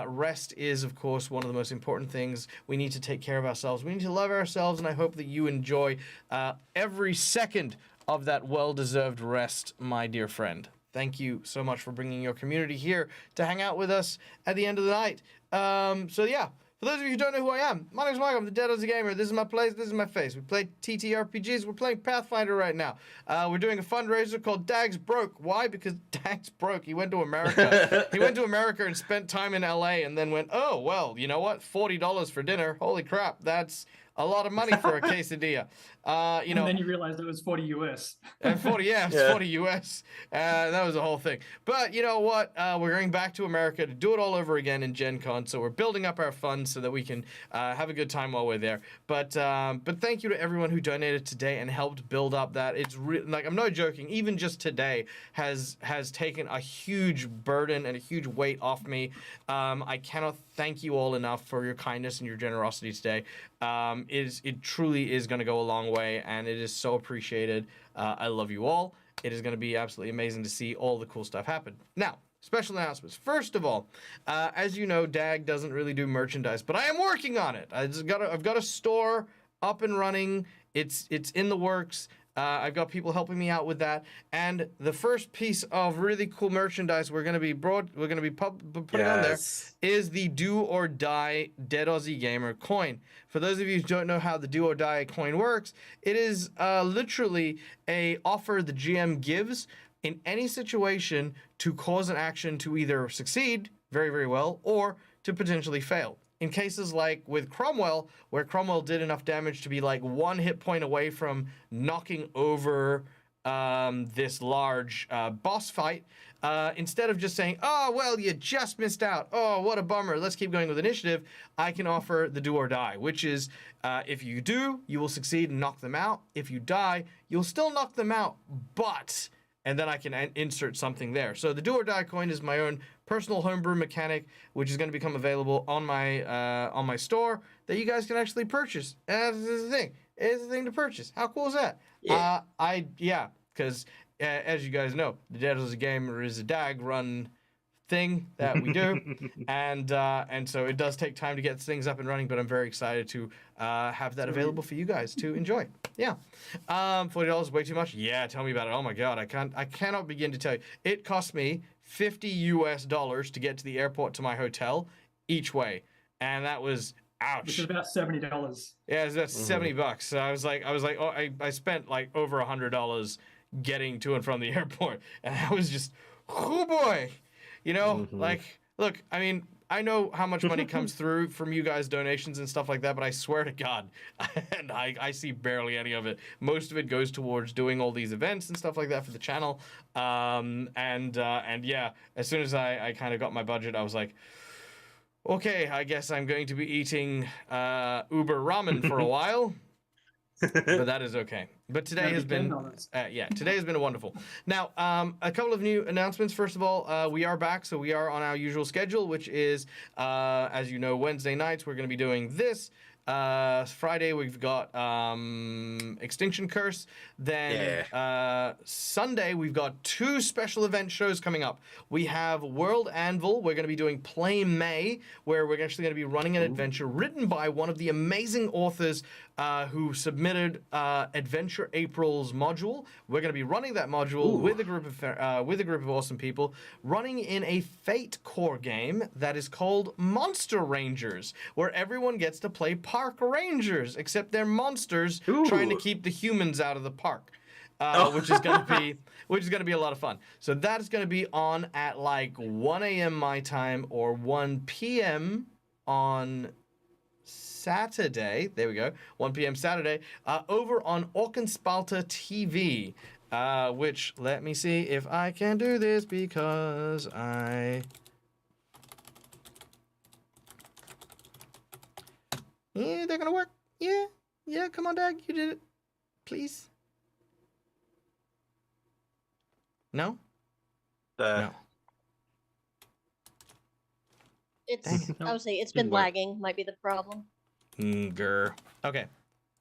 Rest is, of course, one of the most important things. We need to take care of ourselves. We need to love ourselves, and I hope that you enjoy every second of that well-deserved rest, my dear friend. Thank you so much for bringing your community here to hang out with us at the end of the night. So yeah, for those of you who don't know who I am, my name's Mike. I'm the Dead Aussie Gamer. This is my place. This is my face. We play TTRPGs. We're playing Pathfinder right now. We're doing a fundraiser called Dag's Broke. Why? Because Dag's broke. He went to America. He went to America and spent time in LA and then went, oh, well, you know what? $40 for dinner. Holy crap. That's a lot of money for a quesadilla. And then you realized it was 40 US. And 40, yeah, it's 40 US. That was the whole thing. But you know what? We're going back to America to do it all over again in Gen Con. So we're building up our funds so that we can have a good time while we're there. But thank you to everyone who donated today and helped build up that. It's like, I'm not joking. Even just today has taken a huge burden and a huge weight off me. I cannot thank you all enough for your kindness and your generosity today. It truly is going to go a long way, and it is so appreciated. I love you all. It is going to be absolutely amazing to see all the cool stuff happen. Now, special announcements. First of all, as you know, Dag doesn't really do merchandise, but I am working on it. I've got a store up and running. It's in the works. I've got people helping me out with that, and the first piece of really cool merchandise we're going to be putting on there is the Do or Die Dead Aussie Gamer coin. For those of you who don't know how the Do or Die coin works, it is literally a offer the GM gives in any situation to cause an action to either succeed very, very well or to potentially fail. In cases like with Cromwell, where Cromwell did enough damage to be like 1 hit point away from knocking over this large boss fight, instead of just saying, oh, well, you just missed out. Oh, what a bummer. Let's keep going with initiative. I can offer the Do or Die, which is if you do, you will succeed and knock them out. If you die, you'll still knock them out, but... And then I can insert something there. So the Do or Die coin is my own personal homebrew mechanic, which is going to become available on my store that you guys can actually purchase. And this is the thing. It's the thing to purchase. How cool is that? Yeah. Because as you guys know, the Dead is a Gamer is a DAG run thing that we do, and so it does take time to get things up and running, but I'm very excited to have that available for you guys to enjoy. Yeah. $40 way too much? Yeah, tell me about it. Oh my god, I cannot begin to tell you. It cost me $50 to get to the airport to my hotel each way, and that was ouch. Which is about $70. Yeah, it's about $70. So I was like, oh, I spent like over $100 getting to and from the airport, and I was just, oh boy, you know, like, look, I mean, I know how much money comes through from you guys, donations and stuff like that, but I swear to God, and I see barely any of it. Most of it goes towards doing all these events and stuff like that for the channel. And yeah, as soon as I kind of got my budget, I was like, okay, I guess I'm going to be eating Uber ramen for a while. But that is okay. But today has been, today has been wonderful. Now, a couple of new announcements. First of all, we are back, so we are on our usual schedule, which is, as you know, Wednesday nights. We're going to be doing this. Friday we've got Extinction Curse. Then Sunday we've got 2 special event shows coming up. We have World Anvil. We're going to be doing Play May, where we're actually going to be running an adventure written by one of the amazing authors who submitted Adventure April's module. We're going to be running that module with a group of awesome people, running in a Fate core game that is called Monster Rangers, where everyone gets to play park rangers, except they're monsters trying to keep the humans out of the park, which is going to be a lot of fun. So that is going to be on at like 1 a.m. my time or 1 p.m. on Saturday. There we go. 1 p.m. Saturday over on Orkenspalter TV, which, let me see if I can do this because yeah, they're gonna work. Yeah, come on, Dag, you did it. Please. No? No. I would say it's been lagging, might be the problem. Okay.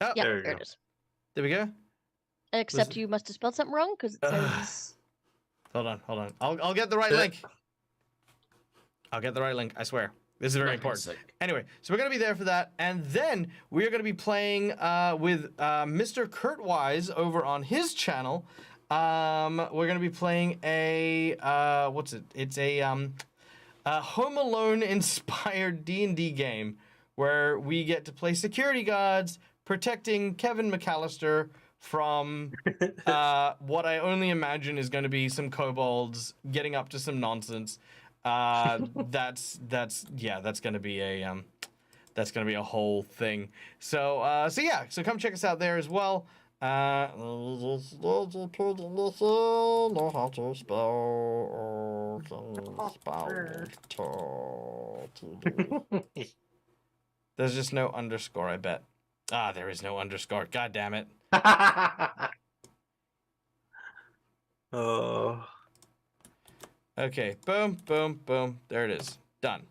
Oh, Yeah, there you there go. it is. there we go. Except you must have spelled something wrong, because it says... Hold on. I'll get the right link. I'll get the right link, I swear. This is very important. Anyway, so we're going to be there for that. And then we are going to be playing with Mr. Kurt Wise over on his channel. We're going to be playing a, what's it? It's a Home Alone inspired D&D game where we get to play security guards protecting Kevin McAllister from what I only imagine is going to be some kobolds getting up to some nonsense. That's gonna be a whole thing. So come check us out there as well. There's just no underscore, I bet. There is no underscore. God damn it. Oh. Okay, boom, boom, boom. There it is. Done.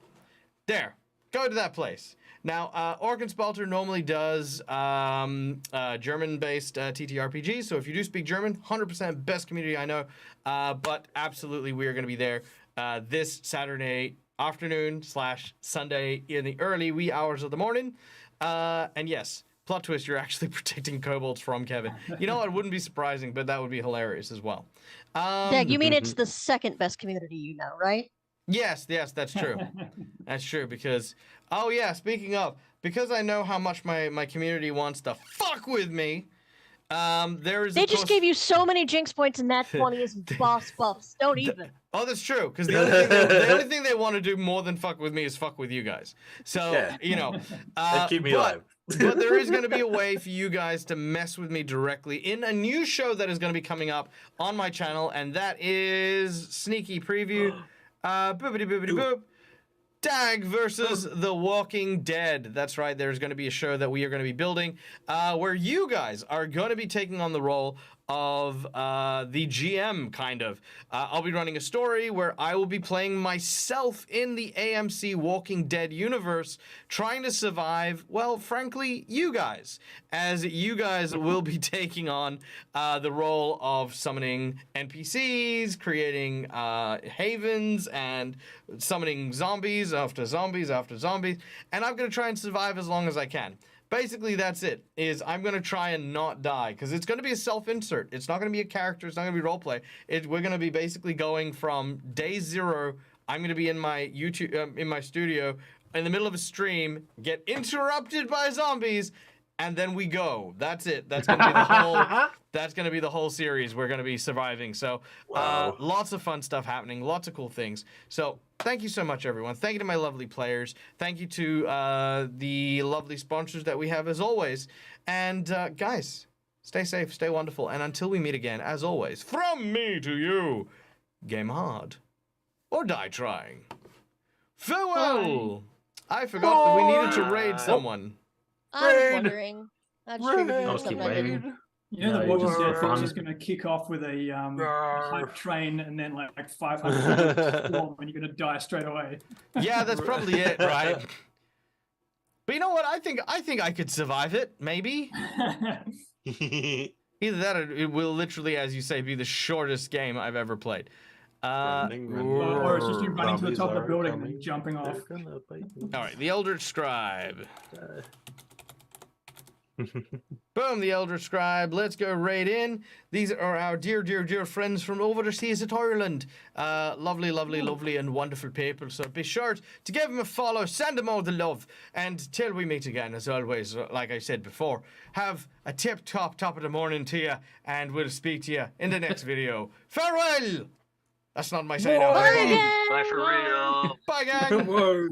There. Go to that place. Now, Orkenspalter normally does German-based TTRPGs, so if you do speak German, 100% best community I know. But absolutely, we are going to be there this Saturday afternoon / Sunday in the early wee hours of the morning. And yes, plot twist, you're actually protecting kobolds from Kevin. You know, it wouldn't be surprising, but that would be hilarious as well. Dag, you mean it's the second best community you know, right? Yes, that's true. That's true because, oh yeah, speaking of, because I know how much my community wants to fuck with me, there is. They just gave you so many jinx points in that 20 as boss buffs. Don't even. Oh, that's true. Because the only thing they want to do more than fuck with me is fuck with you guys. So you know, keep me alive. But there is going to be a way for you guys to mess with me directly in a new show that is going to be coming up on my channel, and that is sneaky preview. Boopity boopity boop. Dag versus The Walking Dead. That's right. There's going to be a show that we are going to be building where you guys are going to be taking on the role of the GM, kind of. I'll be running a story where I will be playing myself in the AMC Walking Dead universe, trying to survive, well, frankly, you guys, as you guys will be taking on the role of summoning NPCs, creating havens, and summoning zombies after zombies after zombies, and I'm going to try and survive as long as I can. Basically, that's it, is I'm going to try and not die, because it's going to be a self-insert. It's not going to be a character. It's not going to be roleplay. We're going to be basically going from day 0. I'm going to be in my in my studio, in the middle of a stream, get interrupted by zombies, and then we go. That's it. That's going to be the whole. That's going to be the whole series. We're going to be surviving. So, lots of fun stuff happening. Lots of cool things. So, thank you so much, everyone. Thank you to my lovely players. Thank you to the lovely sponsors that we have, as always. And guys, stay safe, stay wonderful, and until we meet again, as always, from me to you, game hard or die trying. Farewell. I forgot that we needed to raid someone. I was wondering. I just figured you I'll were keep something. waiting. You know, the No, Wtches for fun. is just going to kick off with a hype train and then like 500 people and you're going to die straight away. Yeah, that's probably it, right? But you know what? I think I could survive it, maybe. Either that or it will literally, as you say, be the shortest game I've ever played. Or it's just you running to the top of the building and then jumping off. Alright, the Eldritch Scribe. Boom, the Eldritch Scribe. Let's go right in. These are our dear, dear, dear friends from over the seas at Ireland. Lovely, lovely, lovely and wonderful people. So be sure to give them a follow, send them all the love. And till we meet again, as always, like I said before, have a top of the morning to you, and we'll speak to you in the next video. Farewell! That's not my sign out. Bye again! Bye for real. Bye, gang! Whoa.